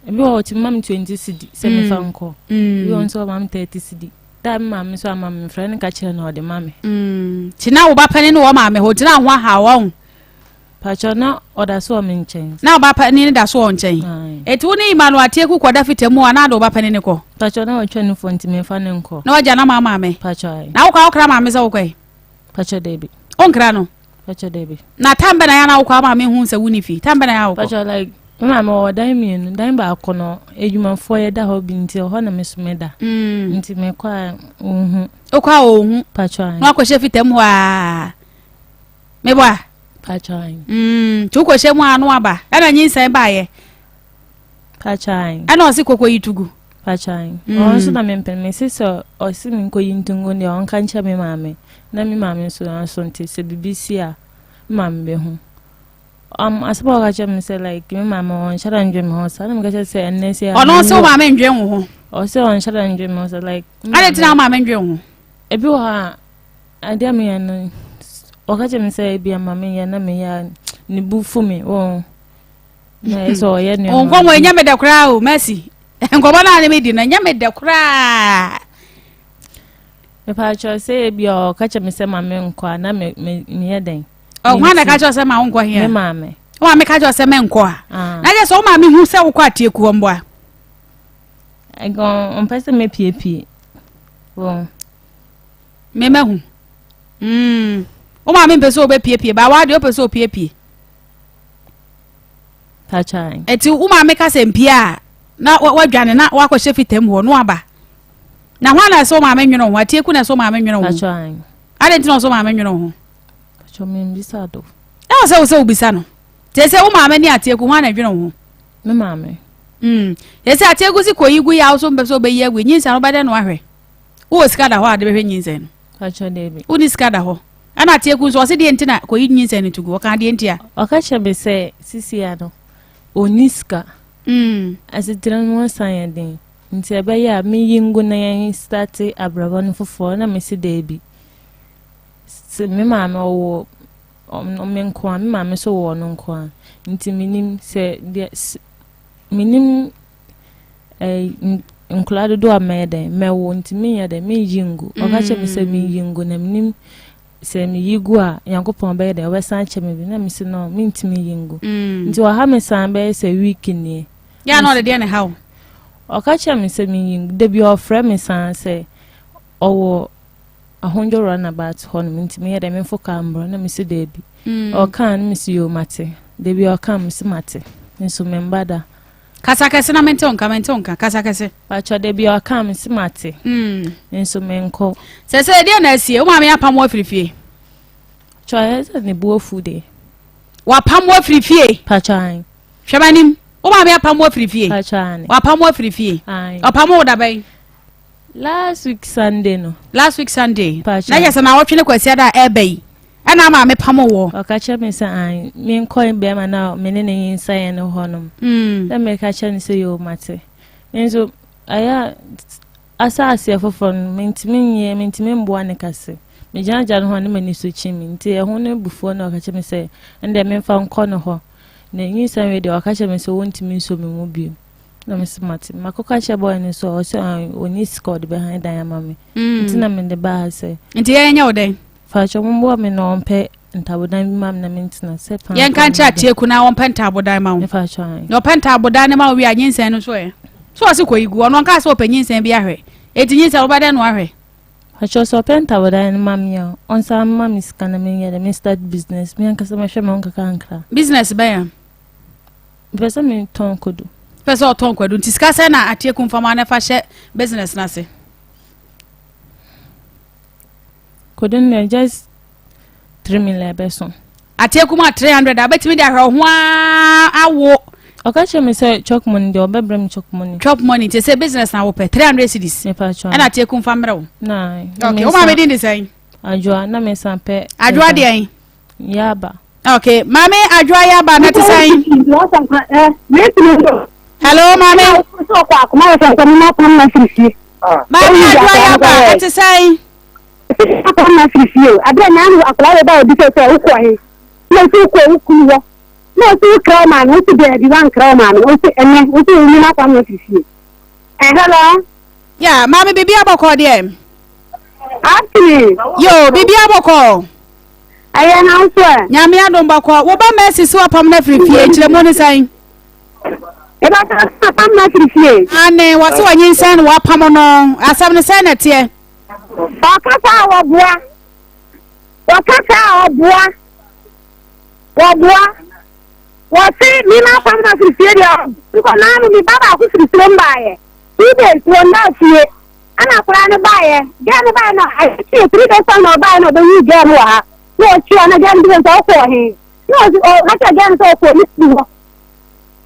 J: ebi o ti mam 20 cedi se me fa nko bi on so mam 30 cedi da mam so mam friend ka kire na o de mame
B: ti na wo ba pani no wo mame ho ti na ho ha wo
J: pacho na oda so me nchen
B: na wo ba pani ni da so nchen eti wo ni Emmanuel Atieku koda fitemu ana da wo ba pani ni ko
J: pacho na o twa ni fonti me fa ne nko
B: na wo ja na mame
J: pacho
B: na wo ka okra mame se wo kwai
J: pacho Debbie
B: onkra no
J: pacho Debbie
B: na tambe na ya na wo kwa mame hu se wuni fi tambe na ya wo
J: pacho like mama o dan mienu dan ba akono edwumafo ye da ho bi nti ho na mesumeda nti me kwa
B: o kwa ohu
J: pacho
B: na akọhye fitam ho a me boa
J: pacho
B: tu kọhye mu anu aba ana nyinsan ba ye
J: pacho
B: ana osi kokọ yitugu
J: pacho o so na me mpem me siso o si me nko yintungu ne on kan cha me mame na me mame so nti se BBC a mame be ho asaba ka chem say like me mama on shara ndwe me ho sa na me ka say enne say
B: ono so mama ndwe ho
J: o say on shara ndwe me ho sa like
B: ale tina mama ndwe ho
J: ebi wo ha ade me yan o ka chem say ebi mama yan na me ya ni bufu me o na eso ye ni
B: o nko nya me da kra o merci nko ba na me di na nya me da kra
J: me pa cho say ebi o ka chem say mama nko na me ye den
B: o hwana ka cho se ma nko hia
J: me mame
B: o ma me ka cho se me nko a na je so ma me hu se wo kwa Atieku mbo a
J: on pese me piepie bon
B: me hu o ma me pese o be piepie ba wa de o pese o piepie
J: tachan
B: eti o ma me ka se mpia na wa dwane na wa kwhye fitam ho no aba na hwana so ma me nweno ho Atieku na so ma me nweno ho
J: tachan
B: ale ntino so ma me nweno ho
J: chomen bisado
B: e o se ubisa no te se o ma me ni Atieku hwana nweno ho
J: me mame
B: yesi Atieku si koyigu ya so mbe so be ye gwe nyinsa no ba de no ahwe wo sika da ho ade be hwe nyinsa no
J: tachan Debbie
B: uni sika da ho ana Atieku so se de ntina koyi nyinsa no tugu o ka de ntia
J: o ka chebe se sisi ya no oniska asitran mo san den nti ebe ya mi yingu na yan start abrabo no fofo na me si Debbie se me mama wo o me nko me mama so wo no nko nti minim se minim nkulado do amede mewo nti mi ya de mi yingu o ka che mi se mi yingu na minim se mi yigu a yankopon be de we san che mi bi na mi se no mi ntimi yingu nti o ha me san be se week ni
B: ya no de ne how
J: o ka che mi se mi yingu de bi o frɛ mi san se owo ahonjo run about hon mi ntimi ya de me fo kambro na mi se Debbie o kan mi se yo mate de bi o kan mi se mate nso me mbada
B: kasa kase na mentonka kasa kase
J: pacho Debbie o kan mi se mate nso me nko
B: se de na asie o ma me apam wa firifie
J: cho ese ne bo fude
B: wa pam wa firifie
J: pacho an
B: hwemanim o ma me apam wa firifie
J: pacho an
B: wa pam wa firifie o pam wo da bai
J: last week Sunday no.
B: Last week Sunday. Na yes na wo twene kwasi ada ebe. Ana ma me pamo wo.
J: Okache me say an me nko be ma na me ne ne nsaye ne honom. Na me ka che ne say yo mate. Enzo aya asa asia fofon mentimi mboa ne kase. Me janja no ho ne mani so chimi nti e ho ne bufuo na okache me say ende me mfa nko no ho. Na nyisan we de okache me say wontimi nso me mu bio. Na me smart makoka che boy ne so o say oni scored behind diamond me. Nti na me de ba say.
B: Nti ye nya oden.
J: Facho mbo me no mpe ntabodan bi mam na mentina se pa
B: yen kan cha tie ku na won penta abodan ma wo
J: facho an
B: no penta abodan ne ma wo wi anyinsen no so e so wase ko igu ono kan se o penyinsen bi ahwe etinyin se obadan no ahwe
J: facho so penta abodan mam ya on sa mam iska na men ya me start business me an kasa ma hwe me on kaka ankra
B: business ba ya
J: pesa me ton kodu
B: pesa o ton kodu ntiska se na atie ku mfama na fa hye business na se
J: couldn't just 3 million peso.
B: Atie kuma 300 abetimi da hwe ho awo.
J: Okache me say chok money de obebrem chok money.
B: Chop money te say business na wo pe 300 cedis. Na atie ku mfa mre wo.
J: Na.
B: Okay, o ma me din de say.
J: Ajwa na me san pe.
B: Ajwa de an.
J: Yaba.
B: Okay, mami ajwa yaba na te say. Hello mami.
G: So kwa kuma san ko na pon na frisi.
B: Mami ajwa yaba te say.
G: Apa na frisi ada na anu akla ba obi se ukwo he no se ukwo ukuwo no se ukra ma no se be di wan kra ma no se ene o se ni na pa na frisi hello
B: yeah mami bibi aboko de
G: actually
B: yo bibi aboko
G: aya na so
B: nyame adom bako wo ba message so apam na frisi e kire mo ni san
G: e ba ta pam na frisi
B: ane wo se wanyin san wo apam no asam ne san na tie
G: wakata wabua wasi mina famna sisiria ko nanu mi baba ku sisiria mbaye ibe wona fie ana kura ne baye gane baye na ai 3 days na baye no be yi gane wa no chi ana gane bi so ko he no o hata gane so ko ni wo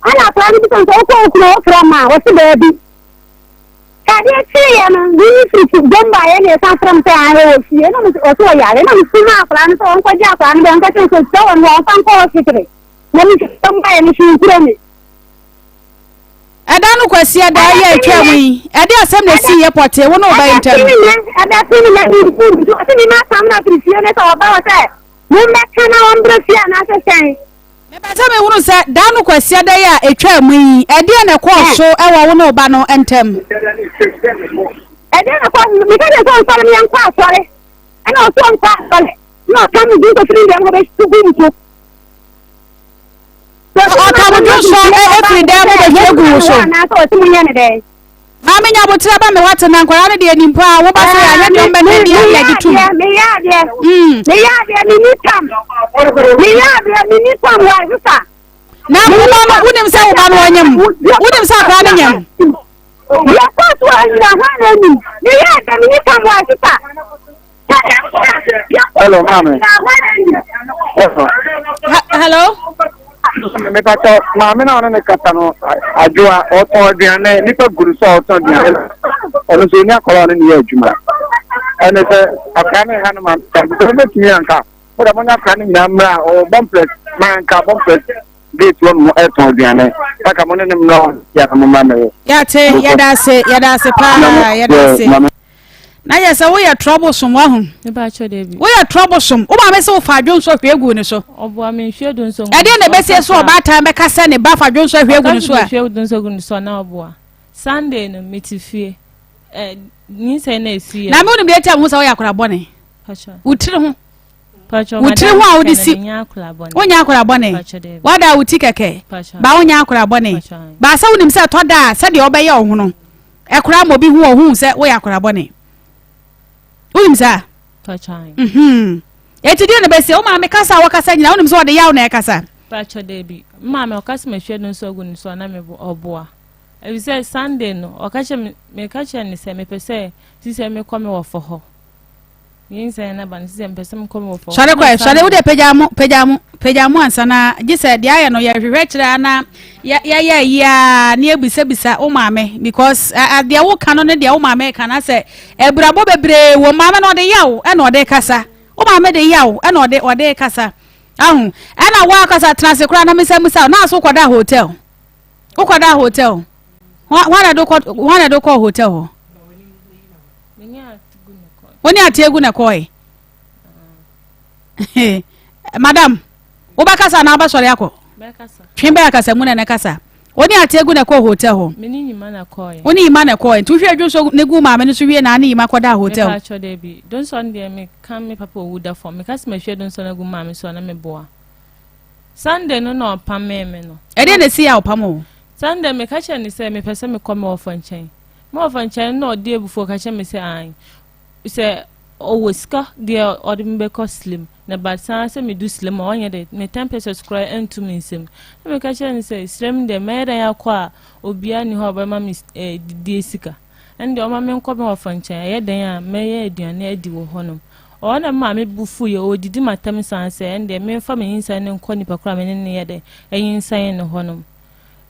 G: ana kura ni bi so ko kura ma wasi baby kadi tie na ni fiti bomba ye sa from te aro si no o so ya le no si ma plan so on ko ja plan ben ka so so on wa fan ko sikre no mi bomba ye ni si kure ni
B: ada no kwasi ada ye atwa mu ade asem na si ye pote wo no ba intam
G: ada si na ni si ma sam na frisi ne so ba wa se mo me kana on bresi na se sen
B: me ba me wonu se da no kwasi ada ye atwa mu ade na ko so e wo no ba no entem
G: ede na ko mi ka de so so mi an kwa sore ana o so kwa sore no kan mi go free dem go be su bu ntu
B: o ka mo do so e free dem go be gu so
G: na so ti munya ne de
B: mama nya botira ba me wate na nkwara ne de nimpo a wo ba so ya nya de mba ne dia ya ditum
G: me ya de ni ni tam wa zuta
B: na mo no wunim se wo ba no anyam wunim se akra ne nyam
G: ya ko to na ha na ni me ya de ni tam wa zuta hello mama
B: hello
G: me pato mama na ona ne kata no adwa o to aduane nipa guru so o to aduane ono so ni akola ni adwuma ene se akane ha no man ta be timi anka o da monya akane na mra o bomplet man ka bomplet date one mo e to aduane aka mo ne mra ya ka mo mama
B: ya te ya da se pa ya da se na ya se wo ya troublesome wa hu
J: ne ba cho de bi
B: wo ya troublesome o ma me se wo fa adwon so hwe egu ni so
J: obo a me hwe dun so
B: e de na be se so ba ta me ka se ne ba fa adwon so hwe egu ni so a
J: hwe dun so gu ni so na obo a Sunday no metifie ni se na esi
B: na me wonu bi etia mo se wo ya akora bone
J: pacho
B: utire ho
J: pacho
B: utire ho a wo di si wonya akora bone wada uti keke ba wonya akora bone ba sa wonim se to da se de obeye wo no ekora mo bi hu o hu se wo ya akora bone wonim sa
J: pacho
B: eti de na be se o ma me kasa wo kasa nyina wonim se wo de yawo na e kasa
J: pacho de bi ma me o kasa me hwe dun so gu ni so na me obo a e say Sunday no o ka che me ka che ni se me pese si se me come wo fo ho yin say na ban se mpesem come ofo
B: sare wo de pejamu ansa na gise de aye no ye hwehwe kire na ya na ebisa o maame because de wo ka no ne de wo maame ka na se ebrabo bebre wo maame no de yawo e no de kasa o maame de yawo e no de kasa ahu e na wa kasa transe kura na misa na so kwada hotel o kwada hotel wana do ko hotel ho woni atiegu na koi madam obakasa na abasore akọ
J: bekasa
B: twembe akasa mu na kasa woni atiegu na ko hotel ho
J: meni nyima na koi
B: woni nyima na koi tu hwe adwonso negu maame no so wie na nyima koda hotel
J: me pacho de bi don so ndie me kan me papa wuda for me kasi me hwe don so negu maame so na me boa Sunday no no pam me no
B: e de na si ya opam ho
J: Sunday me ka che ni se me pese me come off nchen me off nchen no de before ka che me se an se oweska de odimbe ko slim na but say me do slim onye de me 10 pesos cry into me sim me ka che ni say slim de me da ya kwa obia ni ho ba ma me de sika ende o ma me nko me ofanche ye den a me ye aduane adi wo honom o na ma me bufu ye odidi matam san say ende me fa me insa ne nko ni pakra me ne ye de eyinsan ne honom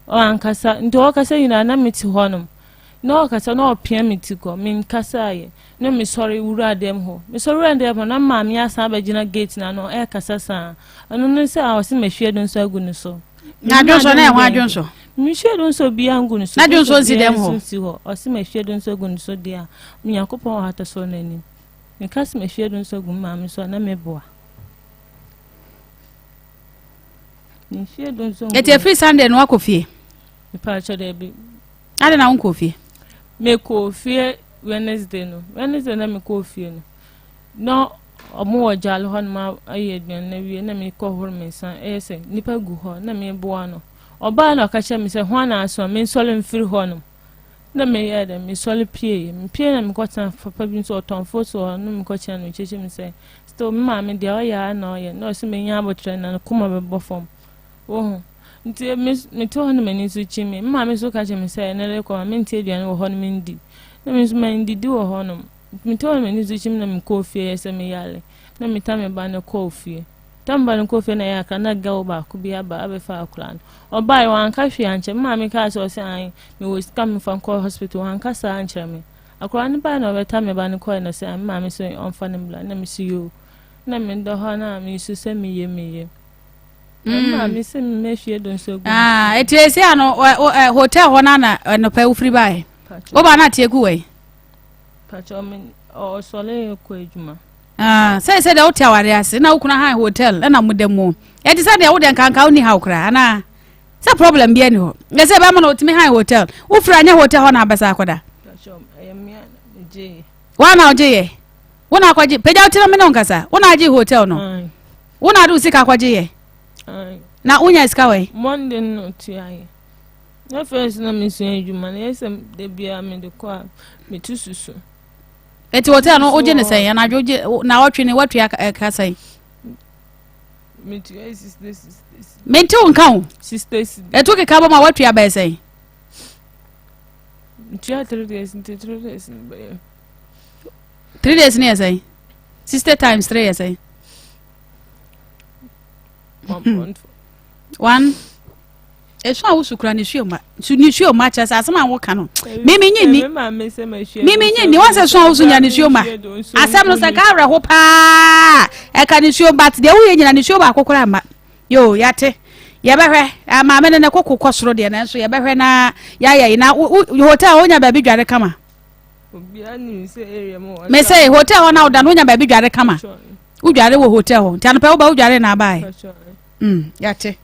J: o ankasa ndo o kasa yina na me ti honom no kasa no opia me ti ko me nkasa ye no me sorry wura dem ho me sorry andem ho na ma me asa ba gina gate na no e kasa sa anu no se a o se me hwe don so agu no so
B: na adwonso na e ho adwonso
J: me hwe don so bia angu no so
B: na adwonso si dem ho
J: o se me hwe don so agu no so dia me yakopon hata so na ni me kasa me hwe don so agu ma me so na me boa me hwe don so
B: eti free Sunday no akofie
J: me pa cho de bi
B: ade na unkofie
J: me ko fie Wednesday na me ko fie no omo wajal hon ma ayedwan na wie na me ko hor me san ese nipa gu ho na me boa no oba na ka che me se ho na aso me sole mfiri ho no na me ye da me sole pie na me ko tan papa bi so ton foto no me ko che no cheche me se sto ma me de o ya na o ye no se me nya abotre na kuma be bofom wo nti me to no me ni su chi me ma me so ka che me se na le ko me nti aduane wo ho no me ndi na me so me ndi di wo ho no me to no me ni su chi me na me ko fie se me yale na me ta me ba na ko fie tamba no ko fie na ya ka na ga wo ba ku bia ba abe fa akura no obai wan ka hwe anche ma me ka so se an me wo ska me fa ko hospital wan ka sa anche me akura ni ba na be ta me ba ni ko no se an ma me so on fa ne bla na me si yo na me ndo ho na me su se me ye ma me se me hwe don so gu
B: eti ano hotel ho na no pa ufri bai o ba na tie gu we
J: pacho me o sole ko ejuma
B: say the hotel ware ase na ukuna high hotel na mudemu eti say the woden kanka uni ha ukra ana say problem bia ni ho nge say ba ma na otimi high hotel ufra anya hotel ho na abasa akoda
J: pacho ayamia je
B: wana oje ye wona akwaje peja otira me no nkasa wona aje hotel no wona adu sika akwaje ye na unya sika we
J: Monday no tiaye na first na me so ejuma na yesem de bia me de kwa me tususu
B: eti hotel no oje ne sen na ajoje na otwe ne watu ka sen
J: me tu this
B: me nti unka
J: sisters
B: etu ke ka ba ma watu ya ba sen
J: tia 3 days
B: 3 days ne sen sister times 3 sen 1 eso a usukura ni hwema ni hwema cha asema wo ka no mimi nyini wan se so a usunya ni hwema asem no se ka awre ho pa e ka ni hwema but de wo ye nyina ni hwema akokora ma yo yate ye behwe ama me ne kokko soro de na so ye behwe na ya na hotel onya ba bi dware kama
J: obia ni se area mo
B: me say hotel ho na oda no onya ba bi dware kama u dware wo hotel ho tan pa wo ba u dware na bai yate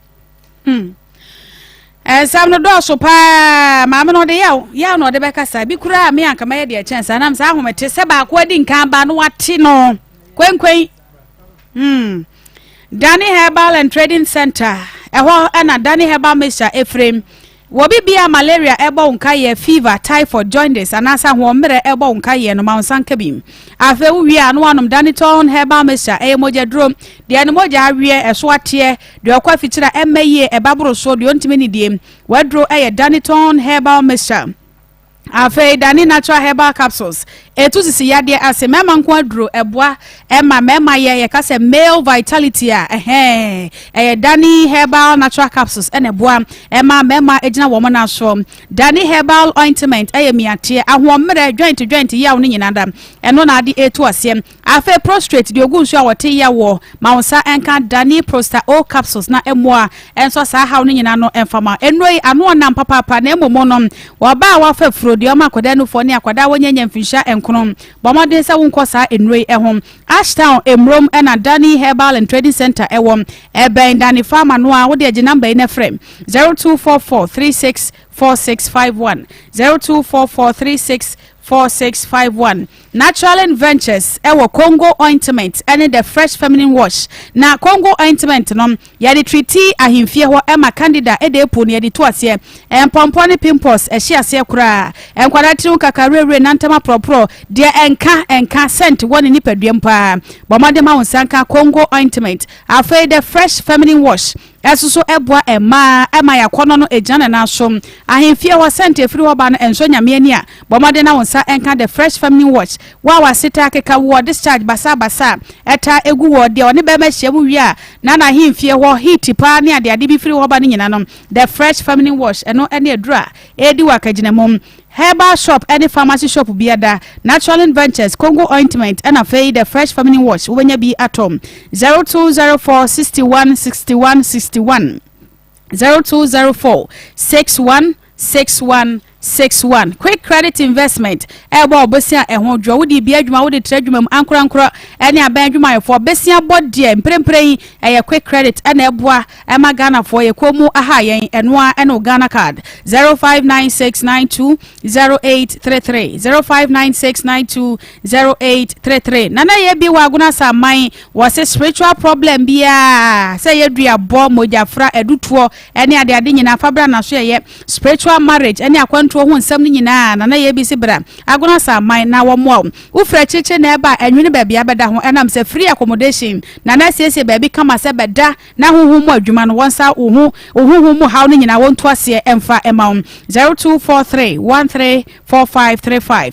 B: sam no do so pa ma me no de ya no de be kasa bi kura me anka ma ye de chance anam sa ahomete se ba ko adi nkan ba no wate no kwenkwen Danny Herbal and Trading Center eho na Danny Herbal Mixture Efrem wo bibia malaria ebo nkaye fever typhoid jaundice anasa ho mere ebo nkaye no mansanka bim afa wi anu anom Daniton Herbal Mixture moja drum de anu moja awie eso ate de okwa fitira emaye ebabro so de ontime ni diem wadro Daniton Herbal Mixture Afe dani natural herbal capsules. Etu sisi yade ase mema nko aduro eboa mema ye ka se male vitality dani herbal natural capsules ene boa mema ejina wo na so. Dani herbal ointment miate ahomre joint ya wo nyinada eno na ade etu ase. Afe prostrate de ogu nso a wote ya wo maunsa enka dani prosta o capsules na emoa enso sa ha wo nyina no enfama enoi ano na papa na emomo no wo ba wa fa furo de makoda no fo ne akwada wonyanya mfinsha enkono bomode se wonko sa enrei ehom Ashtown emrom na Dani Herbal and Trading Center ewom eben Dani Farmer no a wo de number ina frame 0244364651 0244364651 Natural Ventures ewo Congo ointment and the fresh feminine wash na Congo ointment no ya de treaty ahimfie ho ema candida edepo ne de to ase empompone pimples ehia ase kura enkwada tiru kakarere nantama propro de enka scent woni ni paduam pa bomade ma wonsanka Congo ointment afei the fresh feminine wash esuso eboa ema ya kono no ejana na som ahimfie ho scent efiri ho ba no enso nyame ani a bomade na wonsa enka the fresh feminine wash wa wasita keka wo discharge basa eta egu wo de oni be ma hyiamu wi a na himfie ho heat pa ne ade bi firi ho ba no nyina no the fresh feminine wash eno ene edura edi wakagina mom herbal shop any pharmacy shop biada Natural Ventures Congo ointment and afei the fresh feminine wash wenya bi atom 0204616161 0204616161 quick credit investment ebo obosia ehwo dwo wodi bi adwuma wodi tradwuma ankora ene aban adwuma yefo besia bodie mprempren quick credit ena eboa ema Ghana for ye komu aha yen enoa eno Ghana card 0596920833 0596920833 nana ye bi waguna saman was spiritual problem bia say ye dua bo mojafra edutuo ene ade nyina fabra na so ye spiritual marriage ene akwantu ho nsam ni nyina na ye bi sibra agona saman na wo mo wo fra cheche na eba anwene ba bia beda ho enam se free accommodation na siesie ba bi kama se beda na huhu mu adwuma no wonsa uhu mu hawo ni nyina wonto ase emfa ema 0243134535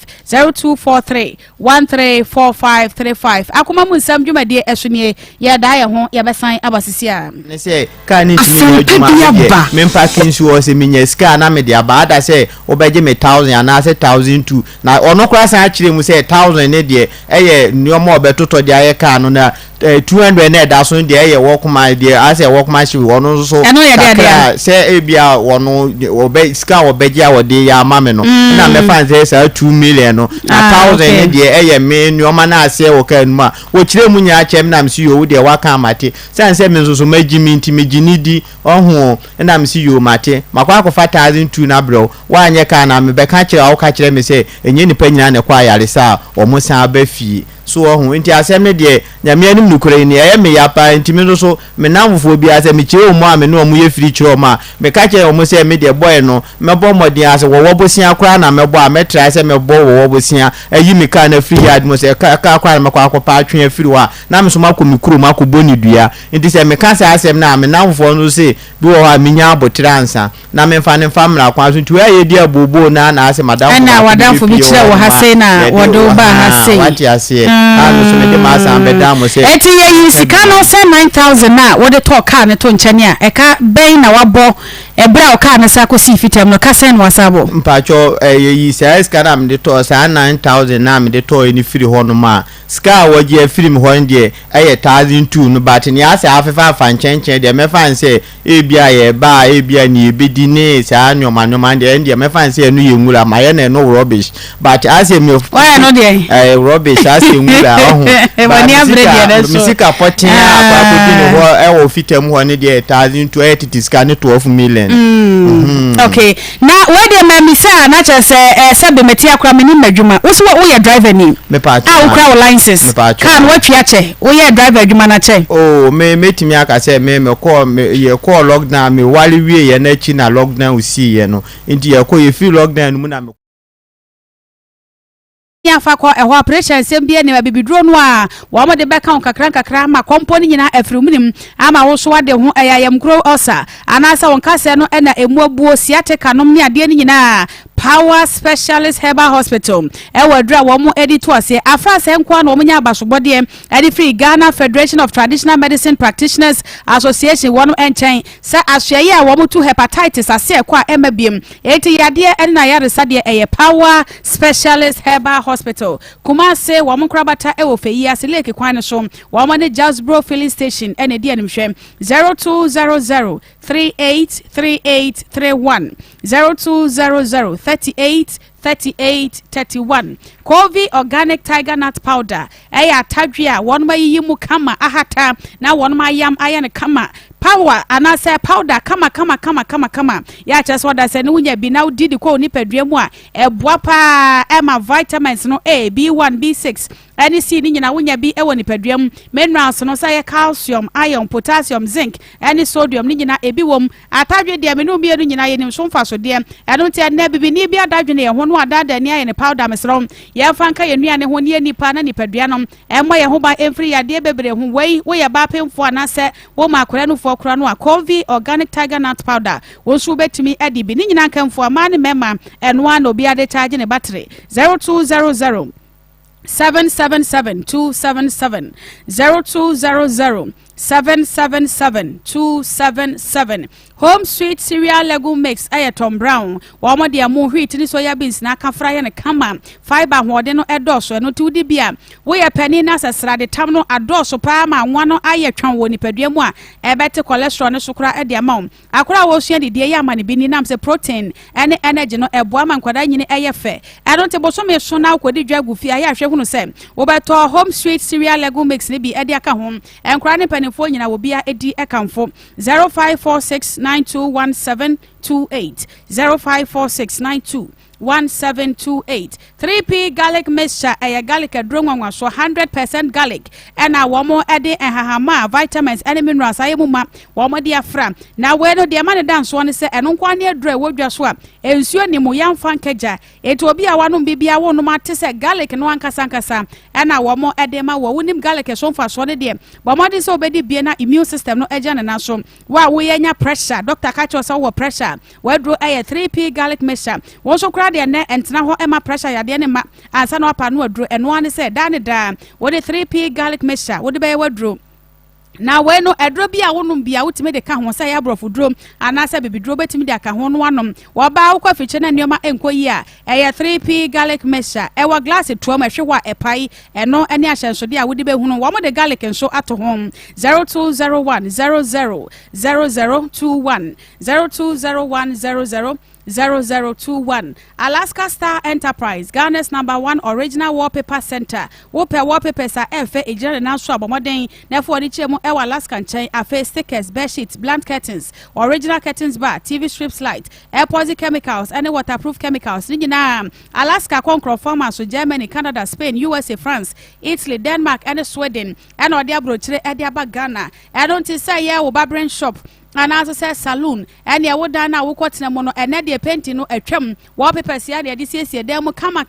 B: 0243134535 akoma mu nsam dwumade esonie ye da ye ho ye besan abasisi a
D: ne se ka ni timi adwuma me mpa kinsu o se minya ska na me dia ba da se obeje me 1000 ana se 1002 na ono kura san akire mu se 1000 ne de eye nyomo obetoto de aye ka no na 200 na da so de eye workman de ase workman shi wono so se ebia wono obe ska obeje awode ya mame no na me fan se 2 million no na 1000 ne de eye me nyoma na ase wo ka numa wo kire mu nya achem na msi yo de waka mate se me nso so magimi nti megini di ohu na msi yo mate makwa akofa 1002 na bro wa anye ka na me be ka kire awo ka kire me se enye nipa nyina ne kwa yare sa omusan abafi so ohu nti asem ne de nyame anim nukure ni e me yapa nti me so me namfo bi ase me kire omu a me no omu ye firi kire omu a me ka kire omu se me de boy no me bo modin ase wo bosia kra na me bo a me try se me bo wo bosia ayi me ka na free yard mo se ka kra na me kwa akwa atwe afiri wa na me so makọ mikuru makọ boni dua nti se me ka se asem na me namfo no se bi wo ha me nya abotira ansa na me fa ne famra kwa so nti wa ye di abobo na ase madam
B: na wadamfo bi kire wo ha se na wodo ba ha se
D: wati ase anu so me de ma san be dam se
B: eti ye sika no se 9000 na wo de to car ne to nchane a eka ben na wabo ebra o car ne sa ko si fitam no ka sen wasabo
D: mpacho ye se sika na me de to sa 9000 na me de to ni firi ho no ma sika waje firi me ho ndie eye 1002 no but ni ase afefa fa nchenchen de me fan se ebia ye ba ebia ni ebedi ne sa nyoma ndie me fan se enu ye nwura ma ye na no rubbish but ase me
B: why no de
D: rubbish ase nwura ohu
B: wani abrede na so
D: misika potin akwa kodi ne ho e wo fitam ho ne de 1002 etiska ne 12 million
B: okay na we de mamisa na che se be meti akra meni madwuma wo so wo ye driver ni
D: me pa
B: wo kra wo license kan wo twa che wo ye driver adwuma na che
D: me metimi aka se me ye call lockdown me wali wie ye na chi na lockdown usi ye no nti ye ko ye fi lockdown mu na me
B: ya fa ko ehwa operation sembie ne bibiduro no a wo mo de beka kakra ma company nyina afirumunim ama wo so wade ho ayayam kro osa anasa won kase no na emu abuo siate kanom ne ade ne nyina Power Specialist Herbal Hospital Ewadra womo editor say afra se nkwa na omunya abasobode edi free Ghana Federation of Traditional Medicine Practitioners Association wono enchen se ahweye a womo to hepatitis ase kwa emabiem eti yade eni na yare sade eye Power Specialist Herbal Hospital kuma se womo krabata ewo feyi ase leke kwan so womo ne Jasbro filling station eni di animhwem 0200 383831 0200 3831 Kovi Organic Tiger Nut Powder eya tadwia won ma yimu kama ahata na won ma yam ayane kama power anase powder kama ya chese wada se ne wunya bi na didi ko ni padwam a eboa pa ema vitamins no A B1 B6 any C ni nyina wunya bi ewo ni padwam minerals no say calcium iron potassium zinc any sodium ni nyina ebi wom atadwe de me no bi enu nyina ye nim so mfa so de eno ntia na bibi ni bi adadwe ne ho no adada ni aye ne powder mesrom ye fanka ye nuane ho ni nipa na nipadua no emo ye ho ba emfiri yade bebre ho wei wo ye ba pemfo anase wo makora no fo kora no Kovi Organic Tiger Nut Powder wo so betimi edi bi ni nyina kamfo amane mema eno an obi ade charge ne battery 0200 777 0200 777 Home Sweet Cereal Legume Mix Tom Brown womo de amu wheat ni soya beans na kafra ye ne kama fiber hode no edoso no tudi bia wo ye pani na sesrade tam no adoso pa ma nwano aye twan wo nipadua mu a ebete cholesterol ne sokra e de ama akora wo sua de de ye ama ne bi ni nam se protein ene energy no eboa ma nkwada nyine eye fe e don't boso me so na akodi dwagu fi aye ahwe hunu se wo beto Home Sweet Cereal Legume Mix ne bi e de aka ho enkora ne panifo nyina wo bia edi ekamfo 0546921728 0546921728 3P garlic mixture garlic adromwa so 100% garlic and womo ede hahama vitamins and minerals ayemuma womo de afra na we no de man dance one se eno kwa ne adro wodwa so a ensuo ni mo yamfa nkaja eto obi a wano bibia wono mate se garlic no ankasa and womo ede ma wo nim garlic so mfa so ne de womo de se obedi bie na immune system no eja ne na so wa wo yenya pressure doctor ka cho so wo pressure we dro 3P garlic mixture wo so de ne entna ho ema pressure yade ne ma ansa no apa no aduro eno ane se da ne da wo de 3P garlic mixture wo de be waduro na we no edro bia wonum bia wotime de ka ho sa ya brofo duro anasa bibiduro betime de aka ho no anom wo ba wo kwa fiche na nioma enkoyi a 3P garlic mixture e wa glass to ma hwe wa epai eno ene ahyenso de a wo de be hunu wo mo de garlic enso ato ho 0201 000021 0201 0021 Alaska Star Enterprise Ghana's #1 original wallpaper center wallpaper sa efe ejere na so abomoden na fo di chemu e Alaska nchen afe stickers bed sheets blank curtains original curtains bar TV strips light airport chemicals and waterproof chemicals ni na Alaska concrete farmers so Germany Canada Spain USA France Italy Denmark and Sweden and odi abrochire e di aba Ghana I don't say yeah wo barbering shop and as say saloon and ya woda na wo kwotena mo no ene de painting no atwam wallpaper sia de siesie dem kama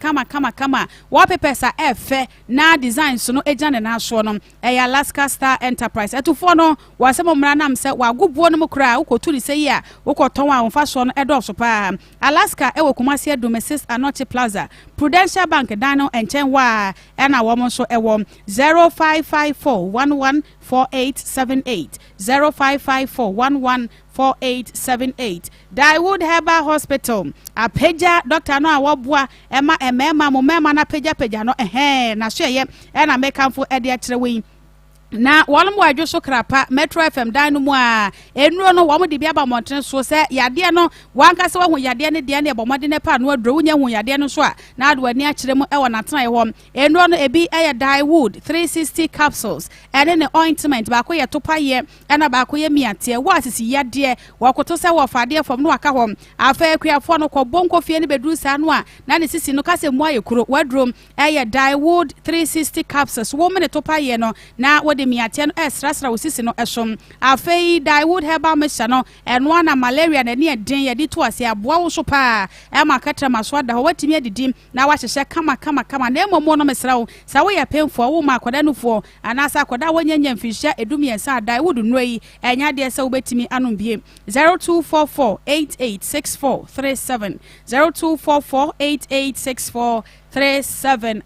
B: wallpaper sa efe na design so no ejane na so no Alaska Star Enterprise etufo no wasemo mra nam se wagubuo no mkra ukotu ni se ya ukoton wa mfa so no edo so pa Alaska ewo Kumasi Adumesis Anoche Plaza Prudential Bank dano enchen wa ena wo so ewo 0554114878 0554114878 Dawood Herbal Hospital apeja doctor no awoboa ema emema mo mema na peja no na so ye na mekamfo ede akyerewe na wolum wadwo so krapa Metro FM dan no mu a enuro no wo de bia ba monten so se yade no wanka se wo yade ne de ne bomode ne pa no adro wunya hu yade no so a na ado ani akire mu e wo natena e ho enuro no ebi Dawood 360 capsules ene ne ointment ba ko ye topa ye ena ba ko ye miate wo asisi yade wo koto se wo fade fom no aka ho afa akuafo no ko bonko fie ne beduru sa no a na ne sisi no kase mu ayekuro wadrom Dawood 360 capsules wo me ne topa ye no na wo de miate no esrasra wosisi no esom afei diewood herbal mixture no eno na malaria na ne den ye de to ase aboa wo so pa e ma katra maso da ho watimi adidim na wa hyehye kama na emomo no mesra wo sa wo ye penfo wo ma akoda no fo anasa akoda wonyanya mfihya edumiensa diewood no yi enya de se wo betimi anom biem 0244886437 0244886437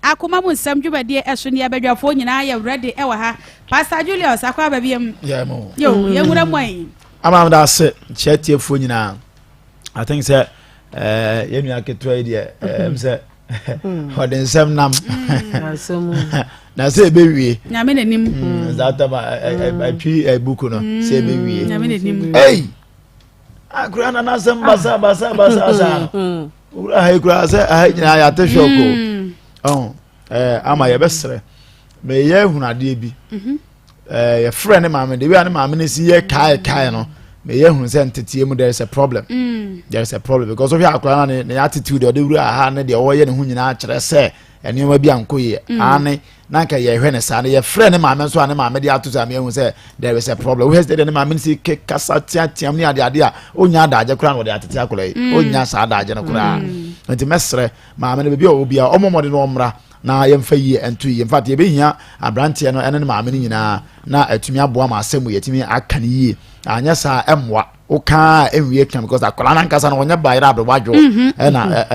B: Akoma mu nsem dwubadie eso ne abadwafo nyina ye ready e wa ha Pastor Julius akwa babiem yo ye nwura mwan
C: ama da se chetie fo nyina I think say ye nua ketwa de say hodin nsem nam na say be wie
B: nyame nanim
C: that I pi buku no say be wie
B: nyame nanim
C: hey akura na nsem basa ura hay kura say nyina ya te shoko ama ye besre me ye hunade bi ye friend ne maame de wi ane maame ne si ye kai no me ye hun say ntetie mu there is a problem because of your akura na ne attitude o de wura ha ne de o ye ne hu nyina akere say enema bi ankoye ane na nka ye hwe ne sa ne ye friend ne maame so ane maame de atoza me hu say there is a problem we has de ne maame si kasa tiam ne ade a onya adaje kura no de atete akura onya sa adaje no kura nti mesre maame ne bi obi a omomode no omra na yemfa yi entu yi mfa te be hia abrante no ene ne maame ne nyina na atumi aboa ma asemu yetimi aka ne yi anya sa emwa oka enwie kam because akola na nkasa no wonya bayira abrodwo na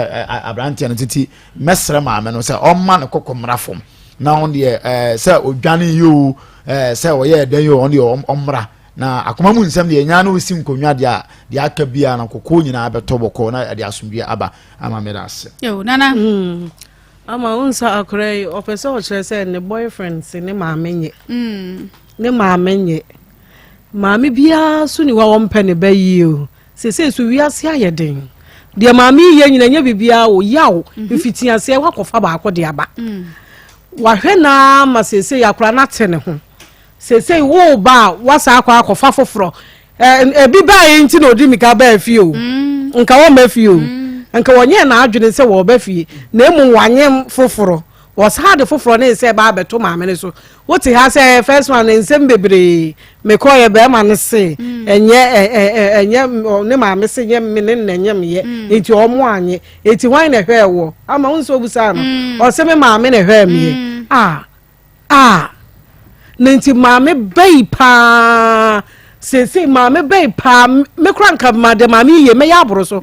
C: abrante no titi mesre maame no se omma ne kokomra fom na on de se odwane yi se oye den yi on de omra na akoma mu nsem de nya na osi nkonwa de a de aka bia na kokko nyina betoboko na de asomdwe aba ama medase
B: yo nana
F: ama unsa akrai opeso chere say ne boyfriend se ne maamenye ne maamenye maame bia so ni wa wompe ne bayi o se so wiase ayeden de maame ye nyina nya bibia wo yawo mfitiase wa kofa ba akode aba wa hwe na ma se yakura na te ne ho se wo ba wasa akofa foforo ebi ba yi nti na odi mika ba afie o nka wo ma afie o nka wonye na adwene se wo ba fie na emu wanye foforo was hard foforo na se ba beto maame ne so woti ha se first one nsem bebre me koye be ma ne se enye ne maame se nye me ne nenye me ye enti omo anye enti wan na hwe wo ama unso busa no o se me maame ne hwe me nenti maame bei pa se maame bei pa me kranka madam maame ye me ya aboro so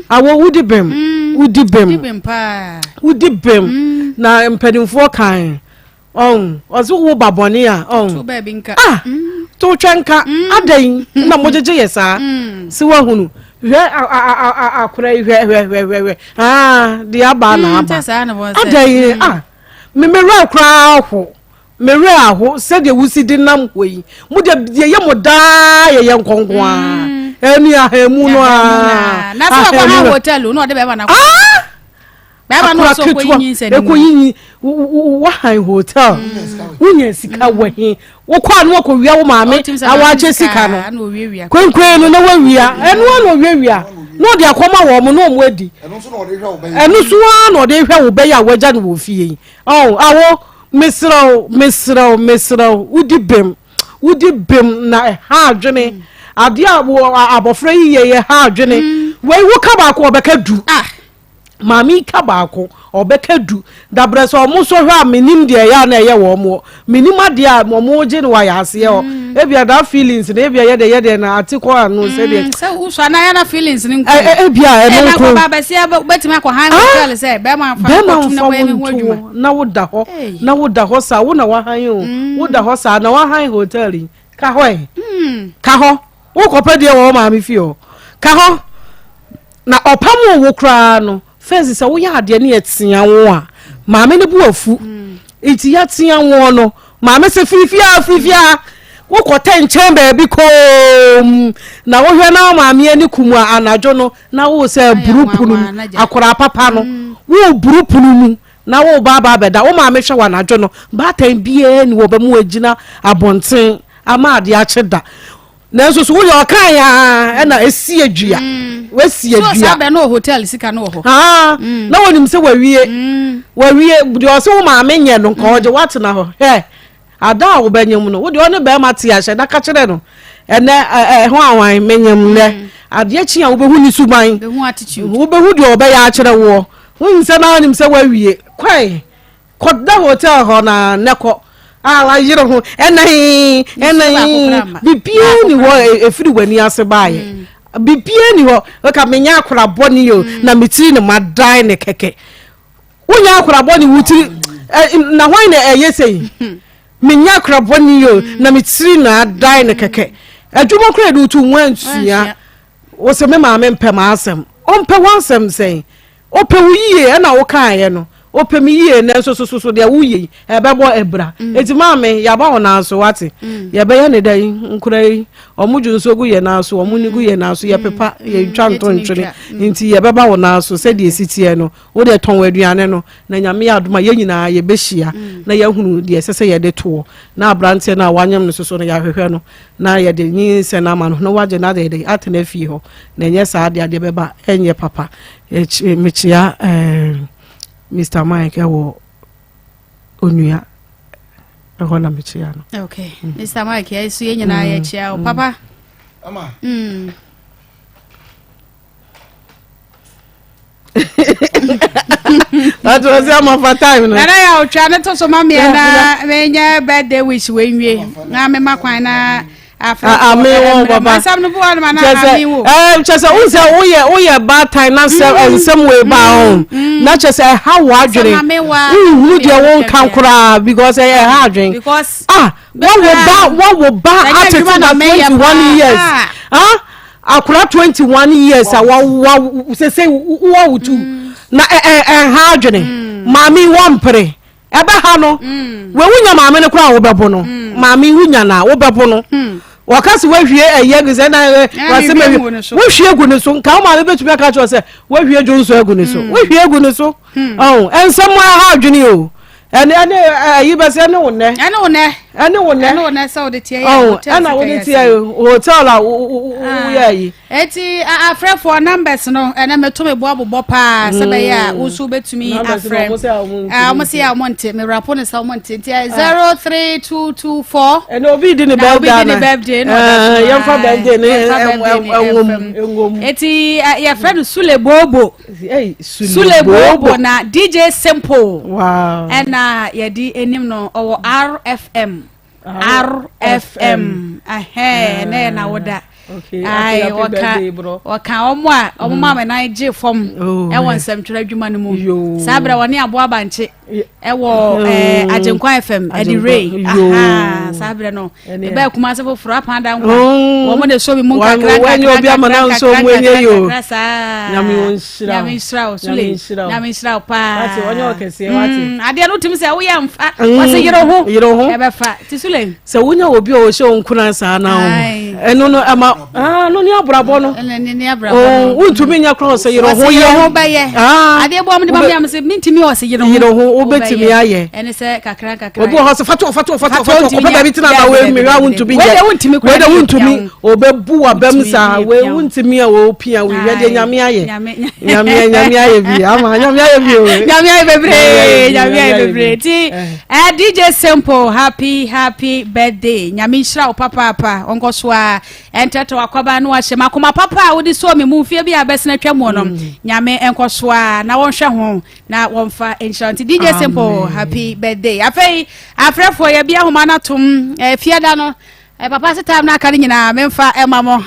F: awo wudi bem na mpadimfo kan ozo wo babone a
B: to baby nka
F: to twanka adan na mojeje yesa si wa hunu hwe akura hwe di aba na aba adan me ra akura ho mere aho se de wusi di nam hoyi mu de ye mo da ye nkonkwa eni ahemu no
B: na so kwa ha hotel no de be ba na ba no so ko yin se ni ko
F: yin wa han hotel wunya sika wahi wo kwa no ko wia wo maame awache sika no kwenkwen no na wawia eno no wawia no de akoma wo mo no mo adi eno so na de hwe wo be ya waja no wo fie awo mesro udi bem na ha adwene ade abofra yiye ha adwene we wo ka ba ko obeka du mami ka ba ko obeka du dabre so mo so hwa menim de ya na ye wo mo menim ade a mo je no wa ya ase o e bia da feelings na e bia ye de na atiko anu se de
B: se wo so na ya na feelings ni nko
F: e bia e no
B: ko ba ba se betima ko han hotel se be ma fa ko na we ho adwuma
F: na wo da ho sa wo na wa han o wo da ho sa na wa han hotel ka ho ka ho wo ko pede wo ma mi fi o ka ho na opam wo kra no first say wo ya ade ne etia wo a maame ne bu afu iti ya tia wo no maame se fifia wo ko tenchen ba bi ko na wo hwe na maame ani kumu anajo no na wo se burupunu akora papa no wo burupunu mu na wo baba beda wo maame hwe wa najo no ba tan bie ni wo ba mu agina abonten ama ade a cheda na so wo yo kan ya na esi adua wesi adua
B: so sabe no hotel sika no ho
F: na wonim se wawie de o se wo maame nye no nko je wat na ho he ada wo benyem no wo de one be ma te ahye na ka kire no ene ho awan menyem ne ade chi a wo behu ni suban
B: behu attitude
F: wo behu de obe ya kire wo nse na anim se wa wie kwai koda hotel ho na neko ala yire ho ene bibie ni wo efiri wani ase baaye bibie ni ho ka menya akora boni yo na metiri ne madai ne keke wonya akora boni wutiri na hwan na eyesei menya akora boni yo na metiri na dai ne keke adwuma kora du tu nwansia wo se me ma me mpem asem ompe wansem sei ope wuye na wo kan ye no ope mi ye na so de wuye ebebo ebra eti ma me ya ba wona so wate ye be ye ne dai nkurai omuju nso gu ye na so omuni gu ye na so ye pepa ye twa nto ntwene nti ye be ba wona so se de esitie no wo de ton waduane no na nyame ya adoma ye nyina ye behia na ye hunu de sese ye de to na abrante na wanyam no so no ya hwehwe no na ye de nyi se na ma no waje na de atena fie ho na nye sa de beba enye papa mechia Mr. Mike ewo onua eho na mechia no.
B: Okay. Mr. Mike ya isu yenye na ya chia o papa.
C: Ama.
F: That was am for time no.
B: Na ya o twa ne to so ma me na menya birthday wish we nwie. Na me makwan na
F: Amiwo baba. Chese unse oye bad time na some way ba home. Na chese how wadwere. Who dey won kan kura because how drink.
B: Because
F: what will ba attitude na 21 years. Akura 21 years wa say wo wutu. Na how drink. Mami wompre. Ebe ha no. We wunya mami ne kura wo bebo no. Mami wunya na wo bebo no. Wakasi wehwie eyegu na waseme wehwie egu ne so nka ma be tumi aka cho se wehwie jo nso egu ne so wehwie egu ne so ensem ha adwene o ene yi be se ne wonne so de tie ya hotel ana wo de tie hotel a wo ya yi
B: eti afrefo numbers no ene meto me bo abobọ pa se be ya wo so betumi afrem mo se ya monte me rapo ne sa monte 03224
F: ene obi di ne birthday no yamfa birthday ne engom
B: eti ya friend Sule Bobo na DJ Simple
F: wow
B: na ya di enim no owo RFM na woda ai waka omo a omo mama na je fom e won Nsem twere adwuma no mu sabra woni abo abanche e wo Ajenkwa FM Edi Ray sabra no e ba kuma se foforo apanda nkwa wo mo de so bi mun kakra
F: wani obi amana nso mu enye yo
B: nyame wonshira Sule nyame shira pa
F: ati woni okese wati
B: ade no timi se wo ya mfa wase yero ho e be fa ti Sule
F: se wonya obi o hye onkuna sa na ho eno no ama no ni abrabo no
B: ni abrabo
F: untumi nya cross yero ho
B: be ye ade bo am de bam yam se mintimi o se yero
F: ho obetimi aye
B: ene se kakra
F: obi ho se fato ko ba bitina na we mi wa untumi ye we de untumi obebu abam sa we untumi a wo pia we de nyame aye nyame aye bi ama nyame aye bi o
B: nyame aye bebre ti DJ Simple happy birthday nyame shira o papa onko so a enteto akwaba no ahye makoma papa wo di so me mu fie bi abesena twam no nyame enko so a na won hwe ho na won fa enchanti DJ Simple happy birthday afrefo ya bia homa na tom fie da no papa se time na aka nyina memfa emamo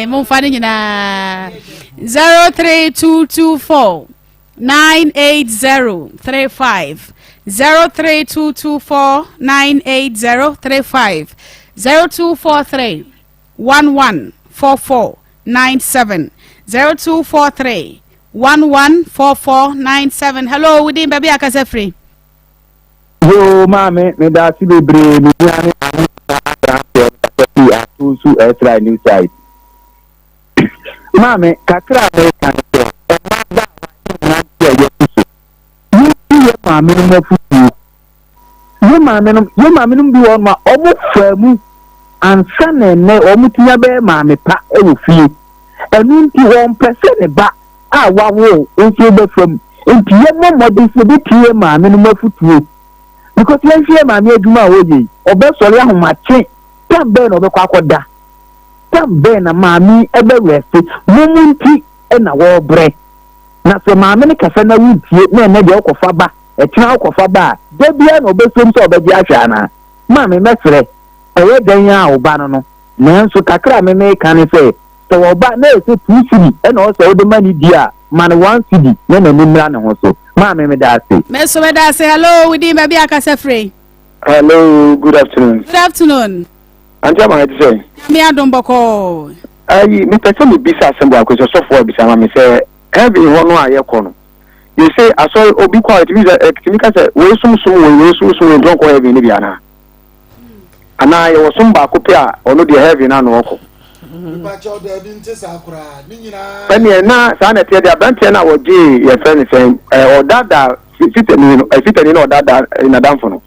B: memfa nyina 03224 98035 03224 98035 0243 114497 0243 114497 hello within baby akase free
G: yo mame me da si bebre me ani atusu extra new site mame kakra me kan se e ma da na ye yesu ye mame no fufu ye mame no bi won ma omo famu ansa ne omutia be mame pa e wo fie enu nti won pese ne ba a wawo nso be fam nti ye mo modi so bi tie mame no mafutuo because yẹn fi maame adwuma a woyi ọbẹsọrọ ahomakye tam bẹẹ na ọbẹkọ akọda tam bẹẹ na maame ẹbẹwẹsẹ mumunti ẹna wọbrẹ na sẹ maame ne kasa na wutie na ẹnẹ deɛ ọkọfa ba ẹkyina ọkọfa ba a debia na ọbẹsọm sẹ ọbẹgye ahwẹ ana maame mẹsrẹ ẹyẹ dan a ọba no nanso kakra meme ka ne sɛ sɛ ọba na ɛsɛ 2 cedi ɛna ɔsɛ ɔde ma ne di a ma ne 1 cedi na n'ani mmra ne ho so maame me da ase.
B: Meso me da ase. Hello, we din baby akasa free.
G: Hello, good afternoon.
B: Good afternoon.
G: Auntie am I to say?
B: Me adon boko.
G: Me person me bisa assemble akwaso so for bisa ma me say every one no aye ko no. You say I saw obi quality visa technical say we sum we don't call heavy ni bia na. Ana ye wo sum ba ko pe a ono de heavy na no ko. Pẹ̀lú na saa na tiẹ̀ di abẹ́ntẹ́ na wọ́n gye yẹ fẹ́ ni fẹ́ ọ̀dàdà fitani na ọ̀dàdà ìnàdàmfọ̀ no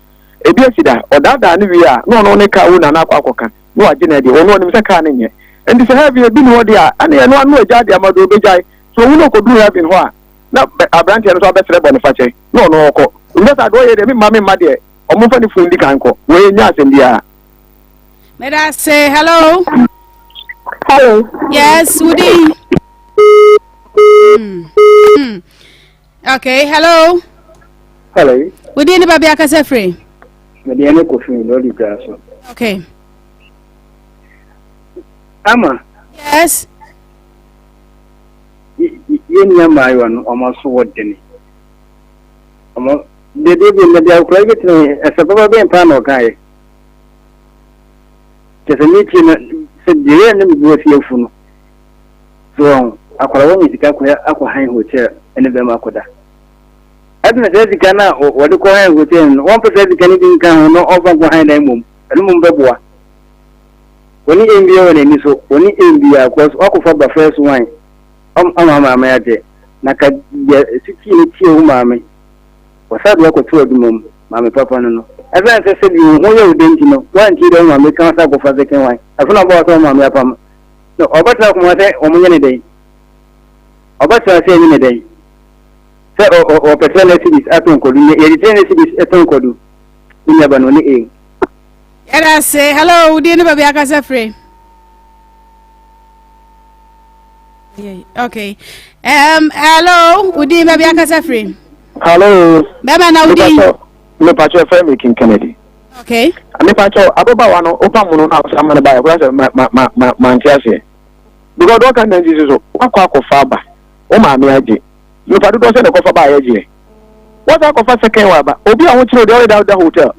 G: ebi esi da ọ̀dàdà ni wi a na ọ̀nà ọ̀nà ká wọ́n nana akọ akọka na wàá gye na ẹ̀dì ọ̀nà ọ̀nà sẹ́ ká ni nyẹ ẹ̀ndì sẹ́ heavy ebi ni wọ́n di a ẹ̀nà yẹn no ẹ̀gya di amadu obi gya so òun náà kò dúró heavy hɔ a na abẹ́ntẹ́ no so abẹ́sẹ̀rẹ̀ bọ̀ nífa kyẹ́ na ọ̀nà ọkọ ndẹ́sà àdó yẹ dẹ̀ mi mma deɛ ọmọ fẹ́ ni fún di kan kọ wọ́n yẹ nyẹ asẹm bi a.
B: Meda say hello.
N: Hello.
B: Yes, Woody. Okay, hello.
G: Hello.
B: Woody ni baby akasa free.
G: Me ene ko fi no di graso.
B: Okay.
G: Ama.
B: Yes.
G: Yeni ama yo no omo so wodeni. Omo de bi me dia kura bi tini esebaba be mpa no kai. Kese ni tini dire ne mi fi afu no so akwara won sika akwa han hotel ene be makoda aduna se sika na wode ko han hotel no won pese sika ni din kan no ofa ko han na mum ene mum be boa woni mbia woni ni so woni mbia ko akwa ba first one ama ma ya de na ka siki ni tie hu maame wasadu ko to adumum maame papa no ebe nse se bi ho ye odenti no wan ti de maame kan sa ko fa second one afuna bo to maame apam no obata ko mo se o munye ne dai obata se ni ne dai se o petele sidis aton ko ni e tene sidis aton ko du ni aba no ni e
B: era say hello udi ni baby akasa free. Okay. Hello udi baby akasa free.
G: Hello.
B: Baba na udi.
G: Me pacho FM King Kennedy.
B: Okay.
G: Me pacho ababa wa no opa mu no na sama na ba ya kwa ma ntiase. Because do kan nji so akwa akofa ba. O ma me aje. Me padu do se na kofa ba ya je. What akofa second wa ba. Obi a ho kire do da hotel.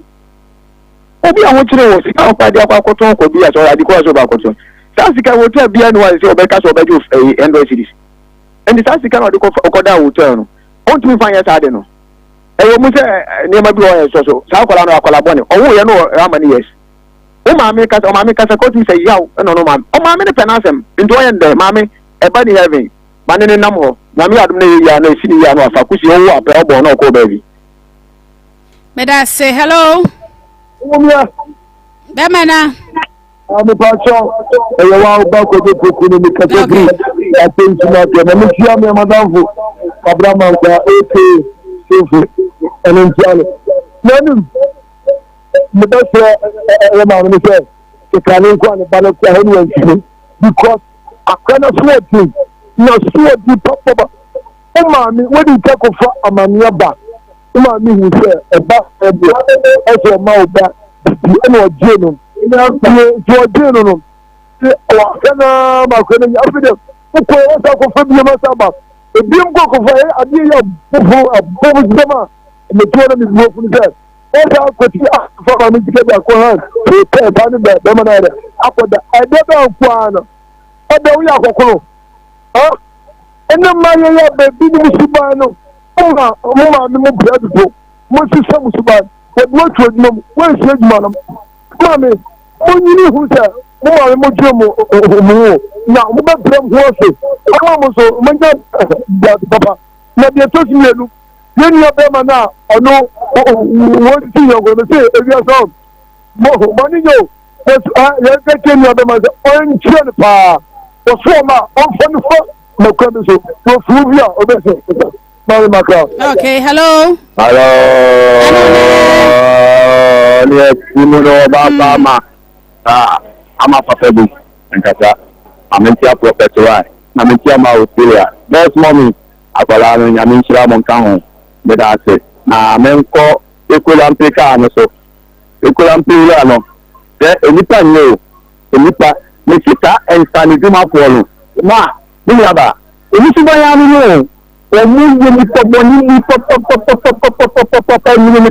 G: Obi a ho kire wo sika opa dia kwa koton ko bi a so adi ko so ba koton. Sa sika hotel bia no wa se obeka so obeju NYCD. And the sa sika no de ko da hotel no. On to find ya de no. Ewo mu se niema bi o so sa akola no akola bone owo ye no how many years o ma me kasa ko ti say yaw no no ma o ma me ne penasem nto ye ndɛ ma me e ba ni heaven ma ne nam ho na me adum ne ya na sini ya no afa kusi owo ape obo na ko ba bi
B: me da say hello
G: umia
B: da mana
G: ami pacho e ye wa ba ko de poku ni mi kasa gri attention na ke na mi tia me madamfo abrama kwa ete sefu enentiano nanu mudase ma me say ikani kwa ni balo kwa henu wantini because akana sweating no sweat papa uma mi wodi take for amania ba uma mi hu say eba ebe eso ma oba ene ojeno ene ojeno no wa kana ma ko ni afide ko wasa ko fa bi ma saba ebi mko ko fa adi ya bufu dama me tuona mi bufu ni say o ko ti fa ma mi tike ba ko ha te ba ni be ma na re akoda ede ba kwano ede wi akokoro ha ene ma ye ya be bi ni musiba no o ma mi mo brad do mo si sa musiba ko do tu adum wo si aduma no ma me o nyini hu sa mo ma mo dwemo na mo be brem ho se ama mo so mo nya da papa na de to si melu yeni ya be ma na ono wo ti yo go se ebi so mo ni yo ya ke ke ni ya be ma se on chien pa o so ma on fo ni fo mo ko so to fu bia o be se Sorry, background.
B: Okay, hello.
G: Hello. Yes, you know about Mama. I'm a papa. I'm in Tia Professor. I'm in Tia Australia. There's mommy. I'm in Tia Moncan. But I said, I'm in call Equal Picano. So, Equal Picano. There, a little no. A little, Nikita and Sandy Duma for Ma, Dinaba. If you buy a new, or move you for money, pop, you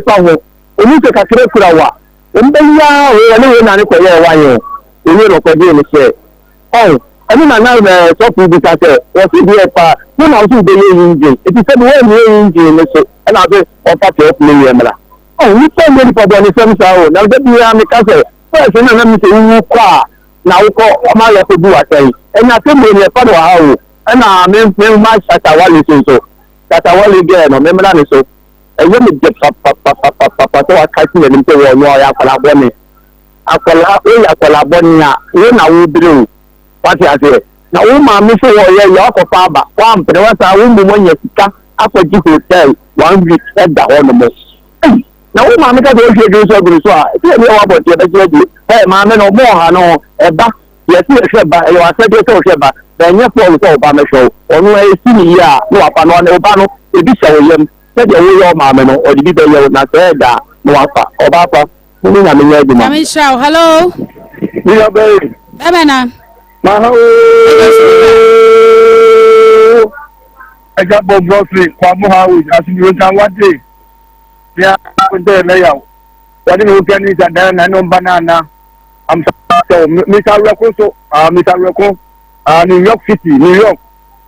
G: power. When you take a credit for a while. When they are, we know an equal wire. You know, for doing it. Oh, I mean, I know the top of the castle, or see the part, when I do the engine. It is a way engine, and I say, or part of million. Oh, you can't get for the same hour. Now, that we are the castle. First, and let me say, you car. Now, we call my letter do I say. And I think we are part of our and I mean, my Satawali so. Satawali again, or Memorani so. And when we get papa, I can't see them to a Colaboni. A Colabonia, when I will do what I say. Now, my mission was your papa, one, but what I will be when you come up with you hotel 1 week at the ornament. Now, my mother will do so. Tell me about the hey, mamma, no more, no, a back. Yes, you are secretary. Then you fall for Obama show. Only see ya, no upon one Obama, if you show him, said your mamma or the people you not say that, no Obama, moving a minute.
B: I mean, show, hello.
G: We are baby.
B: Emena.
G: I got both grocery, Kwamu, as you can one day. Yeah, with the layout. What do you can eat and then I know banana. I'm so Mr. Rocco, Mr. Rocco. New York City, New York.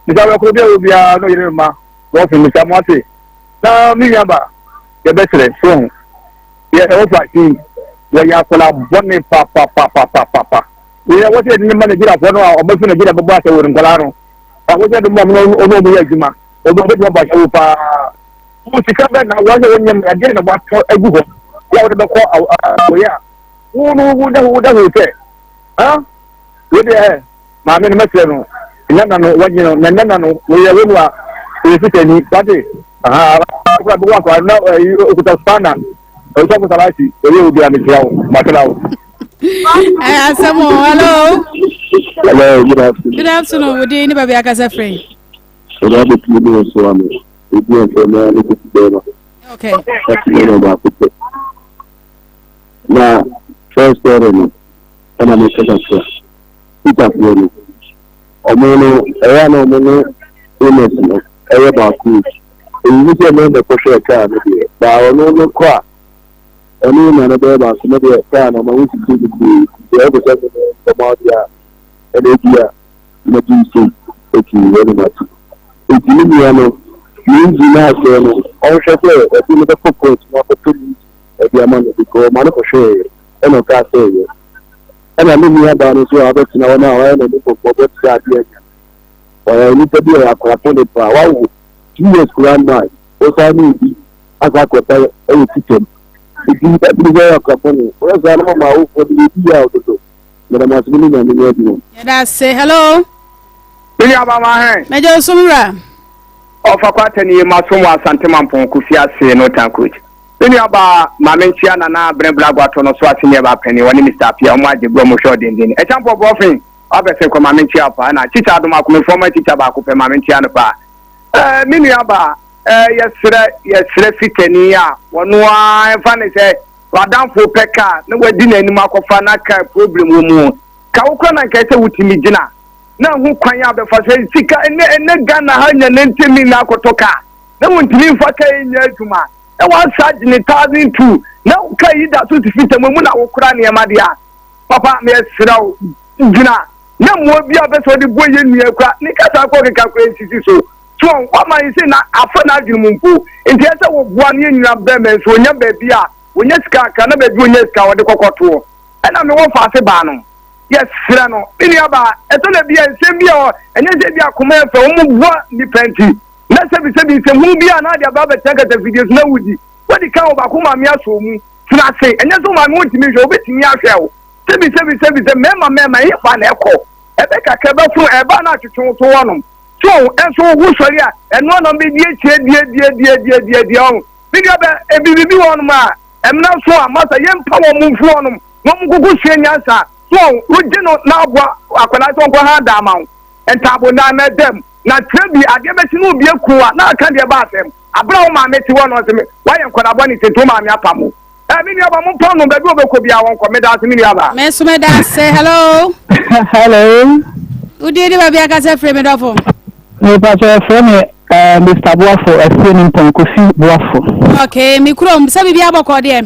G: Mr. Rocco will be a no Yerma, walking Mr. Mate. Now, Miriamba, the best phone. Yeah, also I think where you are for a bonnet, papa. We are watching the money get up one or most of the get up a battle in Galano. I was at the moment over the Yajima, over the Babacha. Who to come back now? One again about a Google. What about yeah? Who does say? Huh? With the hair. Mamma Messer, Nano, what you know, Nano, we are in any party. I know you could have found out. I was about to will be a Macau.
B: Hello.
G: Hello,
B: good afternoon. Would you never be a casa friend? Okay.
G: Now, first, and I make a Italy. Omono, Ayano Mono, Emerson, Ayabaku. And you can remember for sure, but I no crack. I mean, another about maybe a fan of my wish to the other seven about the idea, not to see, taking very much. It's Liliano, you not also play, I think the football is not a two at the amount because man for sure, and no car say. And I mean, we have done so. I bet now and for what God yet. Or I need to be a correspondent for 2 years grandma. What I need as I could tell any kitchen. If you get me very correspondent, where's I know my for the idea of the door. But I must be in the radio.
B: That's say hello. Major Sumra.
G: Of a quarter near Masuma Santaman Kusia say no time coach. When you about Mamenchiana na Bremblaguaton or Swatini penny when Mr. Pia Maji Bromo showed in a champ of offering. Obviously, Mamenchia and I teach out my former teacher about Mamenchiana. Miniaba, yes, Refitania, one funny say, Madame for Pekka, no way dinner any mark of Fanaka problem. Kaukana Kata with Timijina. Now who can have the first Sika and Ghana Hanya and Timmy Nakotoka. No one to live for Kayuma. I was such in 1,002. Now, Kay, that's what to fit a woman of Ukraine, Madia. Papa, may I sit out. Gina, no more be a better the boy in your crack. Nikasa calculations. So, what am I saying? I found Mumpu. In the other of 1 year, you have them, and so your baby, when you cannot be doing your scout the cocoa. And I'm the one for Sabano. Yes, Frano, Iniaba, and so be a same and then they are coming from what depends. Let's say it's a movie and other Baba Tanka videos no woody. What the count of Akoma Miaso, say, and that's all I want to make sure with me. Sebi, the member, if I echo. Ebeka Keba from Ebana to one. so enso wo sori a eno no be die on video be ebibi won ma emna so amasa yempa wo mumfu onum no mgugu nyansa so ugino na abwa akwala so nko ha da ma entabo na dem na trebi ade beti no bi ekuwa na aka de ba asem abra wo ma meti wo no se me wa yen kwada boni teto ma me apamo mini aba mo pon no be bi obeko bia won ko me da se mini aba
B: me so me da se hello
N: hello
B: udi di ba bia ka se frame dofo
N: me pa se frame Mr. Boafo explaining to Kofi Boafo
B: okay mi kuro se bi bia boko de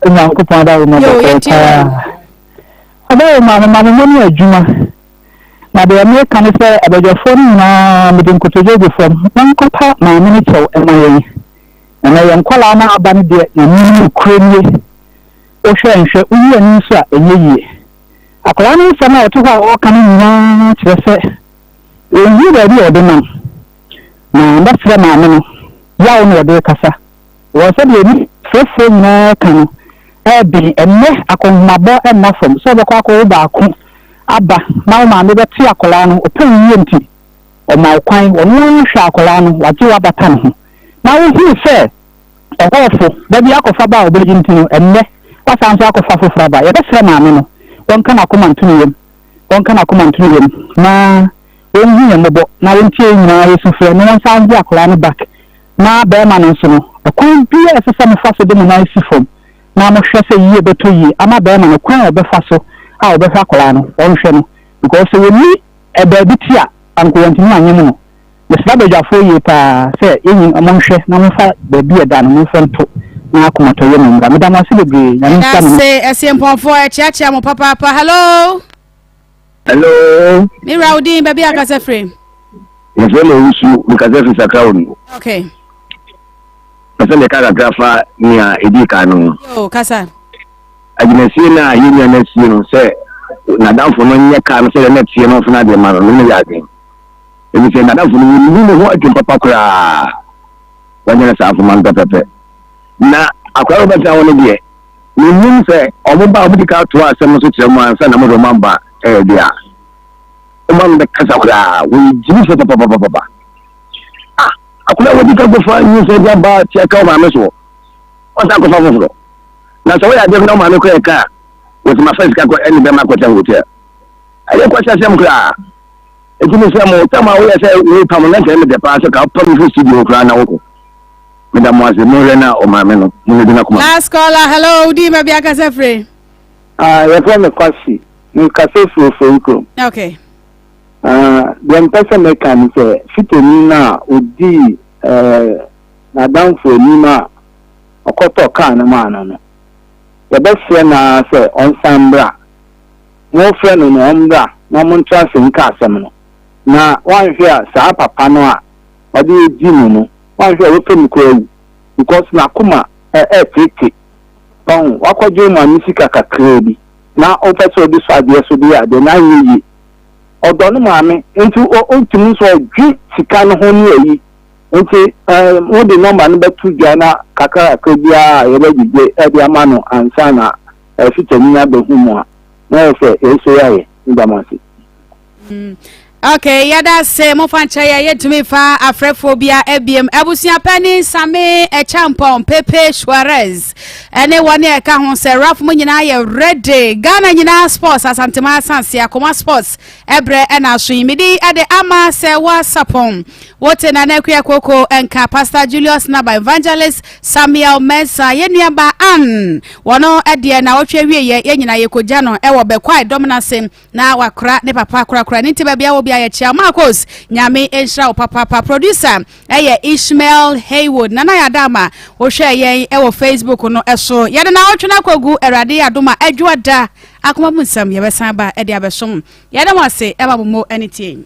N: na ko pa da mo aba ma mo adwuma na de me kan se abajafo na me din kotoje bi fam nan ko pa ma me chew emaye na ye nkola na aba ne de na mi kurenie o hwenhwe uyi ani so a enyeyi akola no sama o to ha o kan nyina kyerese eyi da bi odena na ndafra ma me no ya o no de kasa wo se de ni fefo na kan ebi enne akonmabo enna fam so be kwa ko ba ko aba na ma me be ti akola no o pe yi nti o ma kwan o no hwa akola no wa ji wa bata no na wo hi se ọkọfọ dabi akọfa ba obere ntinu enne wasanso akọfa fofra ba yebe sere maame no wonka na akoma ntunu yem na wonhu yembo na wontie nyina yesu frɛ no wonsan di akola no back na be ma no nso no akwan bi esesa me fa so de mo na isi fom na mo hwɛ sɛ yie beto yie ama be ma no kwan obefa so a obefa akola no wonhwɛ no because woni ebe bi ti a anko yantinu anyem no Mr. Bejafo ye pa se yin amonhwe na mfa ba bi eda no mfa nto na akomato ye no mra medam ase bebre na nsa no
B: se esiemponfo echiachia mo papa hello mi raudi baby akase frame
G: yefele usu mkaze fi sakauni
B: okay
G: pasende kaka grafa ni edika no
B: yo kasa
G: ajinesi na yini na sino se na danfo no nye ka no se na tie no funa de maro no ya gen ebi se na danfo no ho adwum papa kura wanyana sa afo man pepe na akwaro beta woni de ni nim se omoba obudika to asem so kire mu ansa na mo do mamba dia umam de kasa kura we jibu se papa akula obudika go fa ni se dia ba ti aka ma meso o sa ko fa foforo na so ya de na ma me ko e ka with my friends ka ko eni be ma ko tan hotel aye ko cha sem kura e ti me se mo ta ma wo ya se we permanent e me de pa so ka pa mi studio kura na wo Madam was Morena or Mameno,
B: last caller, hello, Dima Biaka free.
N: You're from the Kwasi, in Casefu for
B: okay.
N: The person they can say, Fitonina would be Madame for Nima or Koto Kan man. The best friend say on Sambra. No friend on Ombra, no one trust in Casamino. Now, one here, Sapa Panoa, or do you Jimino? Why you open the because na kuma tete bon wakwaje ma misika kakra bi na opeso bi so ade so bi ade na yi odo no maame nti o ntimi so dwi sika no ho ni ayi nti wo de number no betu dwa na kakra bia ye ba gige e de ama no ansa na fitani na be hu mu a na se eso yaye ndamase
B: okay, yada se mo fancha ya yetumi fa afrefobia ebiem abusia pani same echampon Pepe Suarez ene wone e ka ho se raf mo nyina ye ready Ghana nyina sports asantema sanse Akoma sports ebre ena so yimidi ade ama Serwaa Sarpong wote na nakua koko enka Pastor Julius na by evangelist Samuel Mesa yenuaba an wono ede na wotwe wie ye nyina ye kogya no e wo bekwai dominance na wakra ne papa kra nti ba bia wo bia ye chia Marcos nyame enhra papa producer eye Ishmael Haywood nana yadama wo hwe yen e wo Facebook no eso yade na wotwe na kogu erade adoma adwoda Akoma Nsem ye besan ba e de abesom yade mo ase e ba mo anything